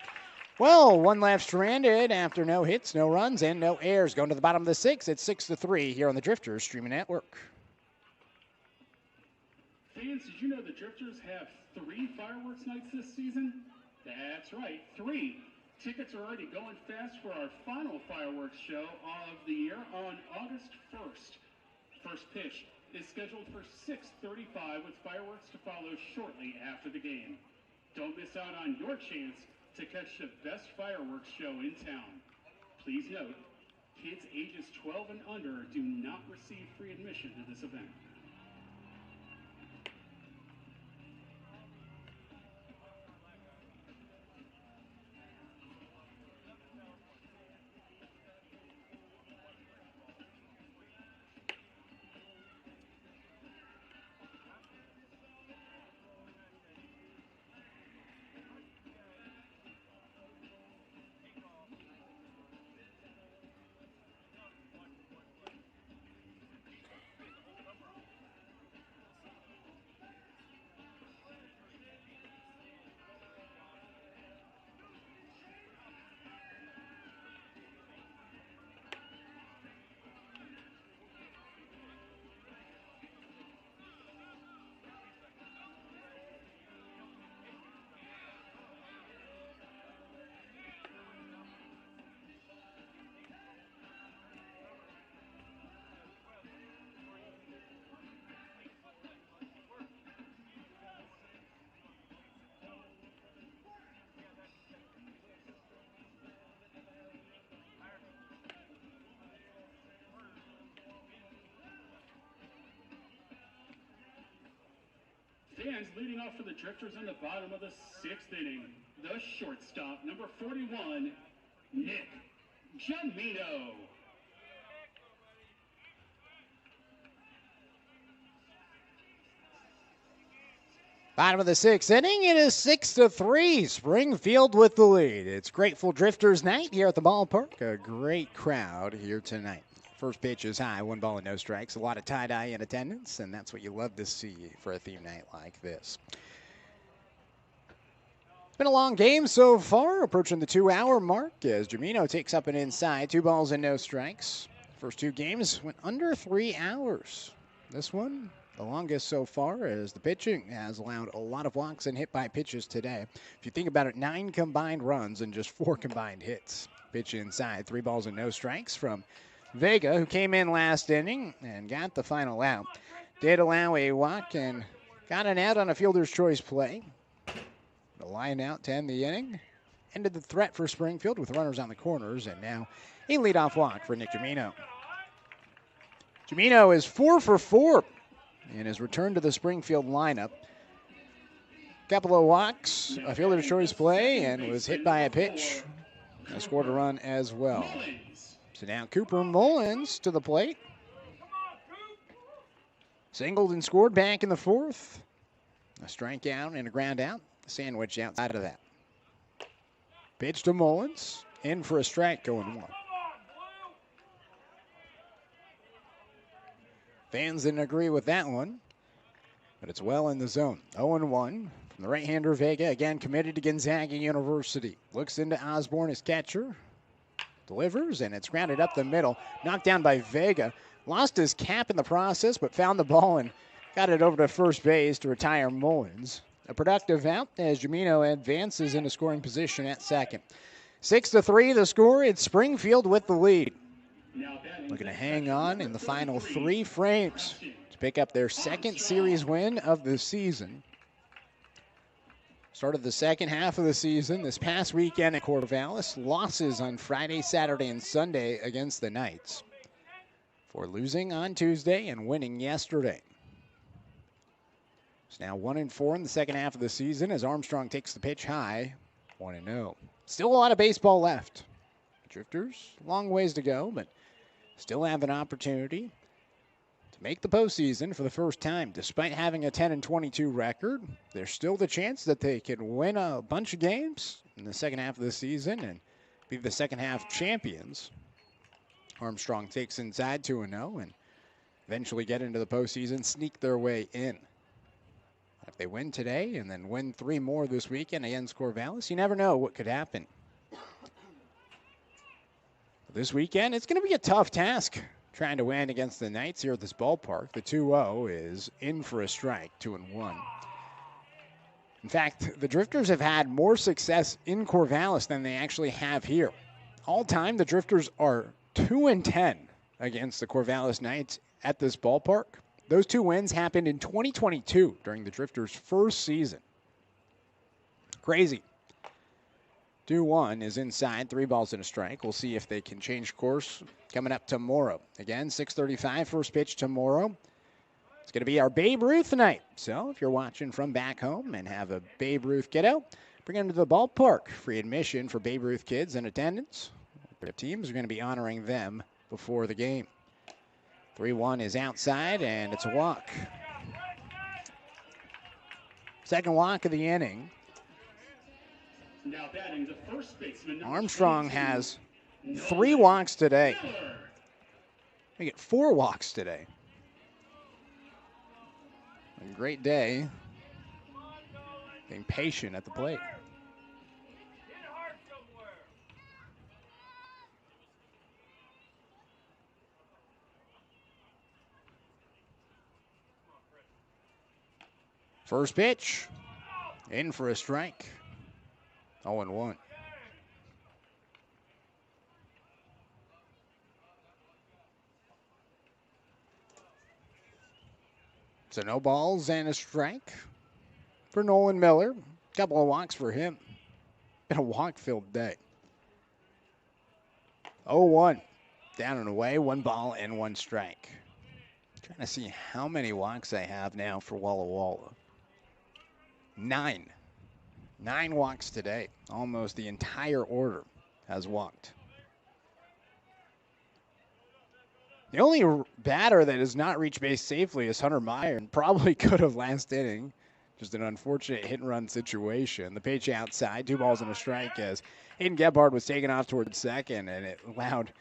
Well, 1 left stranded after no hits, no runs, and no errors. Going to the bottom of the 6th. It's 6-3 here on the Drifters Streaming Network. Fans, did you know the Drifters have 3 fireworks nights this season? That's right, 3. Tickets are already going fast for our final fireworks show of the year on August 1st. First pitch is scheduled for 6:35 with fireworks to follow shortly after the game. Don't miss out on your chance to catch the best fireworks show in town. Please note, kids ages 12 and under do not receive free admission to this event. stands leading off for the Drifters in the bottom of the 6th inning. The shortstop, number 41, Nick Jamino. Bottom of the 6th inning, it is 6-3. Springfield with the lead. It's Grateful Drifters night here at the ballpark. A great crowd here tonight. First pitch is high, 1 ball and no strikes. A lot of tie-dye in attendance, and that's what you love to see for a theme night like this. It's been a long game so far, approaching the 2-hour mark as Jamino takes up an inside, 2 balls and no strikes. First 2 games went under 3 hours. This one, the longest so far, as the pitching has allowed a lot of walks and hit by pitches today. If you think about it, 9 combined runs and just 4 combined hits. Pitch inside, 3 balls and no strikes from Vega, who came in last inning and got the final out. Did allow a walk and got an out on a fielder's choice play. The line out to end the inning. Ended the threat for Springfield with runners on the corners, and now a leadoff walk for Nick Jamino. Jamino is 4 for 4 in his return to the Springfield lineup. Couple of walks, a fielder's choice play, and was hit by a pitch. And scored a run as well. So now Cooper Mullins to the plate. Singled and scored back in the 4th. A strikeout and a ground out. Sandwich outside of that. Pitch to Mullins. In for a strike, going 1. Fans didn't agree with that one, but it's well in the zone. 0-1 from the right-hander Vega, again committed to Gonzaga University. Looks into Osborne as catcher. Delivers, and it's grounded up the middle. Knocked down by Vega. Lost his cap in the process, but found the ball and got it over to first base to retire Mullins. A productive out as Jamino advances into scoring position at second. 6-3 the score. It's Springfield with the lead. Looking to hang on in the final 3 frames to pick up their 2nd series win of the season. Started the second half of the season this past weekend at Corvallis. Losses on Friday, Saturday, and Sunday against the Knights. For losing on Tuesday and winning yesterday. It's now 1-4 in the second half of the season as Armstrong takes the pitch high. 1-0. Still a lot of baseball left. Drifters, long ways to go, but still have an opportunity to make the postseason for the first time. Despite having a 10-22 record, there's still the chance that they can win a bunch of games in the second half of the season and be the second half champions. Armstrong takes inside 2-0 and eventually get into the postseason, sneak their way in. If they win today and then win 3 more this weekend against Corvallis, you never know what could happen. This weekend, it's going to be a tough task trying to win against the Knights here at this ballpark. The 2-0 is in for a strike, 2-1. In fact, the Drifters have had more success in Corvallis than they actually have here. All time, the Drifters are 2-10 against the Corvallis Knights at this ballpark. Those 2 wins happened in 2022 during the Drifters' first season. Crazy. 2-1 is inside, 3 balls and a strike. We'll see if they can change course coming up tomorrow. Again, 6:35, first pitch tomorrow. It's going to be our Babe Ruth night. So if you're watching from back home and have a Babe Ruth kiddo, bring them to the ballpark. Free admission for Babe Ruth kids in attendance. The teams are going to be honoring them before the game. 3-1 is outside, and it's a walk. Second walk of the inning. Now batting the first baseman. Armstrong has 3 walks today. We get 4 walks today. A great day. Being patient at the plate. First pitch. In for a strike. 0-1. So no balls and a strike for Nolan Miller. Couple of walks for him. Been a walk-filled day. 0-1. Down and away. 1 ball and 1 strike. Trying to see how many walks I have now for Walla Walla. 9 walks today. Almost the entire order has walked. The only batter that has not reached base safely is Hunter Meyer, and probably could have last inning. Just an unfortunate hit-and-run situation. The pitch outside, 2 balls and a strike as Hayden Gebhard was taken off towards second, and it allowed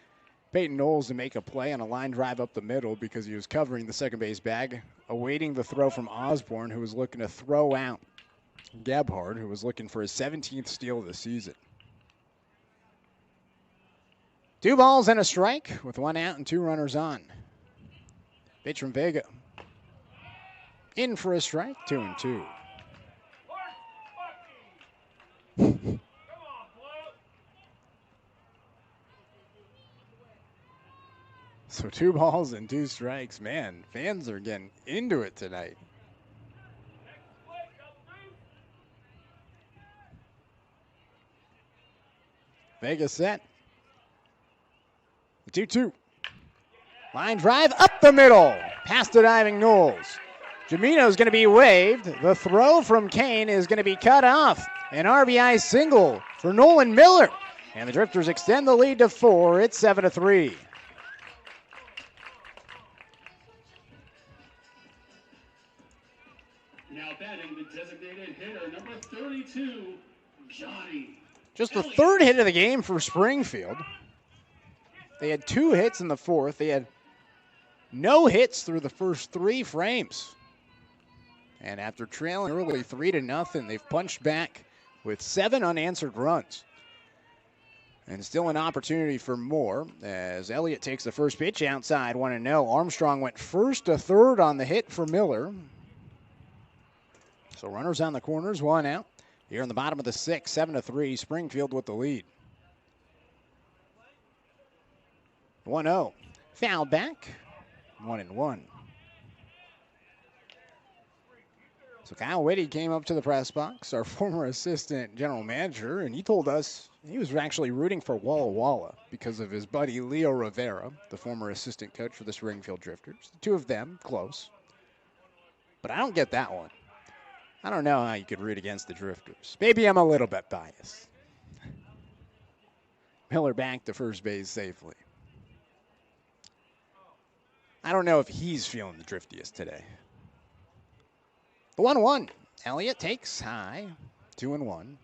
Peyton Knowles to make a play on a line drive up the middle because he was covering the second base bag, awaiting the throw from Osborne, who was looking to throw out Gebhard, who was looking for his 17th steal of the season. 2 balls and a strike with 1 out and 2 runners on. Pitch from Vega. In for a strike, 2-2. So 2 balls and 2 strikes. Man, fans are getting into it tonight. Vega set. 2-2. Line drive up the middle. Past the diving Knowles. Jamino's going to be waved. The throw from Kane is going to be cut off. An RBI single for Nolan Miller. And the Drifters extend the lead to 4. It's 7-3. Now batting the designated hitter, number 32, Johnny. Just the 3rd hit of the game for Springfield. They had 2 hits in the 4th. They had no hits through the first 3 frames. And after trailing early 3-0, they've punched back with 7 unanswered runs. And still an opportunity for more as Elliott takes the first pitch outside 1-0. Armstrong went first to third on the hit for Miller. So runners on the corners, 1 out. Here in the bottom of the 6th, 7-3, Springfield with the lead. 1-0. Foul back. 1-1. So Kyle Whitty came up to the press box, our former assistant general manager, and he told us he was actually rooting for Walla Walla because of his buddy Leo Rivera, the former assistant coach for the Springfield Drifters. The 2 of them, close. But I don't get that one. I don't know how you could root against the Drifters. Maybe I'm a little bit biased. Miller back to first base safely. I don't know if he's feeling the driftiest today. The 1-1. Elliott takes high. 2-1.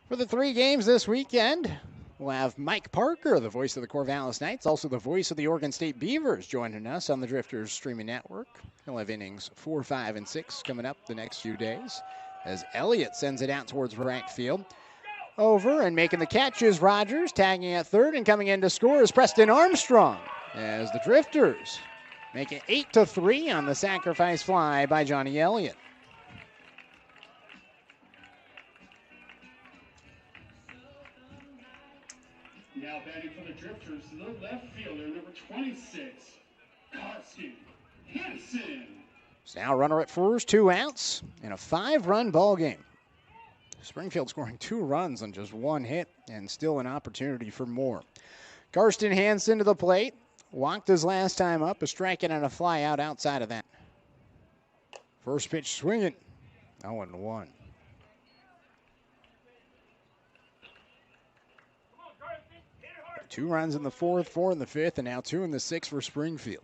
For the 3 games this weekend, we'll have Mike Parker, the voice of the Corvallis Knights, also the voice of the Oregon State Beavers, joining us on the Drifters streaming network. He'll have innings 4, 5, and 6 coming up the next few days as Elliott sends it out towards right field. Over and making the catch is Rogers, tagging at third, and coming in to score is Preston Armstrong as the Drifters make it 8-3 on the sacrifice fly by Johnny Elliott. Now batting for the Drifters, the left fielder, number 26, Carson Hansen. So now runner at first, 2 outs, in a 5-run ball game. Springfield scoring 2 runs on just 1 hit, and still an opportunity for more. Karsten Hansen to the plate. Walked his last time up, a strikeout and a fly out outside of that. First pitch swinging, 0-1. 2 runs in the 4th, 4 in the 5th, and now 2 in the 6th for Springfield.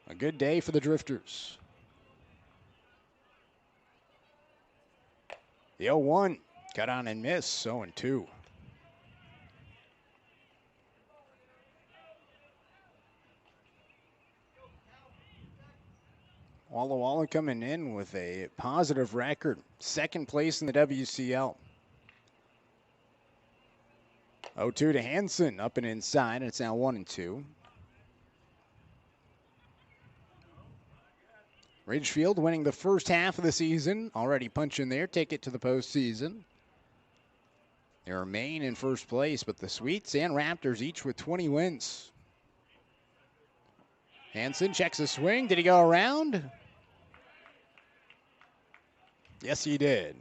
A good day for the Drifters. The 0-1, cut on and miss, 0-2. Walla Walla coming in with a positive record. 2nd place in the WCL. 0-2 to Hansen, up and inside. It's now 1-2. Ridgefield winning the first half of the season. Already punching their ticket to the postseason. They remain in first place, but the Sweets and Raptors each with 20 wins. Hansen checks a swing. Did he go around? Yes, he did.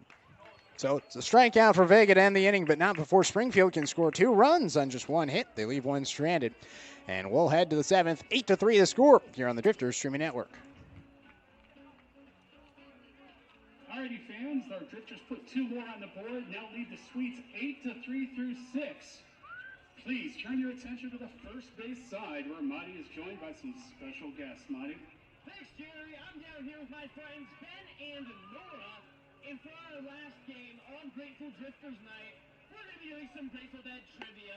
So it's a strikeout for Vega to end the inning, but not before Springfield can score 2 runs on just 1 hit. They leave 1 stranded. And we'll head to the 7th. 8-3 the score here on the Drifters Streaming Network. Alrighty, fans, our Drifters put 2 more on the board, now lead the Sweets 8-3 through 6. Please turn your attention to the first base side, where Marty is joined by some special guests. Marty? Thanks, Jerry. I'm down here with my friends Ben and Nora. And for our last game on Grateful Drifters Night, we're going to be doing some Grateful Dead trivia.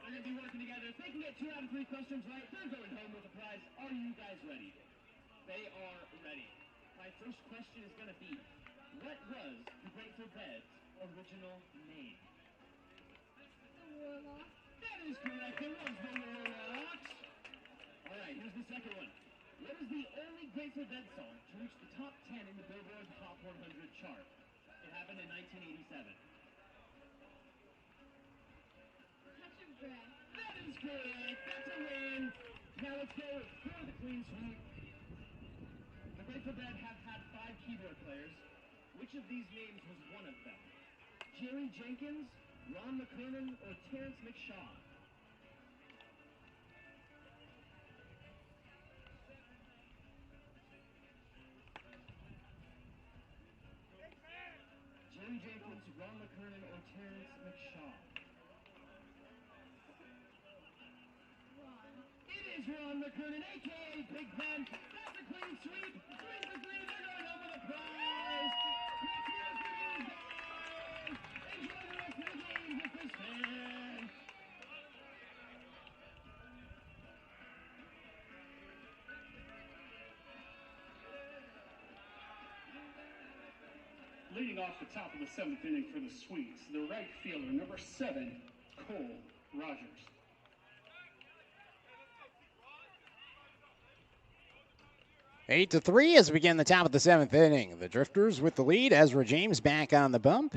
They're going to be working together. If they can get 2 out of 3 questions right, they're going home with a prize. Are you guys ready? They are ready. My first question is going to be, what was the Grateful Dead's original name? That is correct. It was the Warlocks. All right, here's the second one. What is the only Grateful Dead song to reach the top 10 in the Billboard Hot 100 chart? It happened in 1987. Touch of Breath. That is correct. That's a win. Now let's go for the clean sweep. The Grateful Dead have had 5 keyboard players. Which of these names was one of them? Jerry Jenkins, Ron McKernan, or Terrence McShaw? Jerry Jenkins, Ron McKernan, or Terrence McShaw? Ron. It is Ron McKernan, a.k.a. Big Ben. That's a clean sweep. 3 for 3. They're going home with a prize. Let's hear it for these guys. Enjoy the rest of the game with this fan. Leading off the top of the 7th inning for the Sweets, the right fielder, number 7, Cole Rogers. 8-3 as we begin the top of the 7th inning. The Drifters with the lead. Ezra James back on the bump.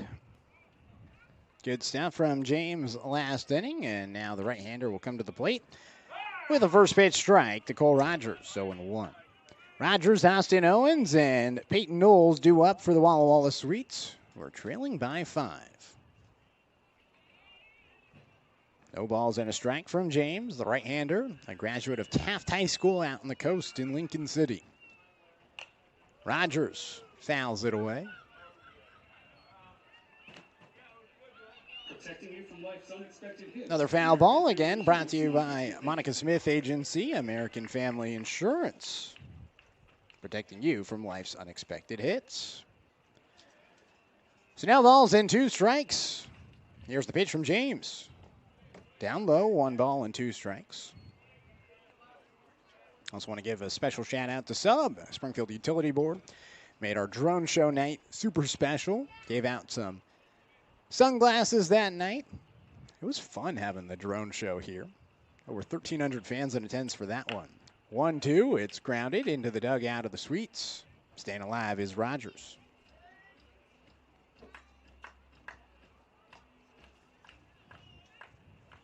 Good stuff from James last inning, and now the right-hander will come to the plate with a first pitch strike to Cole Rogers, 0-1. Rogers, Austin Owens, and Peyton Knowles due up for the Walla Walla Sweets. We're trailing by 5. No balls and a strike from James, the right-hander, a graduate of Taft High School out on the coast in Lincoln City. Rogers fouls it away. Protecting you from life's unexpected hits. Another foul ball, again brought to you by Monica Smith Agency, American Family Insurance. Protecting you from life's unexpected hits. So now balls and 2 strikes. Here's the pitch from James. Down low, 1 ball and 2 strikes. Also want to give a special shout out to Sub, Springfield Utility Board. Made our drone show night super special. Gave out some sunglasses that night. It was fun having the drone show here. Over 1,300 fans in attendance for that one. 1-2, it's grounded into the dugout of the Sweets. Staying alive is Rogers.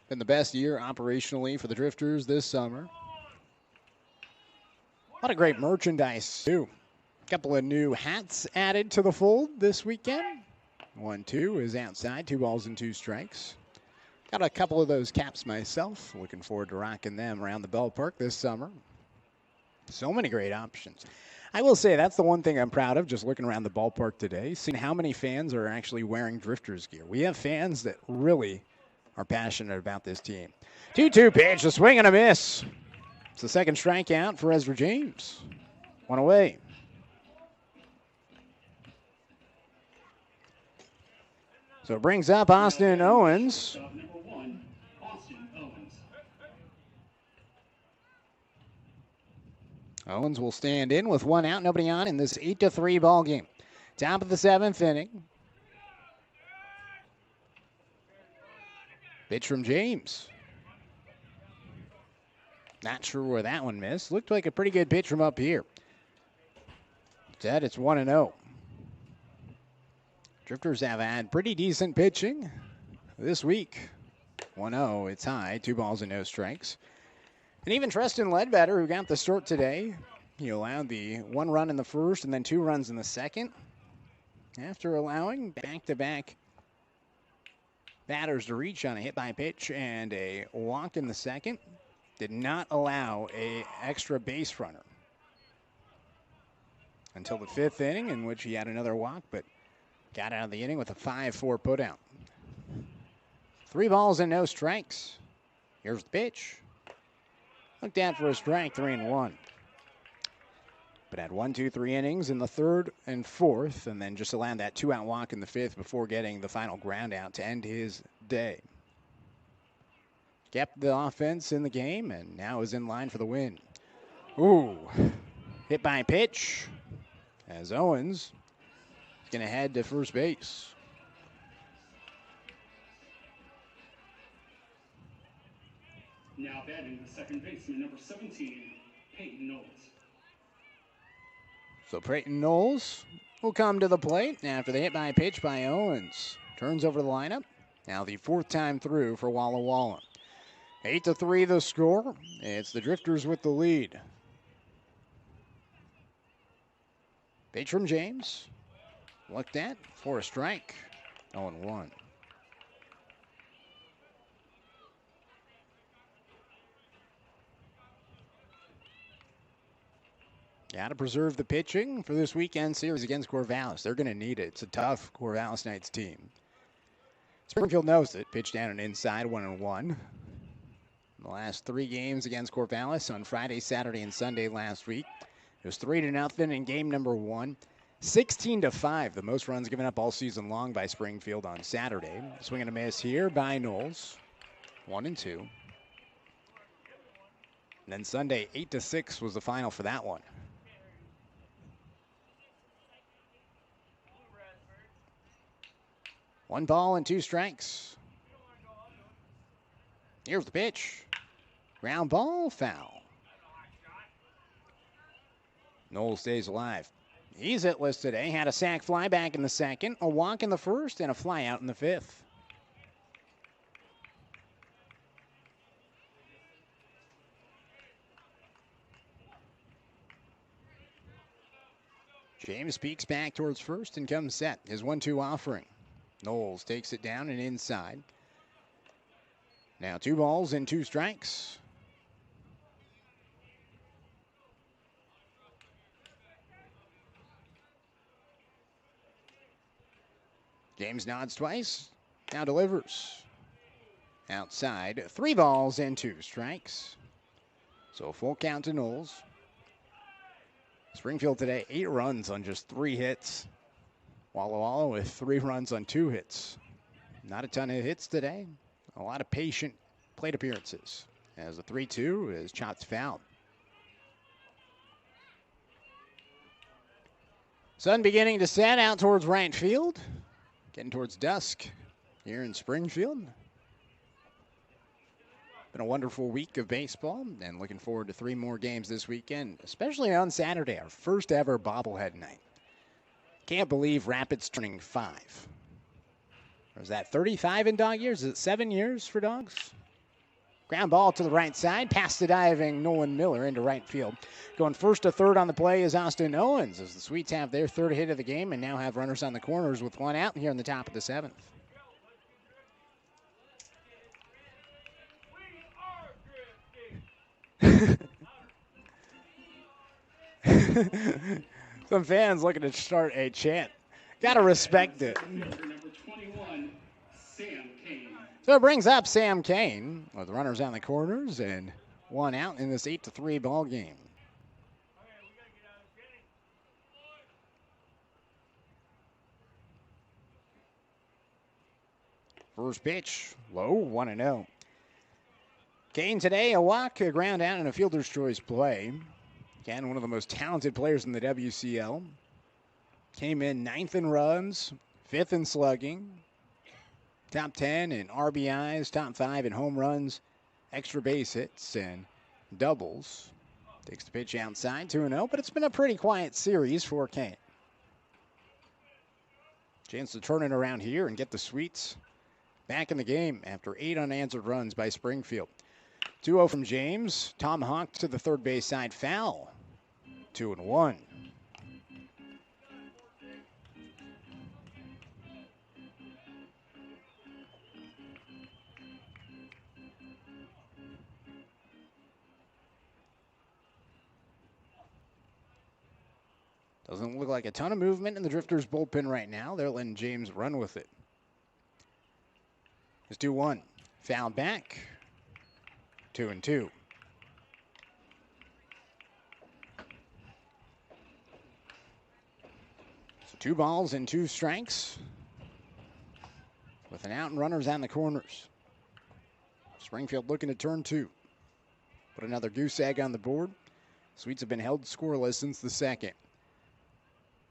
Been the best year operationally for the Drifters this summer. A lot of great merchandise, too. A couple of new hats added to the fold this weekend. 1-2 is outside, 2 balls and 2 strikes. Got a couple of those caps myself. Looking forward to rocking them around the ballpark this summer. So many great options. I will say that's the one thing I'm proud of, just looking around the ballpark today, seeing how many fans are actually wearing Drifters gear. We have fans that really are passionate about this team. 2-2 pitch, a swing and a miss. It's the second strikeout for Ezra James. 1 away. So it brings up Austin Owens. Number 1, Austin Owens. Owens will stand in with 1 out, nobody on in this 8-3 ball game. Top of the 7th inning. Pitch from James. Not sure where that one missed. Looked like a pretty good pitch from up here. Instead, it's 1-0. Drifters have had pretty decent pitching this week. 1-0, it's high, 2 balls and no strikes. And even Tristan Ledbetter, who got the start today, he allowed the 1 run in the first and then 2 runs in the second. After allowing back-to-back batters to reach on a hit by pitch and a walk in the second, did not allow a extra base runner. until the 5th inning, in which he had another walk, but got out of the inning with a 5-4 putout. 3 balls and no strikes. Here's the pitch. Looked at for a strike, 3-1. But had 1, 2, 3 innings in the 3rd and 4th, and then just allowed that 2-out walk in the 5th before getting the final ground out to end his day. Kept the offense in the game, and now is in line for the win. Ooh, hit by pitch, as Owens is going to head to first base. Now batting the second baseman, number 17, Peyton Knowles. So Peyton Knowles will come to the plate after the hit by pitch by Owens. Turns over the lineup. Now the 4th time through for Walla Walla. 8-3 the score. It's the Drifters with the lead. Pitch from James. Looked at for a strike. 0-1. Got to preserve the pitching for this weekend series against Corvallis. They're going to need it. It's a tough Corvallis Knights team. Springfield knows it. Pitch down and inside, 1-1. The last 3 games against Corvallis on Friday, Saturday, and Sunday last week. It was 3-0 in game number 1. 16-5, the most runs given up all season long by Springfield on Saturday. Swing and a miss here by Knowles. 1-2. And then Sunday, 8-6 was the final for that one. One ball and 2 strikes. Here's the pitch. Ground ball, foul. Knowles stays alive. He's hitless today. Had a sac fly back in the 2nd, a walk in the 1st, and a fly out in the 5th. James peeks back towards first and comes set. His 1-2 offering. Knowles takes it down and inside. Now 2 balls and 2 strikes. James nods twice. Now delivers. Outside. 3 balls and 2 strikes. So a full count to Knowles. Springfield today, 8 runs on just 3 hits. Walla Walla with 3 runs on 2 hits. Not a ton of hits today. A lot of patient plate appearances. As the 3-2 is chopped foul. Sun beginning to set out towards right field. Getting towards dusk here in Springfield. Been a wonderful week of baseball, and looking forward to 3 more games this weekend, especially on Saturday, our first ever bobblehead night. Can't believe Rapids turning 5. Or is that 35 in dog years? Is it 7 years for dogs? Ground ball to the right side, past the diving Nolan Miller into right field. Going first to third on the play is Austin Owens, as the Sweets have their 3rd hit of the game and now have runners on the corners with 1 out here in the top of the 7th. Some fans looking to start a chant. Gotta respect it. So it brings up Sam Kane with runners on the corners and 1 out in this 8-3 ball game. First pitch, low, 1-0. Kane today, a walk, a ground out, and a fielder's choice play. Again, one of the most talented players in the WCL. Came in 9th in runs, 5th in slugging, top 10 in RBIs, top 5 in home runs, extra base hits, and doubles. Takes the pitch outside, 2-0, but it's been a pretty quiet series for Kane. Chance to turn it around here and get the Sweets back in the game after 8 unanswered runs by Springfield. 2-0 from James. Tomahawk to the third base side, foul. 2-1. Doesn't look like a ton of movement in the Drifters bullpen right now. They're letting James run with it. It's 2-1. Foul back. 2-2. So 2 balls and 2 strikes. With an out and runners on the corners. Springfield looking to turn 2. Put another goose egg on the board. Sweets have been held scoreless since the second.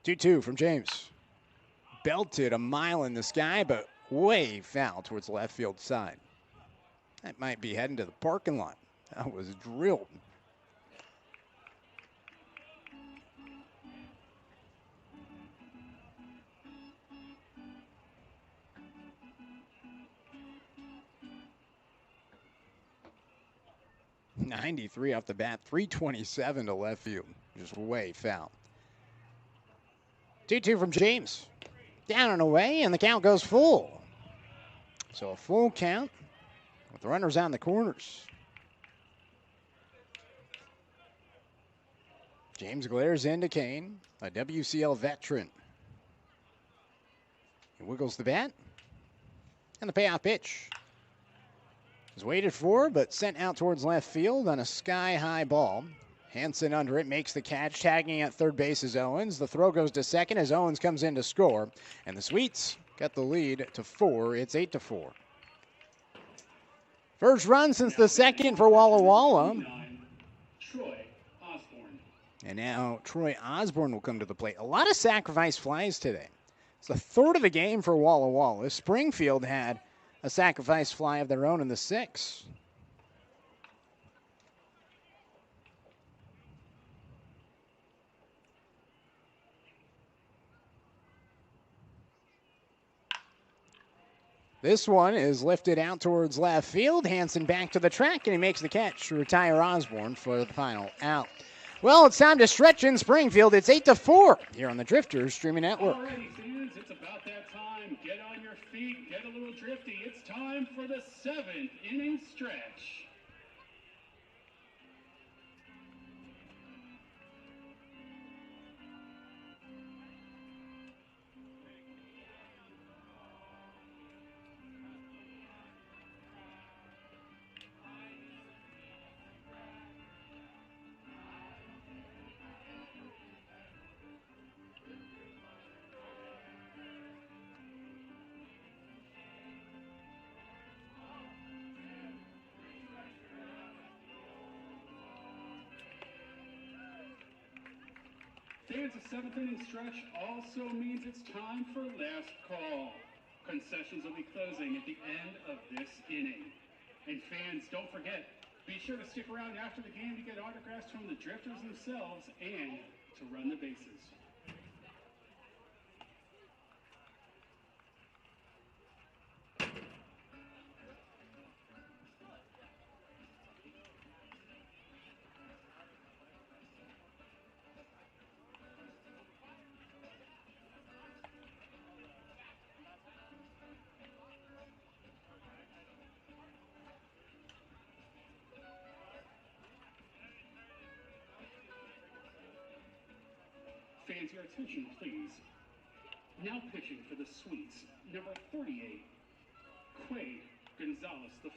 2-2 from James. Belted a mile in the sky, but way foul towards the left field side. That might be heading to the parking lot. That was drilled. .93 off the bat, 327 to left field. Just way foul. 2-2 from James. Down and away, and the count goes full. So a full count with runners on the corners. James glares into Kane, a WCL veteran. He wiggles the bat, and the payoff pitch is waited for, but sent out towards left field on a sky-high ball. Hansen under it, makes the catch, tagging at third base is Owens. The throw goes to second as Owens comes in to score, and the Sweets got the lead to 4. It's 8-4. First run since the second for Walla Walla. Troy Osborne. And now Troy Osborne will come to the plate. A lot of sacrifice flies today. It's the third of the game for Walla Walla. Springfield had a sacrifice fly of their own in the 6th. This one is lifted out towards left field. Hansen back to the track, and he makes the catch to retire Osborne for the final out. Well, it's time to stretch in Springfield. It's 8-4 here on the Drifters Streaming Network. All right, fans, it's about that time. Get on your feet, get a little drifty. It's time for the 7th inning stretch. Fans, the 7th inning stretch also means it's time for last call. Concessions will be closing at the end of this inning. And fans, don't forget, be sure to stick around after the game to get autographs from the Drifters themselves and to run the bases. Fans, your attention, please. Now pitching for the Sweets, number 38, Quade Gonzalez IV.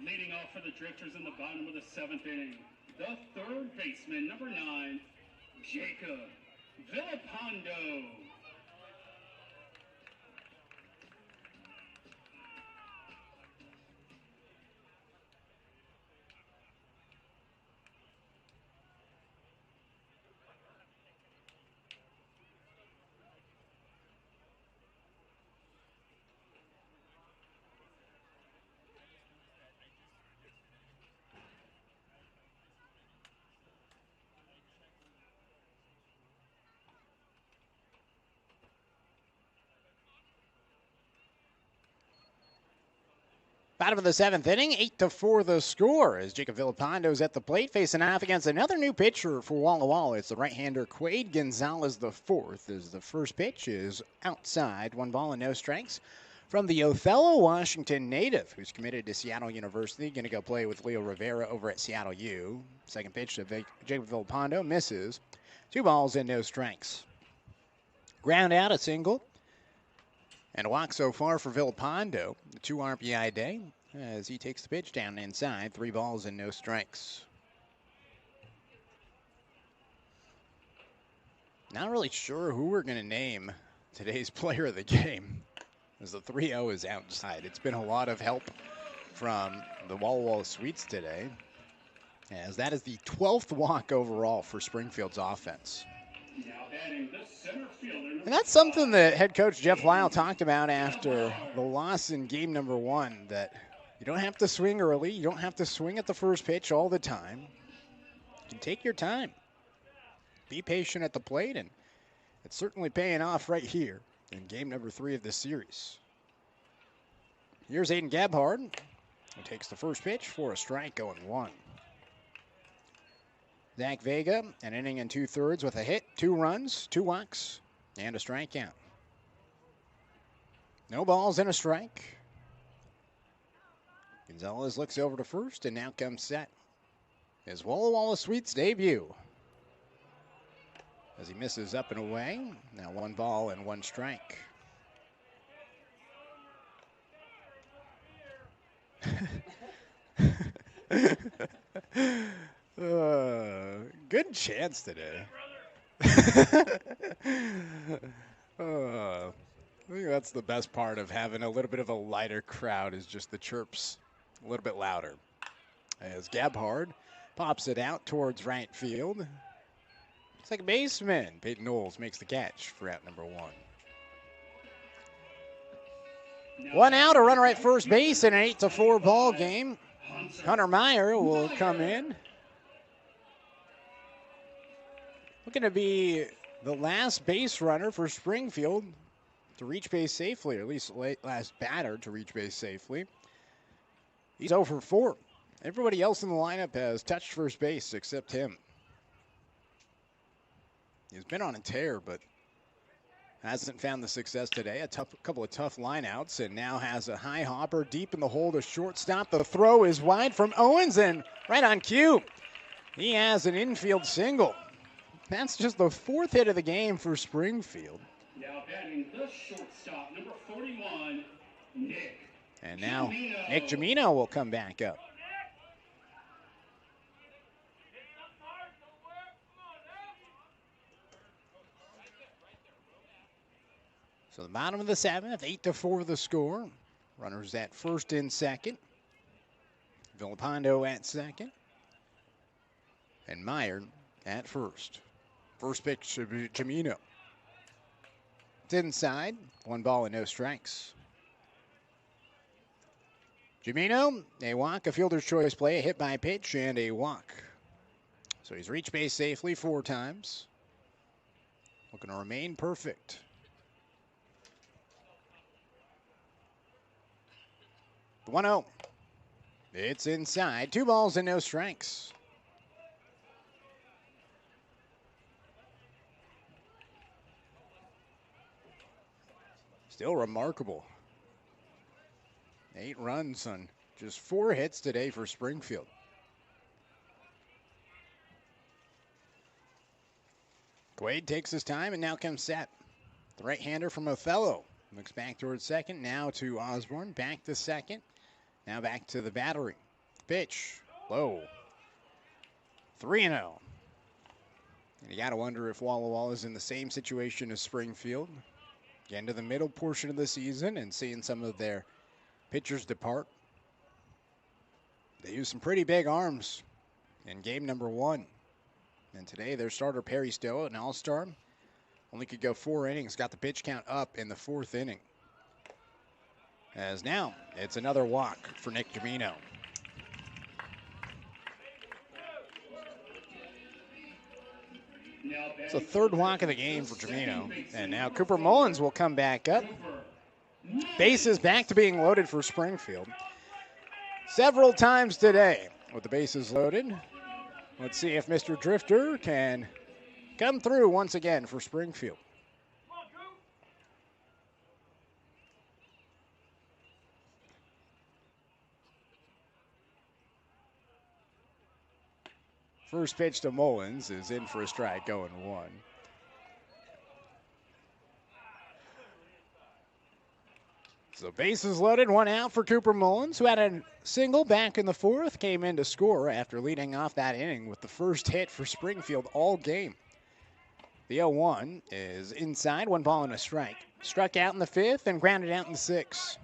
Leading off for the Drifters in the bottom of the 7th inning, the third baseman, number 9, Jacob Villapando. Bottom of the 7th inning, 8-4 the score as Jacob Villalpando's at the plate facing off against another new pitcher for Walla Walla. It's the right-hander Quade Gonzalez the fourth as the first pitch is outside. 1 ball and no strikes from the Othello, Washington native who's committed to Seattle University. Going to go play with Leo Rivera over at Seattle U. Second pitch to Jacob Villapando misses. 2 balls and no strikes. Ground out, a single. And a walk so far for Villapando. The 2 RBI day as he takes the pitch down inside. 3 balls and no strikes. Not really sure who we're going to name today's player of the game as the 3-0 is outside. It's been a lot of help from the Walla Walla Sweets today, as that is the 12th walk overall for Springfield's offense. And that's something that head coach Jeff Lyle talked about after the loss in game number 1, that you don't have to swing early. You don't have to swing at the first pitch all the time. You can take your time. Be patient at the plate, and it's certainly paying off right here in game number 3 of this series. Here's Aiden Gebhard, who takes the first pitch for a strike, 0-1. Zach Vega, an inning and 2/3 with a hit, 2 runs, 2 walks, and a strikeout. No balls and a strike. Gonzalez looks over to first, and now comes set. His Walla Walla Sweets debut. As he misses up and away. Now 1 ball and 1 strike. Good chance today. I think that's the best part of having a little bit of a lighter crowd, is just the chirps a little bit louder. As Gebhard pops it out towards right field. Second baseman Peyton Knowles makes the catch for out number 1. 1 out, a runner at first base in an 8-4 ball game. Hunter Meyer will come in. Looking to be the last base runner for Springfield to reach base safely, or at least last batter to reach base safely. He's 0 for 4. Everybody else in the lineup has touched first base except him. He's been on a tear, but hasn't found the success today. A couple of tough lineouts, and now has a high hopper deep in the hole to shortstop. The throw is wide from Owens, and right on cue, he has an infield single. That's just the 4th hit of the game for Springfield. Now batting the shortstop, number 41, Nick. And now Nick Jamino will come back up. So the bottom of the 7th, 8-4 the score. Runners at first and second. Villapando at second. And Meyer at first. First pitch should be Jamino. It's inside. 1 ball and no strikes. Jamino, a walk, a fielder's choice play, a hit by pitch, and a walk. So he's reached base safely 4 times. Looking to remain perfect. 1-0. It's inside. 2 balls and no strikes. Still remarkable. 8 runs on just 4 hits today for Springfield. Quade takes his time and now comes set. The right-hander from Othello looks back towards second. Now to Osborne. Back to second. Now back to the battery. Pitch. Low. 3-0. And you got to wonder if Walla Walla is in the same situation as Springfield. Getting to the middle portion of the season and seeing some of their pitchers depart. They used some pretty big arms in game number 1. And today their starter Perry Stowe, an all-star, only could go 4 innings, got the pitch count up in the 4th inning. As now it's another walk for Nick Jamino. It's the 3rd walk of the game for Jamino. And now Cooper Mullins will come back up. Bases back to being loaded for Springfield. several times today with the bases loaded. Let's see if Mr. Drifter can come through once again for Springfield. First pitch to Mullins is in for a strike, going one. So bases loaded, one out for Cooper Mullins, who had a single back in the fourth, came in to score after leading off that inning with the first hit for Springfield all game. The 0-1 is inside, 1 ball and a strike. Struck out in the fifth and grounded out in the sixth.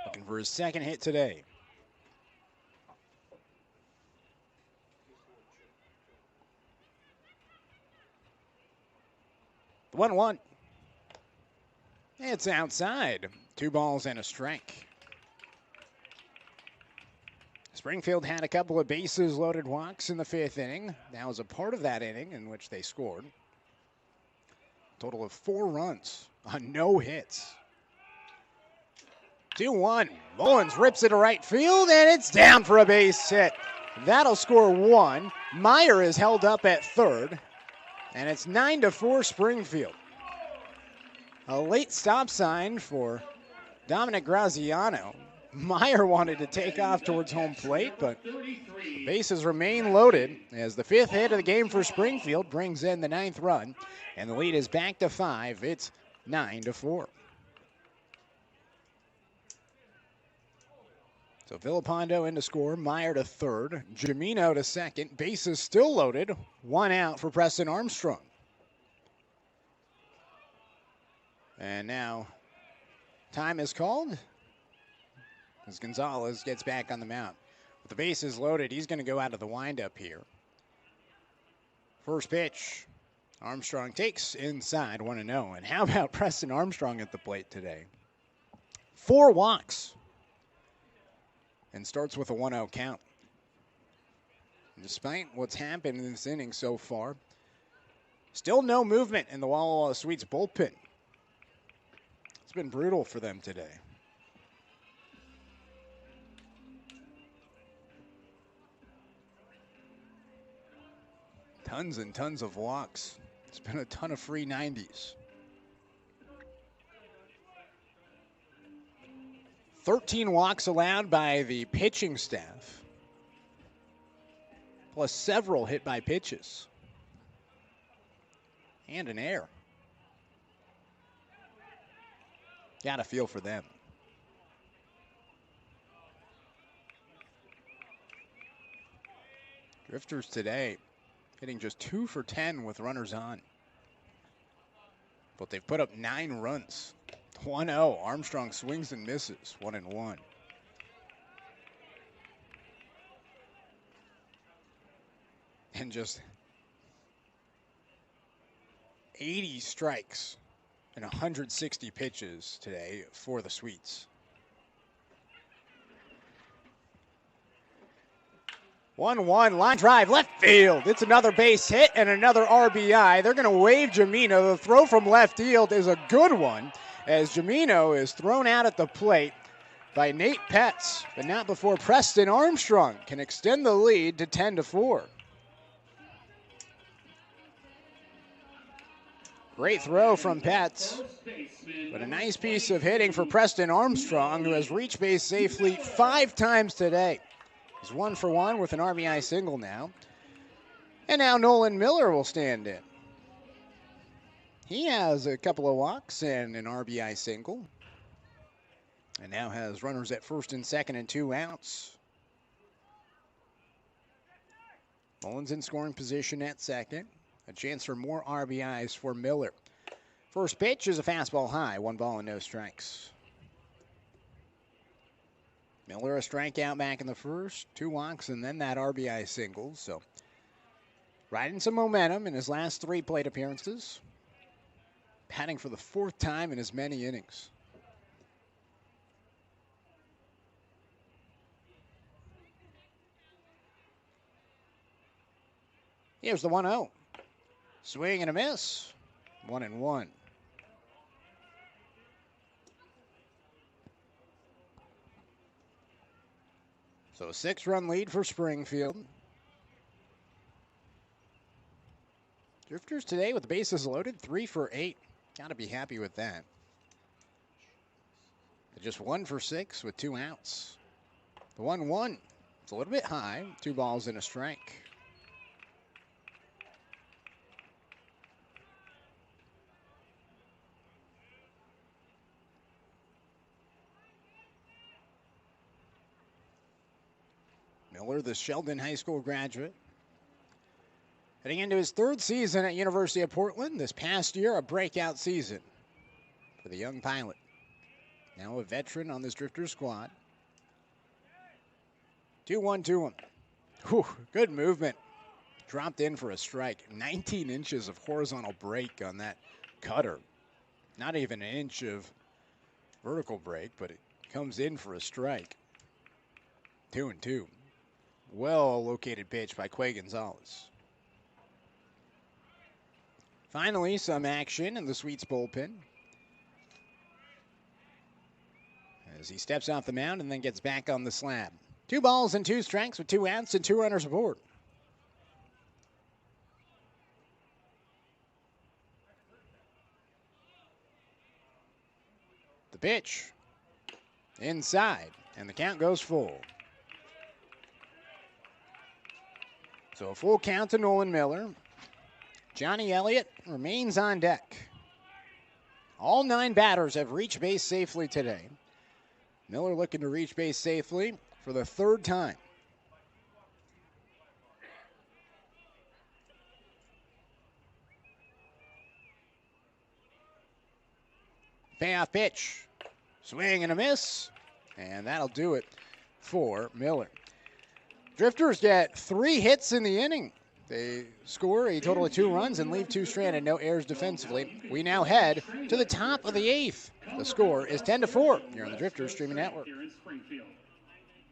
Looking for his second hit today. The 1-1. It's outside. 2 balls and a strike. Springfield had a couple of bases loaded walks in the fifth inning. That was a part of that inning in which they scored. Total of 4 runs on no hits. 2-1. Mullins rips it to right field, and it's down for a base hit. That'll score 1. Meyer is held up at third, and it's 9-4 Springfield. A late stop sign for Dominic Graziano. Meyer wanted to take off towards home plate, but the bases remain loaded as the 5th hit of the game for Springfield brings in the 9th run, and the lead is back to 5. It's 9-4. So Villapando in to score, Meyer to third, Jamino to second. Bases still loaded, 1 out for Preston Armstrong. And now time is called as Gonzalez gets back on the mound. With the bases loaded, he's going to go out of the windup here. First pitch, Armstrong takes inside 1-0. And how about Preston Armstrong at the plate today? 4 walks and starts with a 1-0 count. Despite what's happened in this inning so far, still no movement in the Walla Walla Sweets bullpen. It's been brutal for them today. Tons and tons of walks. It's been a ton of free 90s. 13 walks allowed by the pitching staff, plus several hit by pitches and an error. Got a feel for them. Drifters today hitting just 2 for 10 with runners on. But they've put up 9 runs. 1-0. Armstrong swings and misses. 1-1. And just 80 strikes and 160 pitches today for the Sweets. 1-1, line drive, left field. It's another base hit and another RBI. They're going to wave Jamino. The throw from left field is a good one as Jamino is thrown out at the plate by Nate Petz, but not before Preston Armstrong can extend the lead to 10-4. Great throw from Petz, but a nice piece of hitting for Preston Armstrong, who has reached base safely 5 times today. He's 1 for 1 with an RBI single now. And now Nolan Miller will stand in. He has a couple of walks and an RBI single. And now has runners at first and second and 2 outs. Mullins in scoring position at second. A chance for more RBIs for Miller. First pitch is a fastball high, 1 ball and no strikes. Miller a strikeout back in the first, 2 walks, and then that RBI single. So riding some momentum in his last 3 plate appearances. Batting for the 4th time in as many innings. Here's the 1-0. Swing and a miss. 1-1. So a 6-run lead for Springfield. Drifters today with the bases loaded, 3 for 8. Got to be happy with that. Just 1 for 6 with 2 outs. The 1-1. It's a little bit high. 2 balls and a strike. Miller, the Sheldon High School graduate, heading into his 3rd season at University of Portland. This past year, a breakout season for the young pilot. Now a veteran on this Drifter squad. 2-1 to him. Whew, good movement. Dropped in for a strike. 19 inches of horizontal break on that cutter. Not even an inch of vertical break, but it comes in for a strike. 2-2. Well located pitch by Quay Gonzalez. Finally, some action in the Sweets bullpen as he steps off the mound and then gets back on the slab. 2 balls and 2 strikes with 2 outs and 2 runners aboard. The pitch inside, and the count goes full. So a full count to Nolan Miller. Johnny Elliott remains on deck. All 9 batters have reached base safely today. Miller looking to reach base safely for the 3rd time. Payoff pitch. Swing and a miss. And that'll do it for Miller. Drifters get 3 hits in the inning. They score a total of 2 runs and leave 2 stranded, no errors defensively. We now head to the top of the 8th. The score is 10-4 here on the Drifters Streaming Network. Here in Springfield.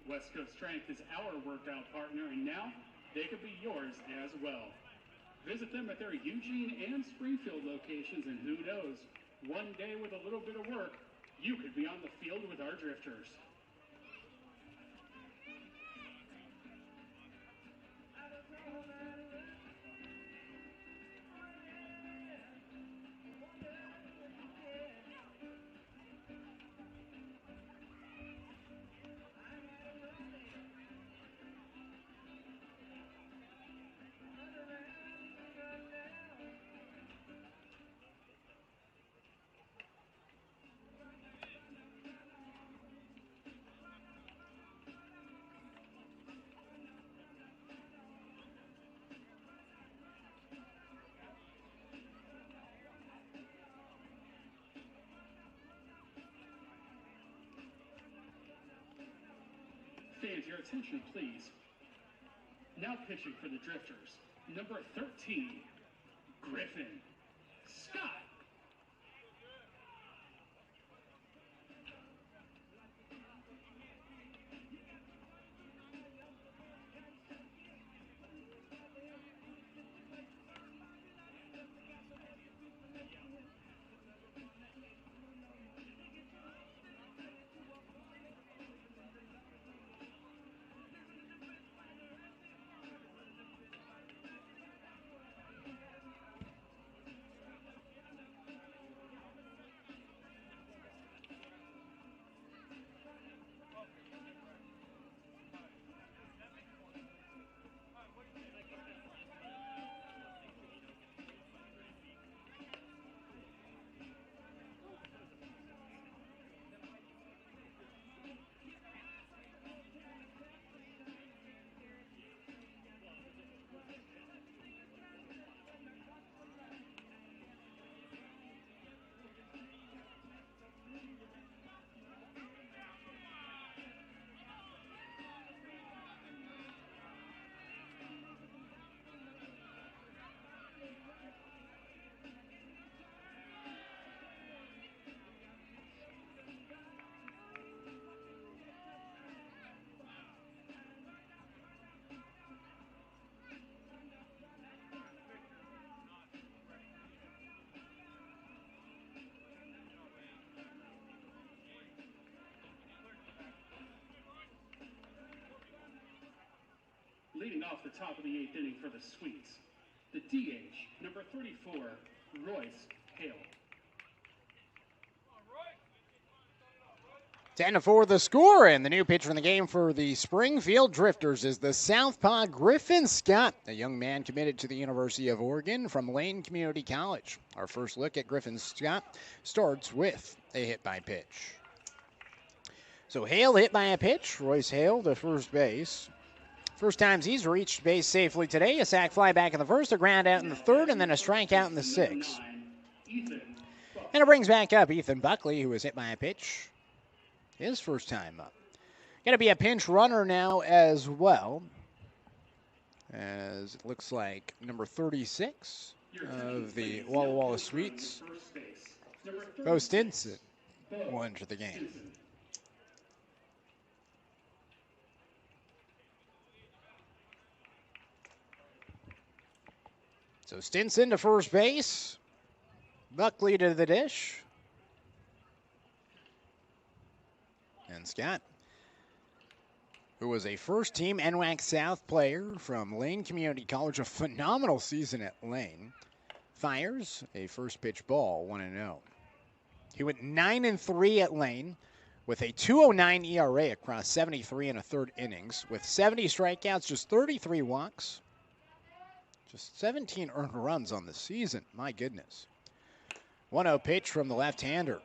West Coast Strength is our workout partner, and now they could be yours as well. Visit them at their Eugene and Springfield locations, and who knows, one day with a little bit of work, you could be on the field with our Drifters. Fans, your attention, please. Now pitching for the Drifters, number 13, Griffin Scott. Leading off the top of the 8th inning for the Sweets, the DH, number 34, Royce Hale. 10-4 the score, and the new pitcher in the game for the Springfield Drifters is the southpaw Griffin Scott, a young man committed to the University of Oregon from Lane Community College. Our first look at Griffin Scott starts with a hit by pitch. So Hale hit by a pitch. Royce Hale to first base. First times he's reached base safely today. A sac fly back in the first, a ground out in the third, and then a strikeout in the sixth. And it brings back up Ethan Buckley, who was hit by a pitch. His first time up. Going to be a pinch runner now as well, as it looks like number 36 of the Walla Walla Sweets, Bo Stinson, will enter the game. So Stinson to first base, Buckley to the dish. And Scott, who was a first-team NWAC South player from Lane Community College, a phenomenal season at Lane, fires a first-pitch ball, 1-0. He went 9-3 at Lane with a 2.09 ERA across 73 and a third innings, with 70 strikeouts, just 33 walks, just 17 earned runs on the season. My goodness. 1-0 pitch from the left-hander.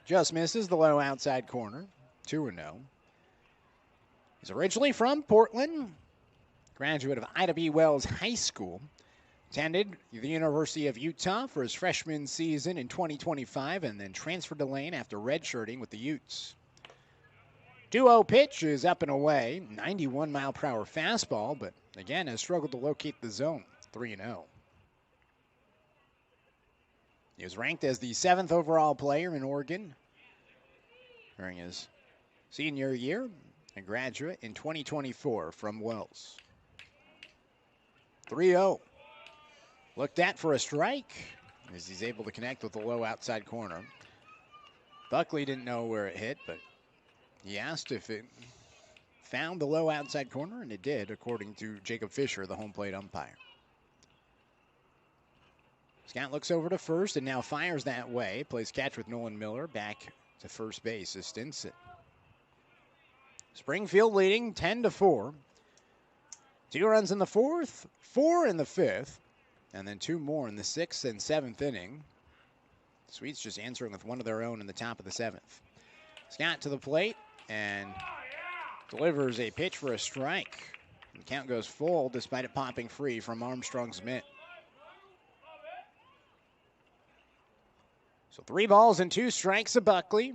Just misses the low outside corner, 2-0. He's originally from Portland, graduate of Ida B. Wells High School. Attended the University of Utah for his freshman season in 2025 and then transferred to Lane after redshirting with the Utes. 2-0 pitch is up and away, 91-mile-per-hour fastball, but again has struggled to locate the zone, 3-0. He was ranked as the 7th overall player in Oregon during his senior year, a graduate in 2024 from Wells. 3-0. Looked at for a strike as he's able to connect with the low outside corner. Buckley didn't know where it hit, but he asked if it found the low outside corner, and it did, according to Jacob Fisher, the home plate umpire. Scott looks over to first and now fires that way. Plays catch with Nolan Miller. Back to first base is Stinson. Springfield leading 10-4. 2 runs in the fourth, 4 in the fifth, and then 2 more in the 6th and 7th inning. Sweets just answering with one of their own in the top of the 7th. Scott to the plate and delivers a pitch for a strike. The count goes full despite it popping free from Armstrong's mitt. So 3 balls and 2 strikes to Buckley.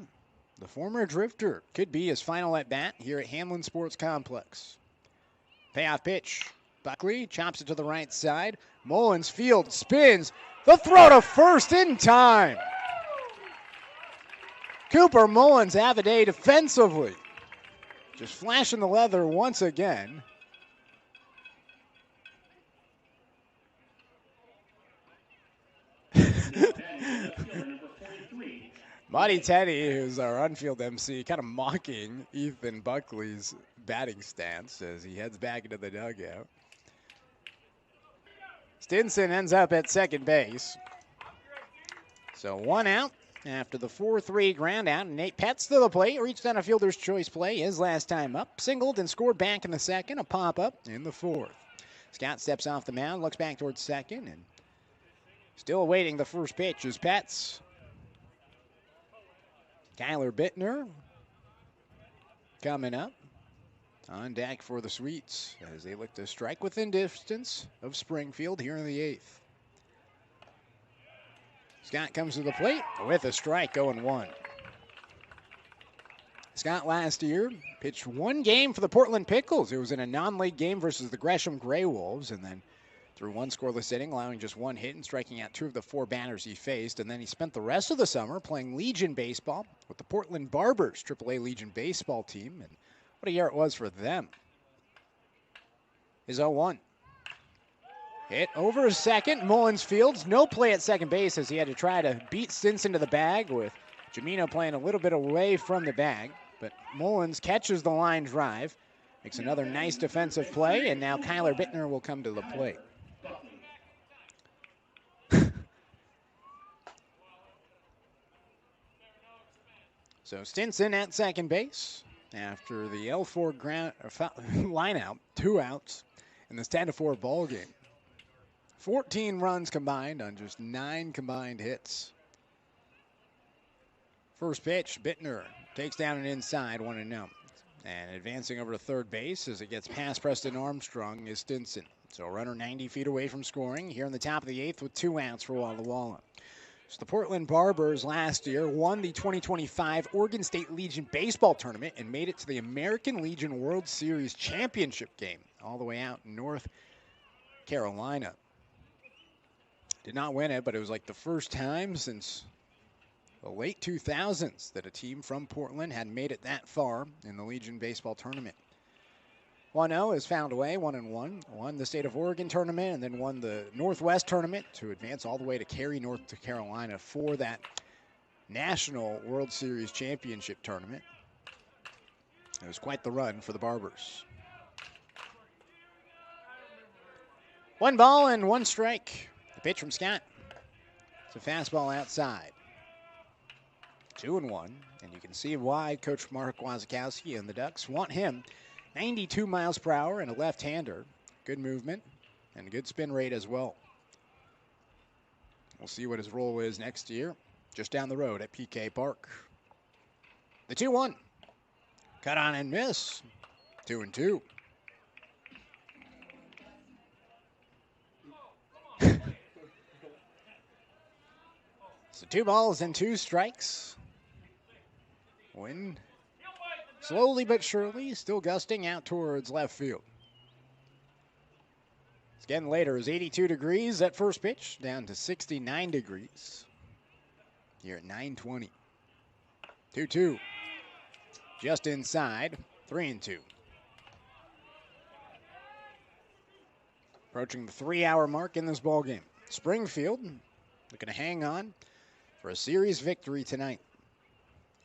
The former Drifter could be his final at bat here at Hamlin Sports Complex. Payoff pitch. Buckley chops it to the right side. Mullins field spins. The throw to first in time. Cooper Mullins have a day defensively. Just flashing the leather once again. Monty Teddy, who's our on-field MC, kind of mocking Ethan Buckley's batting stance as he heads back into the dugout. Stinson ends up at second base. So 1 out after the 4-3 ground out. Nate Petz to the plate, reached on a fielder's choice play his last time up. Singled and scored back in the second, a pop-up in the 4th. Scott steps off the mound, looks back towards second, and still awaiting the first pitch is Petz. Kyler Bittner coming up on deck for the Sweets as they look to strike within distance of Springfield here in the 8th. Scott comes to the plate with a strike, 0-1. Scott last year pitched 1 game for the Portland Pickles. It was in a non-league game versus the Gresham Grey Wolves, and then through 1 scoreless inning, allowing just 1 hit and striking out 2 of the 4 batters he faced. And then he spent the rest of the summer playing Legion Baseball with the Portland Barbers, AAA Legion Baseball team. And what a year it was for them. His 0-1. Hit over a second. Mullins fields. No play at second base as he had to try to beat Stinson to the bag with Jamino playing a little bit away from the bag. But Mullins catches the line drive. Makes another nice defensive play, and now Kyler Bittner will come to the plate. So Stinson at second base after the L4 line out, 2 outs in this 10-4 ball game. 14 runs combined on just 9 combined hits. First pitch, Bittner takes down an inside, 1-0. And advancing over to third base as it gets past Preston Armstrong is Stinson. So a runner 90 feet away from scoring here in the top of the 8th with 2 outs for Walla Walla. So the Portland Barbers last year won the 2025 Oregon State Legion Baseball Tournament and made it to the American Legion World Series Championship game all the way out in North Carolina. Did not win it, but it was like the first time since the late 2000s that a team from Portland had made it that far in the Legion Baseball Tournament. 1-0 has found a way, 1-1. Won the State of Oregon tournament and then won the Northwest tournament to advance all the way to Cary, North Carolina for that National World Series Championship tournament. It was quite the run for the Barbers. 1 ball and 1 strike. The pitch from Scott. It's a fastball outside. 2-1, and you can see why Coach Mark Wazakowski and the Ducks want him. 92 miles per hour and a left-hander. Good movement and a good spin rate as well. We'll see what his role is next year, just down the road at PK Park. The 2-1. Cut on and miss. 2-2. So 2 balls and 2 strikes. Wind slowly but surely still gusting out towards left field. It's getting later. It's 82 degrees at first pitch, down to 69 degrees here at 9:20. 2-2. Just inside. 3-2. Approaching the 3-hour mark in this ball game. Springfield looking to hang on for a series victory tonight.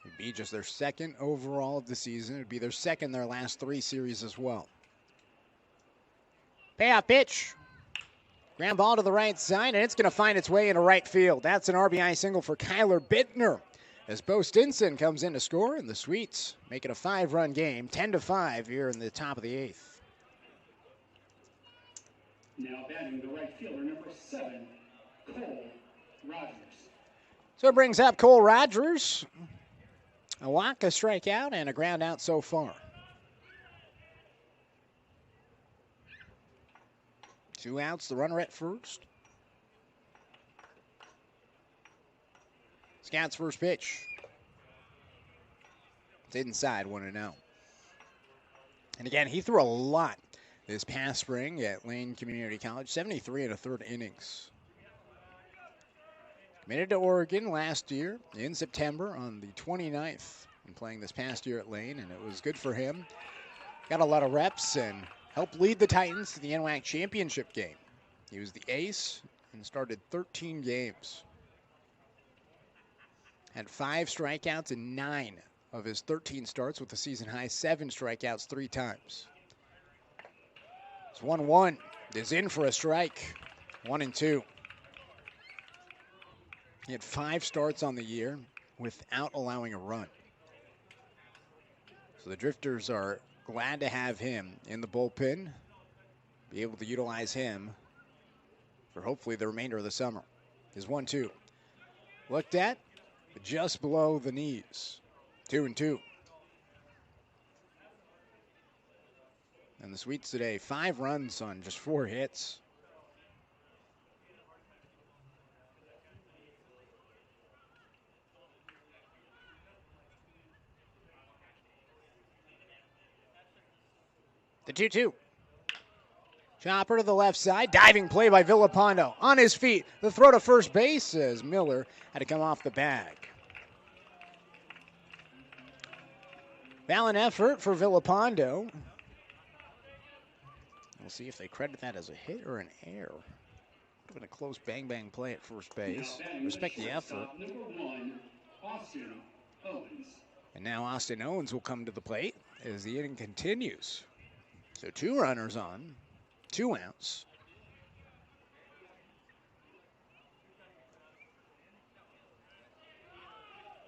It'd be just their 2nd overall of the season. It'd be their 2nd their last 3 series as well. Payoff pitch. Ground ball to the right side, and it's going to find its way into right field. That's an RBI single for Kyler Bittner as Bo Stinson comes in to score, and the Sweets make it a 5-run game, 10-5 here in the top of the 8th. Now batting the right fielder, number 7, Cole Rogers. So it brings up Cole Rogers. A walk, a strikeout, and a ground out so far. 2 outs, the runner at first. Scott's first pitch. It's inside, 1-0. And again, he threw a lot this past spring at Lane Community College, 73 1/3 innings. Committed to Oregon last year in September on the 29th and playing this past year at Lane, and it was good for him. Got a lot of reps and helped lead the Titans to the NWAC championship game. He was the ace and started 13 games. Had 5 strikeouts in 9 of his 13 starts with a season high 7 strikeouts 3 times. It's 1-1. Is in for a strike. 1-2. He had 5 starts on the year without allowing a run. So the Drifters are glad to have him in the bullpen, be able to utilize him for hopefully the remainder of the summer. His 1-2. Looked at, but just below the knees. 2-2. And the Sweets today, 5 runs on just 4 hits. The 2-2. Chopper to the left side. Diving play by Villapando. On his feet. The throw to first base as Miller had to come off the bag. Valiant effort for Villapando. We'll see if they credit that as a hit or an error. Would have been a close bang-bang play at first base. Respect the effort. Number 1, Austin Owens. And now Austin Owens will come to the plate as the inning continues. So 2 runners on, 2 outs.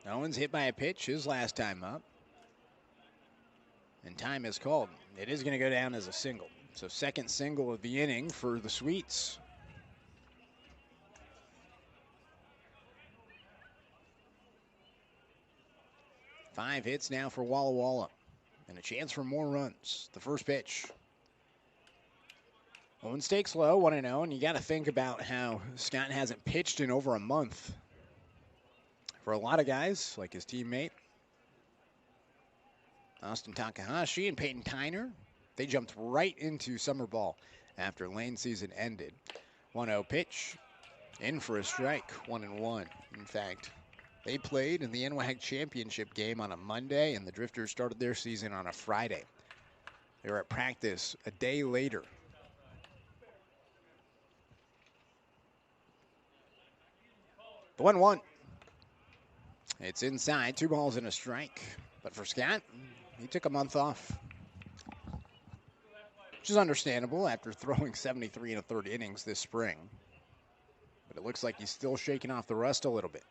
Owens hit by a pitch his last time up. And time is called. It is going to go down as a single. So second single of the inning for the Sweets. Five hits now for Walla Walla. And a chance for more runs. The first pitch. Owens takes low, 1-0, and you got to think about how Scott hasn't pitched in over a month. For a lot of guys, like his teammate, Austin Takahashi and Peyton Tyner, they jumped right into summer ball after lane season ended. 1-0 pitch, in for a strike, 1-1. In fact, they played in the NWAC championship game on a Monday, and the Drifters started their season on a Friday. They were at practice a day later. The 1-1. It's inside, 2 balls and a strike. But for Scott, he took a month off, which is understandable after throwing 73 1/3 innings this spring. But it looks like he's still shaking off the rust a little bit.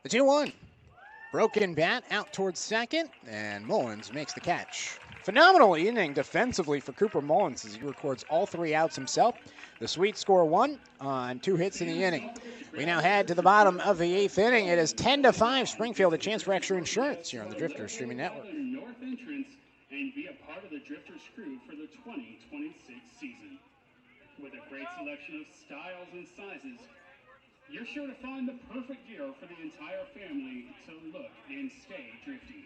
The 2-1. Broken bat out towards second, and Mullins makes the catch. Phenomenal inning defensively for Cooper Mullins as he records all 3 outs himself. The Sweets score 1 on 2 hits in the inning. We now head to the bottom of the 8th inning. It is 10-5 Springfield, a chance for extra insurance here on the Drifters Streaming Network. North entrance and be a part of the Drifters crew for the 2026 season. With a great selection of styles and sizes, you're sure to find the perfect gear for the entire family to look and stay drifty.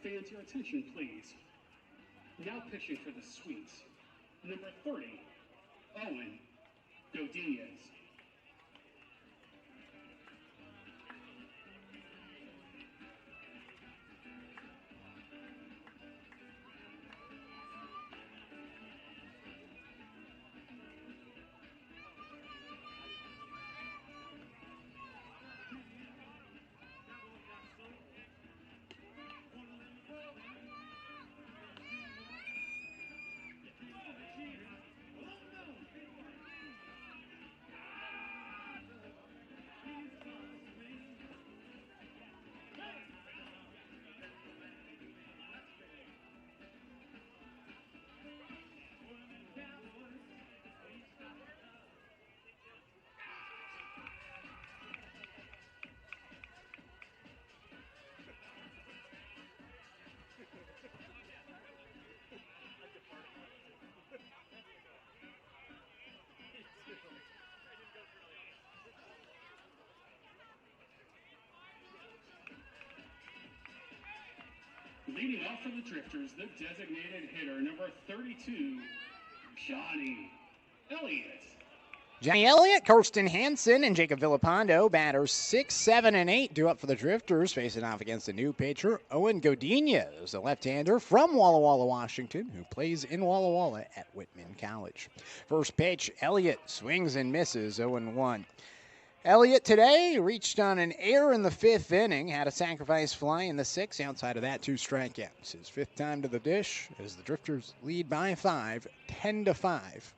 Fans, your attention, please. Now pitching for the Sweets, number 30, Owen Godinez. Leading off for the Drifters, the designated hitter, number 32, Johnny Elliott. Johnny Elliott, Kirsten Hansen, and Jacob Villapando, batters 6, 7, and 8, due up for the Drifters, facing off against a new pitcher, Owen Godinez, a left-hander from Walla Walla, Washington, who plays in Walla Walla at Whitman College. First pitch, Elliott swings and misses, 0-1. Elliott today reached on an error in the 5th inning, had a sacrifice fly in the 6th. Outside of that, 2 strikeouts. His 5th time to the dish as the Drifters lead by 5, 10-5.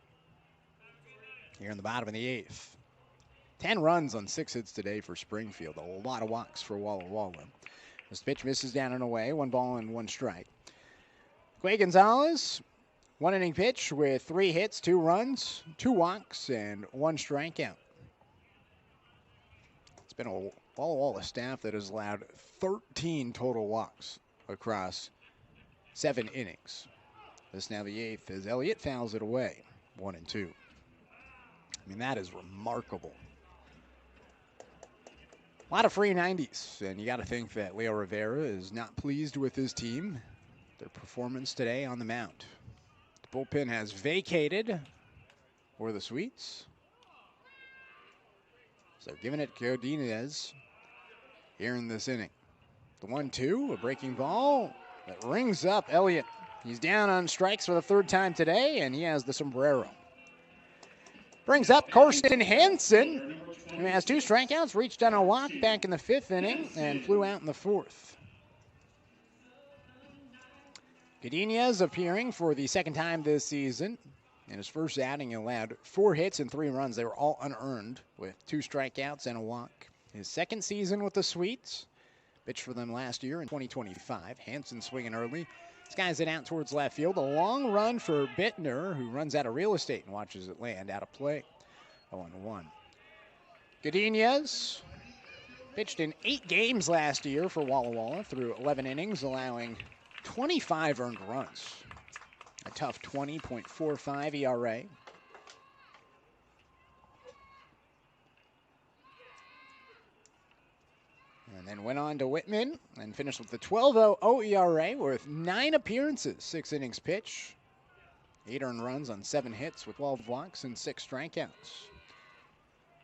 Here in the bottom of the 8th. 10 runs on 6 hits today for Springfield. A lot of walks for Walla Walla. This pitch misses down and away. 1 ball and 1 strike. Quay Gonzalez One inning pitch with 3 hits, 2 runs, 2 walks, and 1 strikeout. It's been a Walla Walla staff that has allowed 13 total walks across 7 innings. This now the 8th as Elliott fouls it away, 1-2. I mean, that is remarkable. A lot of free 90s, and you got to think that Leo Rivera is not pleased with his team, their performance today on the mound. The bullpen has vacated for the Sweets. So giving it to Godinez here in this inning. The 1-2, a breaking ball that rings up Elliott. He's down on strikes for the 3rd time today, and he has the sombrero. Brings up Karsten Hansen, who has 2 strikeouts, reached on a walk back in the 5th inning, and flew out in the 4th. Godinez appearing for the 2nd time this season. In his first outing, he allowed 4 hits and 3 runs. They were all unearned with 2 strikeouts and a walk. His 2nd season with the Sweets. Pitched for them last year in 2025. Hansen swinging early. Skies it out towards left field. A long run for Bittner, who runs out of real estate and watches it land out of play. 0-1. Godinez pitched in 8 games last year for Walla Walla through 11 innings, allowing 25 earned runs. A tough 20.45 ERA. And then went on to Whitman and finished with the 12.00 ERA with 9 appearances, 6 innings pitch, 8 earned runs on 7 hits with 12 walks and 6 strikeouts.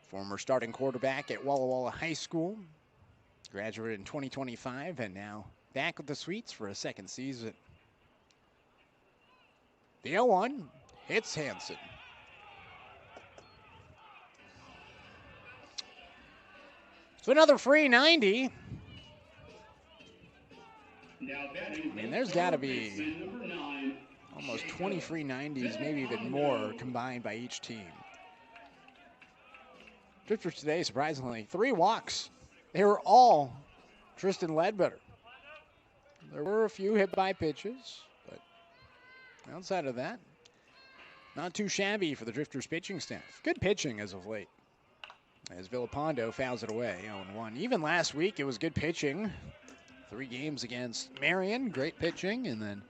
Former starting quarterback at Walla Walla High School, graduated in 2025 and now back with the Sweets for a 2nd season. The 0-1 hits Hansen. So another free 90. I mean, there's got to be almost 20 free 90s, maybe even more, combined by each team. Drifters today, surprisingly, 3 walks. They were all Tristan Ledbetter. There were a few hit by pitches, but outside of that, not too shabby for the Drifters pitching staff. Good pitching as of late, as Villapando fouls it away, 0-1. Even last week, it was good pitching. 3 games against Marion, great pitching, and then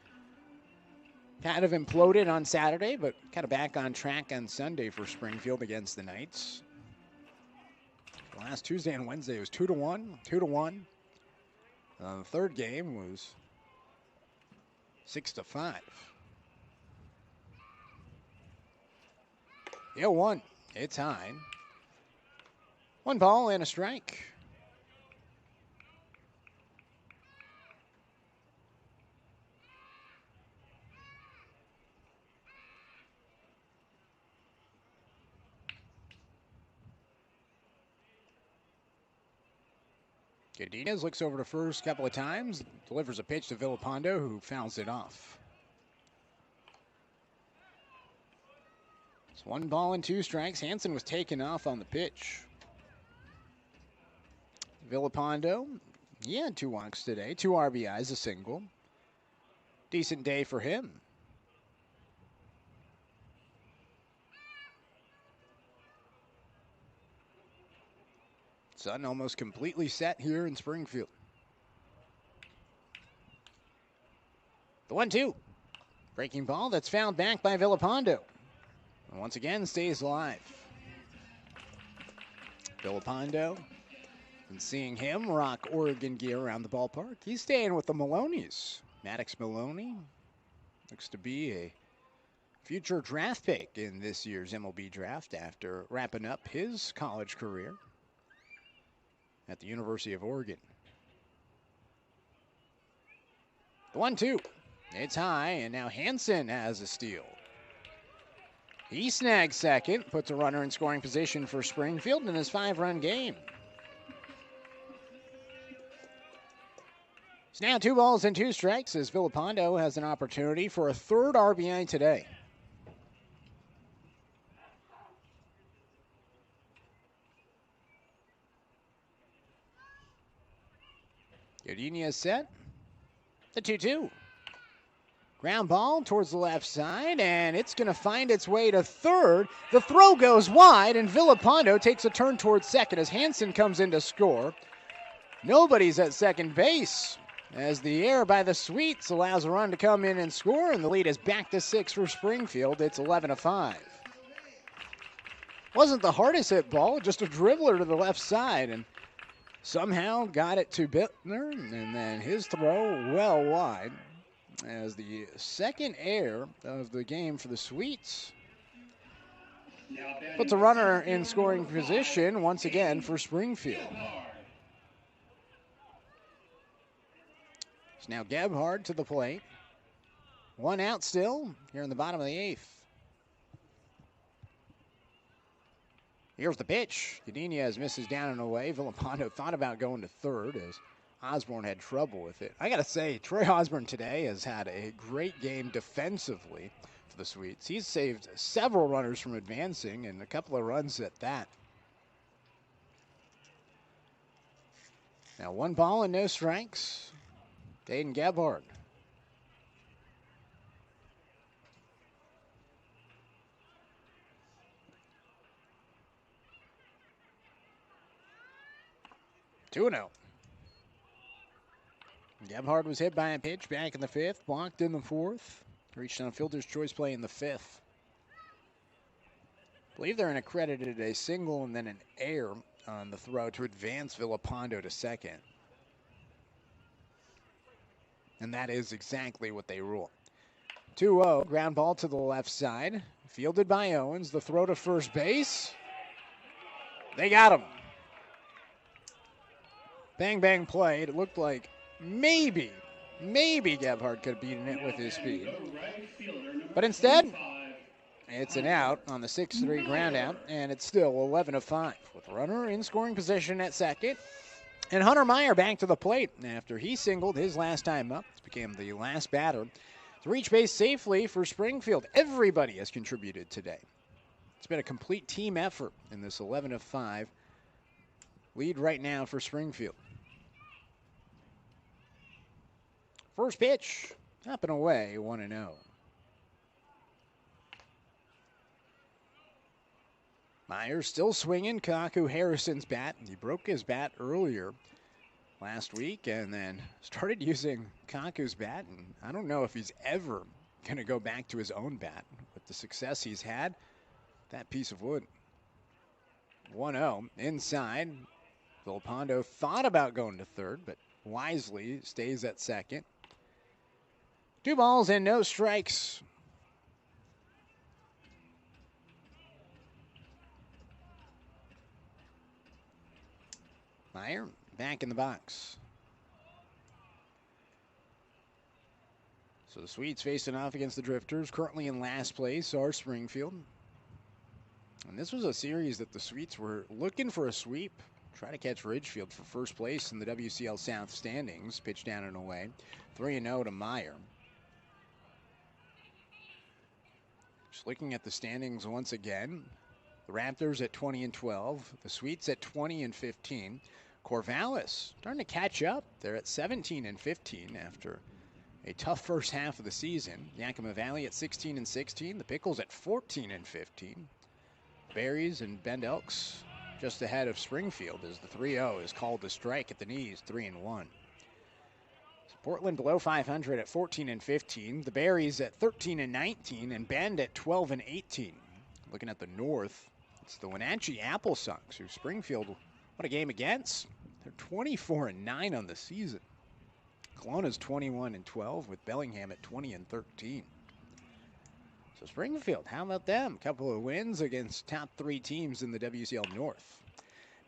kind of imploded on Saturday, but kind of back on track on Sunday for Springfield against the Knights. Last Tuesday and Wednesday was 2-1, 2-1. The 3rd game was 6-5. The 0-1, it's high. 1 ball and a strike. Godinez looks over to first a couple of times, delivers a pitch to Villapando, who fouls it off. It's 1 ball and 2 strikes. Hansen was taken off on the pitch. Villapando, he had 2 walks today, 2 RBIs, a single. Decent day for him. Sun almost completely set here in Springfield. The 1-2. Breaking ball that's fouled back by Villapando. And once again stays alive. Villapando, and seeing him rock Oregon gear around the ballpark, he's staying with the Maloney's. Maddox Maloney looks to be a future draft pick in this year's MLB draft after wrapping up his college career at the University of Oregon. The 1-2. It's high, and now Hansen has a steal. He snags second, puts a runner in scoring position for Springfield in his 5-run game. It's now 2 balls and 2 strikes as Villapando has an opportunity for a 3rd RBI today. Godinez set. The 2-2. Ground ball towards the left side, and it's going to find its way to third. The throw goes wide, and Villapando takes a turn towards second as Hansen comes in to score. Nobody's at second base as the error by the Sweets allows a run to come in and score, and the lead is back to 6 for Springfield. It's 11-5. Wasn't the hardest hit ball, just a dribbler to the left side, and somehow got it to Bittner, and then his throw well wide as the second error of the game for the Sweets puts a runner in scoring position once again for Springfield. It's now Gebhard to the plate. One out still here in the bottom of the 8th. Here's the pitch. Cadenas misses down and away. Villapando thought about going to third as Osborne had trouble with it. I got to say, Troy Osborne today has had a great game defensively for the Sweets. He's saved several runners from advancing and a couple of runs at that. Now 1 ball and no strikes. Dayton Gebhard. Two and out. Gebhard was hit by a pitch back in the 5th, blocked in the 4th. Reached on fielder's choice play in the 5th. I believe they're accredited a single and then an error on the throw to advance Villapando to second. And that is exactly what they rule. 2-0, ground ball to the left side. Fielded by Owens, the throw to first base. They got him. Bang, bang play. It looked like maybe Gebhard could have beaten it with his speed. But instead, it's an out on the 6-3 ground out, and it's still 11-5 with runner in scoring position at second. And Hunter Meyer back to the plate after he singled his last time up. It became the last batter to reach base safely for Springfield. Everybody has contributed today. It's been a complete team effort in this 11-5 lead right now for Springfield. First pitch, up and away, 1-0. Meyer still swinging Kaku Harrison's bat. He broke his bat earlier last week and then started using Kaku's bat. And I don't know if he's ever going to go back to his own bat with the success he's had. That piece of wood. 1-0 inside. Villapando thought about going to third, but wisely stays at second. 2 balls and no strikes. Meyer back in the box. So the Sweets facing off against the Drifters. Currently in last place are Springfield. And this was a series that the Sweets were looking for a sweep. Try to catch Ridgefield for first place in the WCL South standings. Pitch down and away. 3-0 to Meyer. Just looking at the standings once again. The Raptors at 20-12. The Sweets at 20-15. Corvallis starting to catch up. They're at 17-15 after a tough first half of the season. Yakima Valley at 16-16. The Pickles at 14-15. Berries and Bend Elks just ahead of Springfield as the 3-0 is called to strike at the knees, 3-1. Portland below 500 at 14-15. The Berries at 13-19 and Bend at 12-18. Looking at the north, it's the Wenatchee Apple Sucks, who Springfield, what a game against. They're 24-9 on the season. Kelowna's 21-12 with Bellingham at 20-13. So Springfield, how about them? A couple of wins against top 3 teams in the WCL North.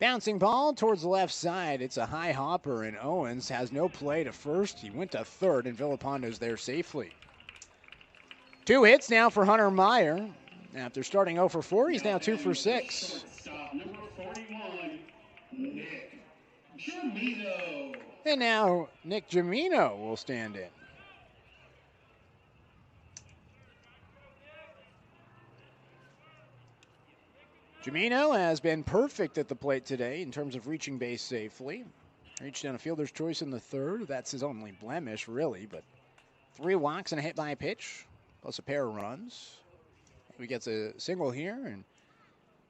Bouncing ball towards the left side. It's a high hopper, and Owens has no play to first. He went to third, and Villapando's there safely. 2 hits now for Hunter Meyer. After starting 0 for 4, he's now 2 for 6. Number 41, Nick Jamino. And now Nick Jamino will stand in. Jamino has been perfect at the plate today in terms of reaching base safely. Reached on a fielder's choice in the 3rd. That's his only blemish, really, but 3 walks and a hit by pitch, plus a pair of runs. He gets a single here and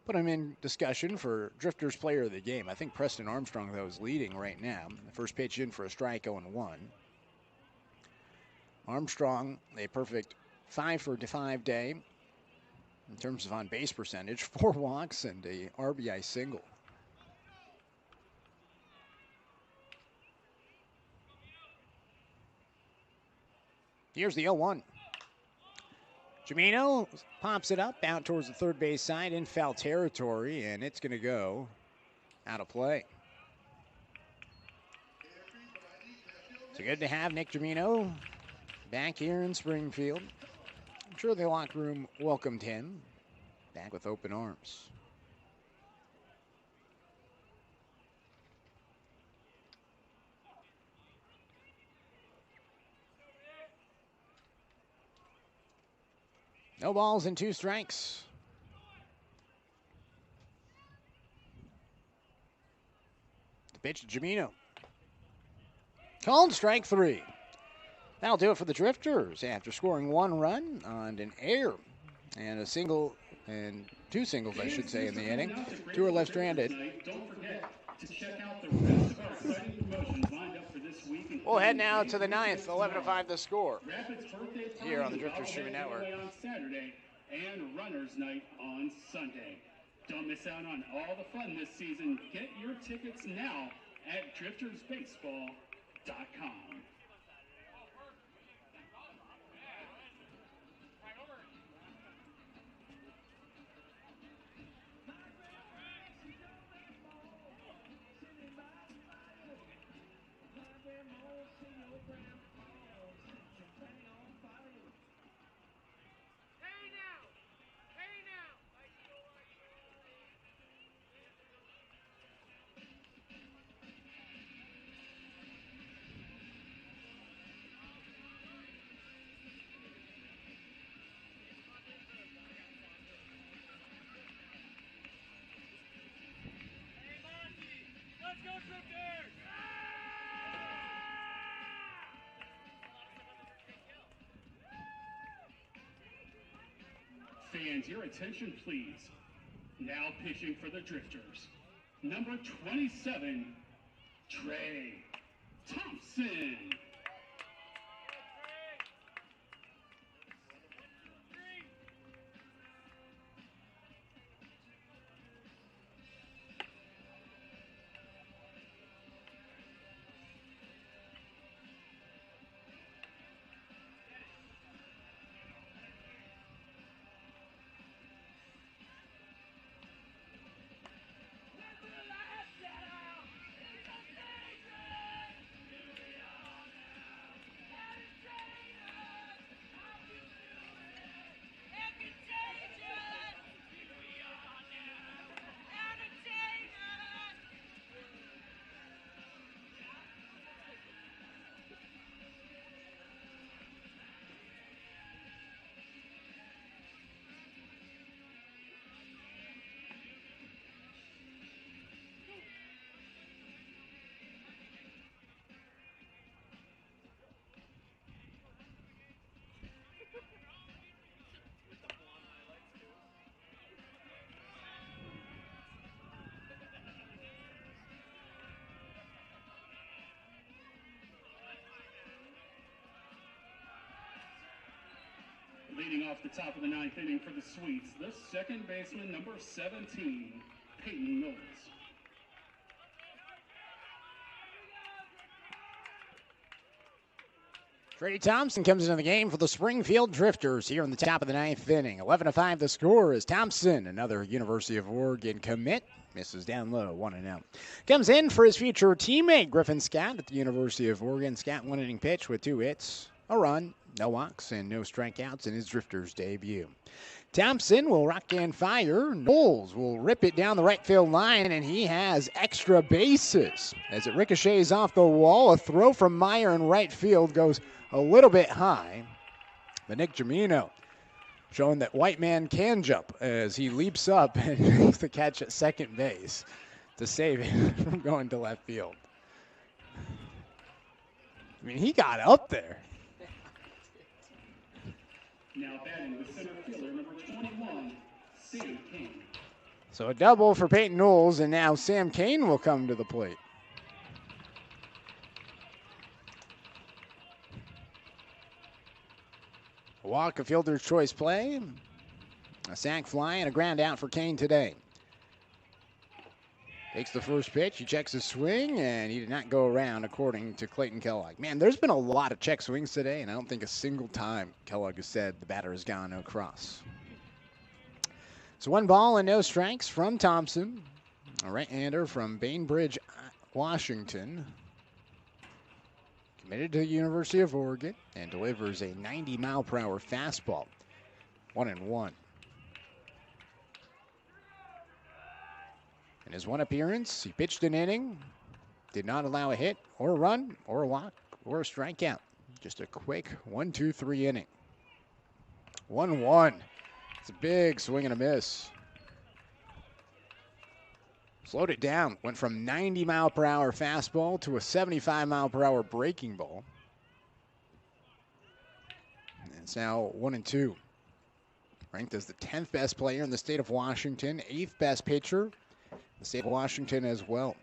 put him in discussion for Drifters Player of the Game. I think Preston Armstrong, though, is leading right now. The first pitch in for a strike, 0-1. Armstrong, a perfect 5-for-5 day in terms of on-base percentage, 4 walks and a RBI single. Here's the 0-1. Jamino pops it up out towards the third base side in foul territory, and it's going to go out of play. So good to have Nick Jamino back here in Springfield. I'm sure the locker room welcomed him back with open arms. No balls and 2 strikes. The pitch to Jamino. Called strike 3. That'll do it for the Drifters after scoring 1 run on an error and a single and 2 singles, I should say, in the inning. 2 are left stranded. Don't forget to check out the rest of our exciting promotions lined up for this week. We'll head now to the 9th, 11-5 the score. Rapid's birthday party Here on the is Drifters all Streaming day Network. on Saturday and Runners Night on Sunday. Don't miss out on all the fun this season. Get your tickets now at driftersbaseball.com. Fans, your attention, please. Now pitching for the Drifters. Number 27, Trey Thompson. Leading off the top of the 9th inning for the Sweets, the second baseman, number 17, Peyton Knowles. Trey Thompson comes into the game for the Springfield Drifters here in the top of the 9th inning. 11-5 the score is Thompson, another University of Oregon commit. Misses down low, 1-0. Comes in for his future teammate, Griffin Scott at the University of Oregon. Scott 1 inning pitch with 2 hits, a run, no walks, and no strikeouts in his Drifters debut. Thompson will rock and fire. Knowles will rip it down the right field line, and he has extra bases. As it ricochets off the wall, a throw from Meyer in right field goes a little bit high. But Nick Jamino showing that white man can jump as he leaps up and makes the catch at second base to save it from going to left field. I mean, he got up there. Now batting the center fielder, number 21, Sam Kane. So a double for Peyton Knowles, and now Sam Kane will come to the plate. A walk, a fielder's choice play, a sac fly, and a ground out for Kane today. Takes the first pitch, he checks his swing, and he did not go around, according to Clayton Kellogg. Man, there's been a lot of check swings today, and I don't think a single time Kellogg has said the batter has gone across. So 1 ball and no strikes from Thompson, a right-hander from Bainbridge, Washington. Committed to the University of Oregon and delivers a 90-mile-per-hour fastball. 1-1. In his one appearance, he pitched an inning, did not allow a hit or a run or a walk or a strikeout. Just a quick 1-2-3 inning. 1-1. It's a big swing and a miss. Slowed it down. Went from 90-mile-per-hour fastball to a 75-mile-per-hour breaking ball. And it's now 1-2. Ranked as the 10th best player in the state of Washington, 8th best pitcher in the state of Washington as well.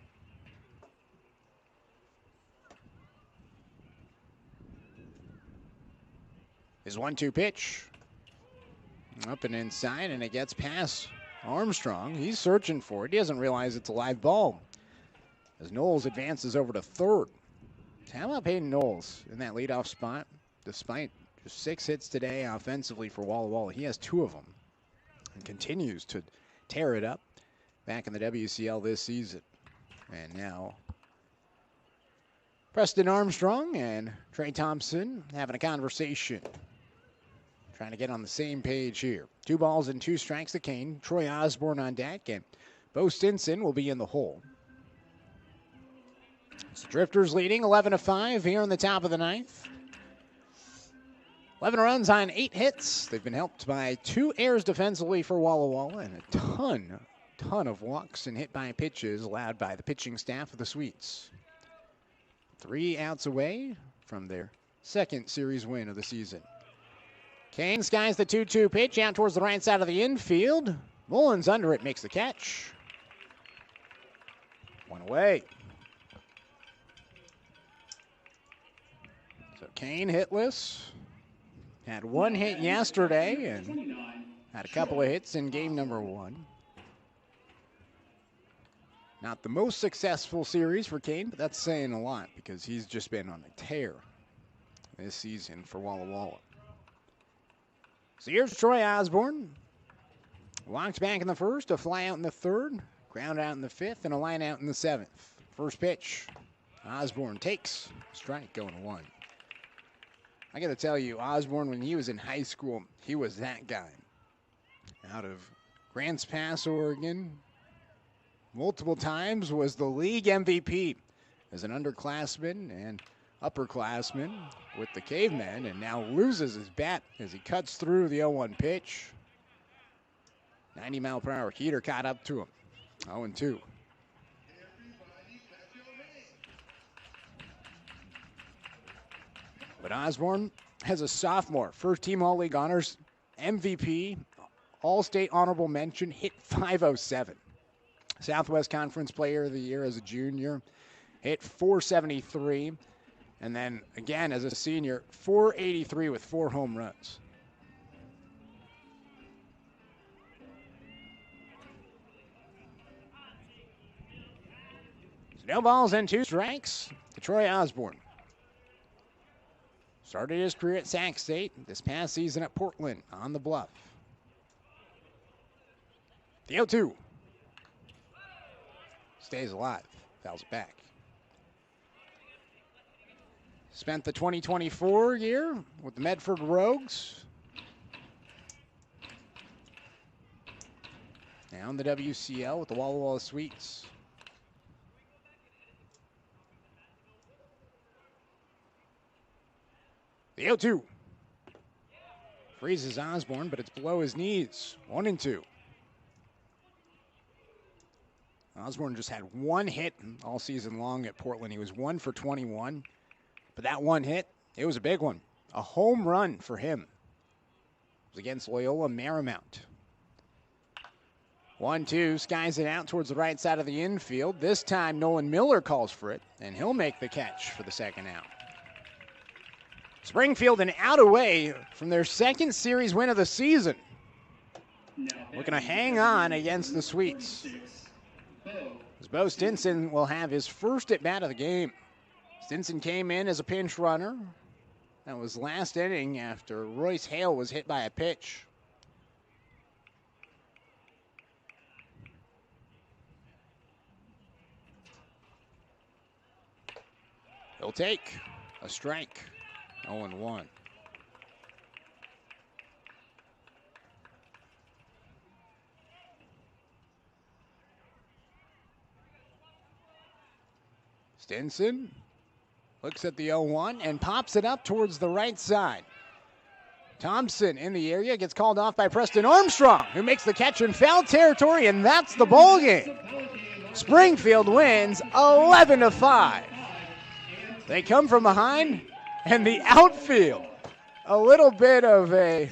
His 1-2 pitch. Up and inside, and it gets past Armstrong. He's searching for it. He doesn't realize it's a live ball. As Knowles advances over to third. How about Peyton Knowles in that leadoff spot? Despite just 6 hits today offensively for Walla Walla, he has 2 of them and continues to tear it up back in the WCL this season. And now Preston Armstrong and Trey Thompson having a conversation. Trying to get on the same page here. 2 balls and 2 strikes to Kane. Troy Osborne on deck, and Bo Stinson will be in the hole. So Drifters leading 11-5 here in the top of the 9th. 11 runs on 8 hits. They've been helped by 2 errors defensively for Walla Walla and a ton of walks and hit by pitches allowed by the pitching staff of the Sweets. 3 outs away from their 2nd series win of the season. Kane skies the 2-2 pitch out towards the right side of the infield. Mullins under it, makes the catch. 1 away. So Kane hitless. Had 1 hit yesterday and had a couple of hits in game number 1. Not the most successful series for Kane, but that's saying a lot because he's just been on a tear this season for Walla Walla. So here's Troy Osborne. Walks back in the 1st, a fly out in the 3rd, ground out in the 5th, and a line out in the 7th. First pitch, Osborne takes. Strike going to 1. I got to tell you, Osborne, when he was in high school, he was that guy. Out of Grants Pass, Oregon, multiple times was the league MVP as an underclassman and upperclassman with the Cavemen, and now loses his bat as he cuts through the 0-1 pitch. 90-mile-per-hour heater caught up to him. 0-2. But Osborne has a sophomore, first-team All-League honors, MVP, All-State honorable mention, hit .507. Southwest Conference Player of the Year as a junior, hit .473. And then, again, as a senior, .483 with 4 home runs. So no balls and 2 strikes to Troy Osborne. Started his career at Sac State, this past season at Portland on the Bluff. The 0-2. Stays alive, fouls it back. Spent the 2024 year with the Medford Rogues. Now in the WCL with the Walla Walla Sweets. The 0-2. Freezes Osborne, but it's below his knees. 1-2. Osborne just had 1 hit all season long at Portland. He was 1 for 21. But that 1 hit, it was a big one. A home run for him. against Loyola Marymount. 1-2, skies it out towards the right side of the infield. This time Nolan Miller calls for it, and he'll make the catch for the second out. Springfield an out away from their second series win of the season. Looking to hang on against the Sweets. As Bo Stinson will have his first at bat of the game. Stinson came in as a pinch runner. That was last inning after Royce Hale was hit by a pitch. He'll take a strike. 0-1. Stinson looks at the 0-1 and pops it up towards the right side. Thompson in the area gets called off by Preston Armstrong, who makes the catch in foul territory, and that's the ball game. Springfield wins 11-5. They come from behind, and the outfield, a little bit of a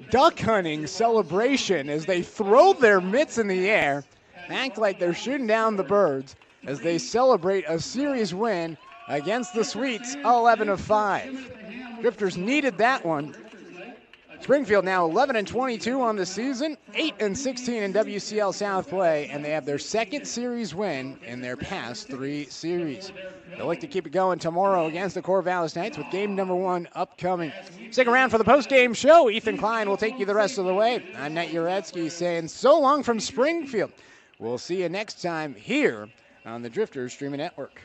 duck hunting celebration as they throw their mitts in the air, act like they're shooting down the birds as they celebrate a series win against the Sweets, 11-5. Drifters needed that one. Springfield now 11-22 on the season, 8-16 in WCL South play, and they have their second series win in their past 3 series. They'll look to keep it going tomorrow against the Corvallis Knights with game number 1 upcoming. Stick around for the post-game show. Ethan Klein will take you the rest of the way. I'm Knight Jarecki saying so long from Springfield. We'll see you next time here on the Drifters Streaming Network.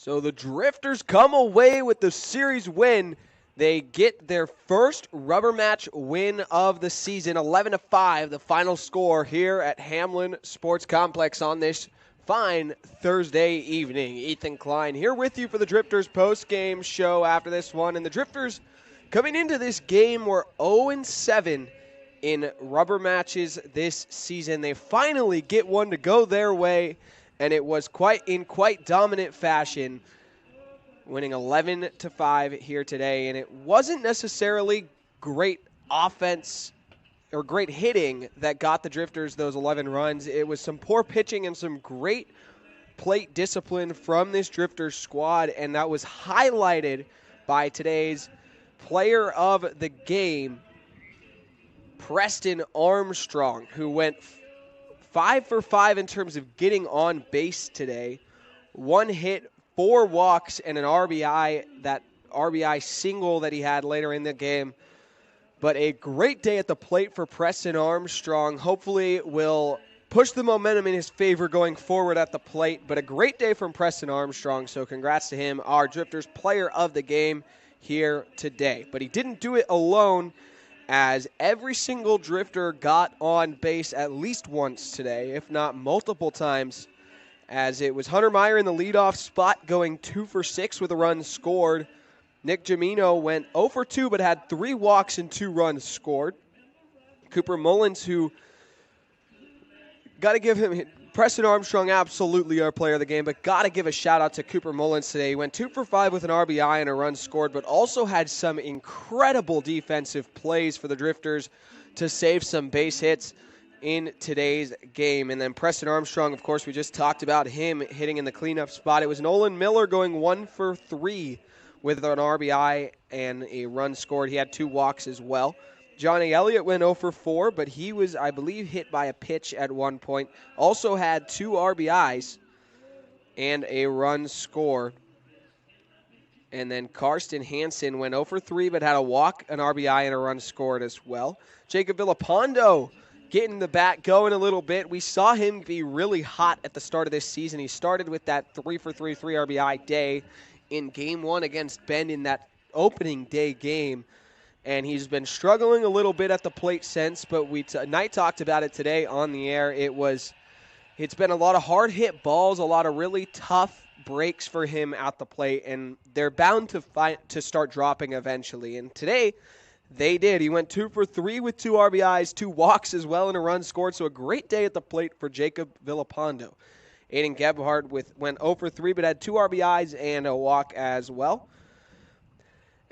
So the Drifters come away with the series win. They get their first rubber match win of the season, 11-5, the final score here at Hamlin Sports Complex on this fine Thursday evening. Ethan Klein here with you for the Drifters post-game show after this one. And the Drifters coming into this game were 0-7 in rubber matches this season. They finally get one to go their way, and it was quite dominant fashion, winning 11-5 here today. And it wasn't necessarily great offense or great hitting that got the Drifters those 11 runs. It was some poor pitching and some great plate discipline from this Drifters squad, and that was highlighted by today's player of the game, Preston Armstrong, who went 5 for 5 in terms of getting on base today. 1 hit, 4 walks, and an RBI, that RBI single that he had later in the game. But a great day at the plate for Preston Armstrong. Hopefully will push the momentum in his favor going forward at the plate. But a great day from Preston Armstrong, so congrats to him, our Drifters player of the game here today. But he didn't do it alone, as every single Drifter got on base at least once today, if not multiple times, as it was Hunter Meyer in the leadoff spot going 2 for 6 with a run scored. Nick Jamino went 0 for 2 but had 3 walks and 2 runs scored. Cooper Mullins, who got to give him, Preston Armstrong absolutely our player of the game, but got to give a shout out to Cooper Mullins today. He went 2 for 5 with an RBI and a run scored, but also had some incredible defensive plays for the Drifters to save some base hits in today's game. And then Preston Armstrong, of course, we just talked about him hitting in the cleanup spot. It was Nolan Miller going 1 for 3 with an RBI and a run scored. He had 2 walks as well. Johnny Elliott went 0 for 4, but he was, I believe, hit by a pitch at one point. Also had 2 RBIs and a run scored. And then Karsten Hansen went 0 for 3, but had a walk, an RBI, and a run scored as well. Jacob Villapando getting the bat going a little bit. We saw him be really hot at the start of this season. He started with that 3 for 3 RBI day in Game 1 against Bend in that opening day game. And he's been struggling a little bit at the plate since, but Knight talked about it today on the air. It's been a lot of hard hit balls, a lot of really tough breaks for him at the plate, and they're bound to start dropping eventually. And today, they did. He went 2 for 3 with 2 RBIs, 2 walks as well, and a run scored. So a great day at the plate for Jacob Villapando. Aiden Gebhardt went 0 for 3, but had 2 RBIs and a walk as well.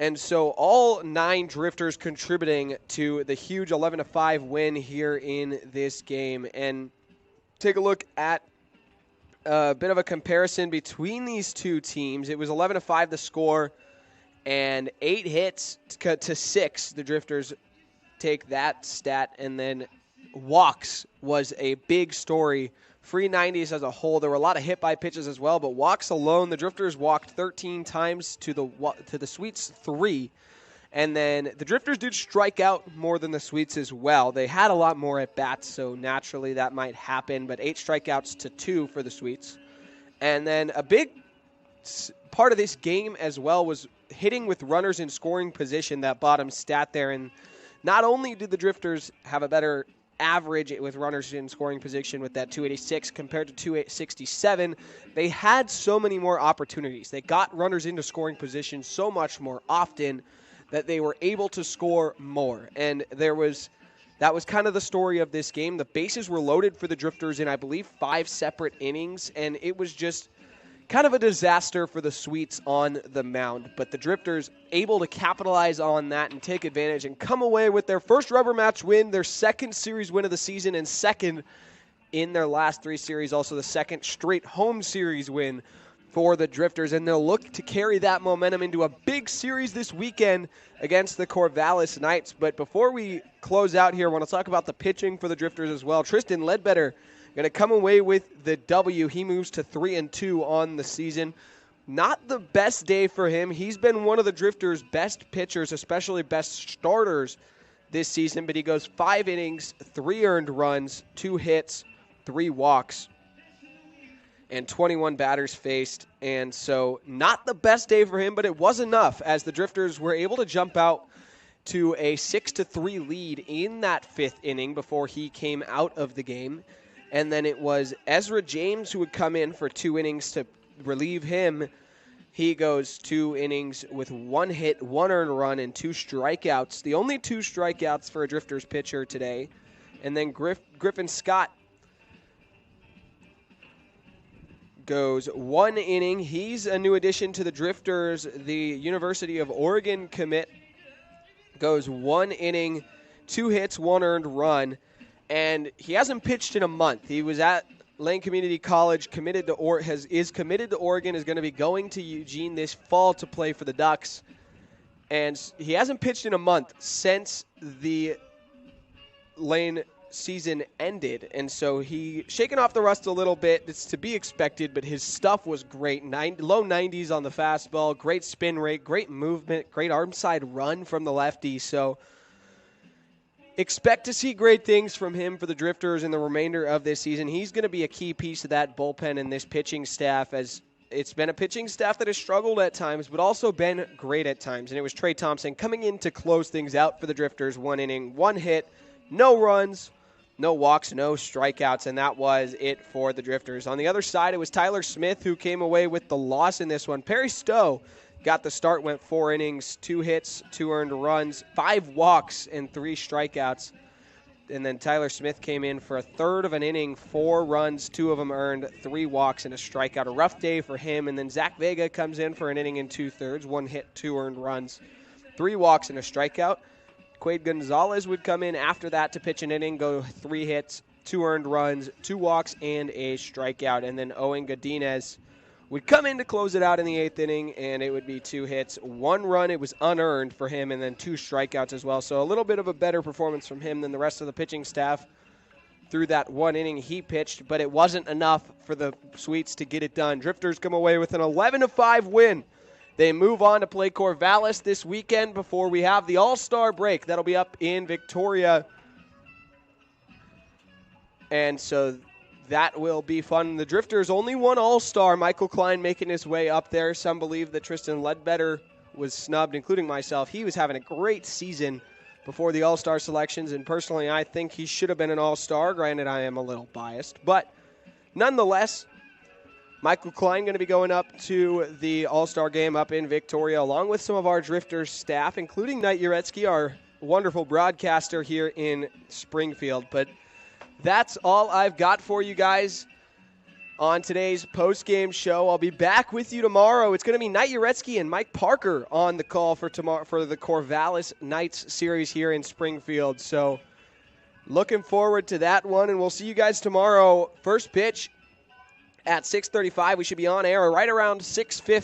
And so all 9 Drifters contributing to the huge 11-5 win here in this game. And take a look at a bit of a comparison between these two teams. It was 11-5 the score, and 8 hits to 6. The Drifters take that stat, and then walks was a big story. Free 90s as a whole. There were a lot of hit by pitches as well, but walks alone, the Drifters walked 13 times to the Sweets 3. And then the Drifters did strike out more than the Sweets as well. They had a lot more at bats, so naturally that might happen, but 8 strikeouts to 2 for the Sweets. And then a big part of this game as well was hitting with runners in scoring position, that bottom stat there. And not only did the Drifters have a better average with runners in scoring position with that 286 compared to 267, they had so many more opportunities. They got runners into scoring position so much more often that they were able to score more. And that was kind of the story of this game. The bases were loaded for the Drifters in, I believe, 5 separate innings, and it was just kind of a disaster for the Sweets on the mound. But the Drifters able to capitalize on that and take advantage and come away with their first rubber match win, their second series win of the season, and second in their last 3 series, also the second straight home series win for the Drifters. And they'll look to carry that momentum into a big series this weekend against the Corvallis Knights. But before we close out here, I want to talk about the pitching for the Drifters as well. Tristan Ledbetter going to come away with the W. He moves to 3-2 on the season. Not the best day for him. He's been one of the Drifters' best pitchers, especially best starters this season, but he goes 5 innings, 3 earned runs, 2 hits, 3 walks. and 21 batters faced. And so not the best day for him, but it was enough as the Drifters were able to jump out to a 6-3 lead in that 5th inning before he came out of the game. And then it was Ezra James who would come in for 2 innings to relieve him. He goes 2 innings with 1 hit, 1 earned run, and 2 strikeouts. The only 2 strikeouts for a Drifters pitcher today. And then Griffin Scott goes 1 inning. He's a new addition to the Drifters. The University of Oregon commit goes 1 inning, 2 hits, 1 earned run, and he hasn't pitched in a month. He was at Lane Community College, is committed to Oregon, is going to be going to Eugene this fall to play for the Ducks, and he hasn't pitched in a month since the Lane season ended, and so he shaken off the rust a little bit. It's to be expected, but his stuff was great. Low 90s on the fastball, great spin rate, great movement, great arm side run from the lefty. So expect to see great things from him for the Drifters in the remainder of this season. He's going to be a key piece of that bullpen and this pitching staff, as it's been a pitching staff that has struggled at times, but also been great at times. And it was Trey Thompson coming in to close things out for the Drifters. 1 inning, 1 hit, no runs, no walks, no strikeouts, and that was it for the Drifters. On the other side, it was Tyler Smith who came away with the loss in this one. Perry Stowe got the start, went 4 innings, 2 hits, 2 earned runs, 5 walks, and 3 strikeouts. And then Tyler Smith came in for a third of an inning, 4 runs, 2 of them earned, 3 walks, and a strikeout. A rough day for him. And then Zach Vega comes in for an inning and 2/3, 1 hit, 2 earned runs, 3 walks, and a strikeout. Quade Gonzalez would come in after that to pitch an inning, go 3 hits, 2 earned runs, 2 walks, and a strikeout. And then Owen Godinez would come in to close it out in the 8th inning, and it would be 2 hits, 1 run. It was unearned for him, and then 2 strikeouts as well. So a little bit of a better performance from him than the rest of the pitching staff through that 1 inning he pitched, but it wasn't enough for the Sweets to get it done. Drifters come away with an 11-5 win. They move on to play Corvallis this weekend before we have the All-Star break. That'll be up in Victoria. And so that will be fun. The Drifters only 1 All-Star. Michael Klein making his way up there. Some believe that Tristan Ledbetter was snubbed, including myself. He was having a great season before the All-Star selections, and personally I think he should have been an All-Star. Granted, I am a little biased. But nonetheless, Michael Klein going to be going up to the All-Star game up in Victoria, along with some of our Drifters staff, including Knight Jarecki, our wonderful broadcaster here in Springfield. But that's all I've got for you guys on today's post-game show. I'll be back with you tomorrow. It's going to be Knight Jarecki and Mike Parker on the call for tomorrow for the Corvallis Knights series here in Springfield. So looking forward to that one, and we'll see you guys tomorrow. First pitch at 6:35. We should be on air right around 6:50.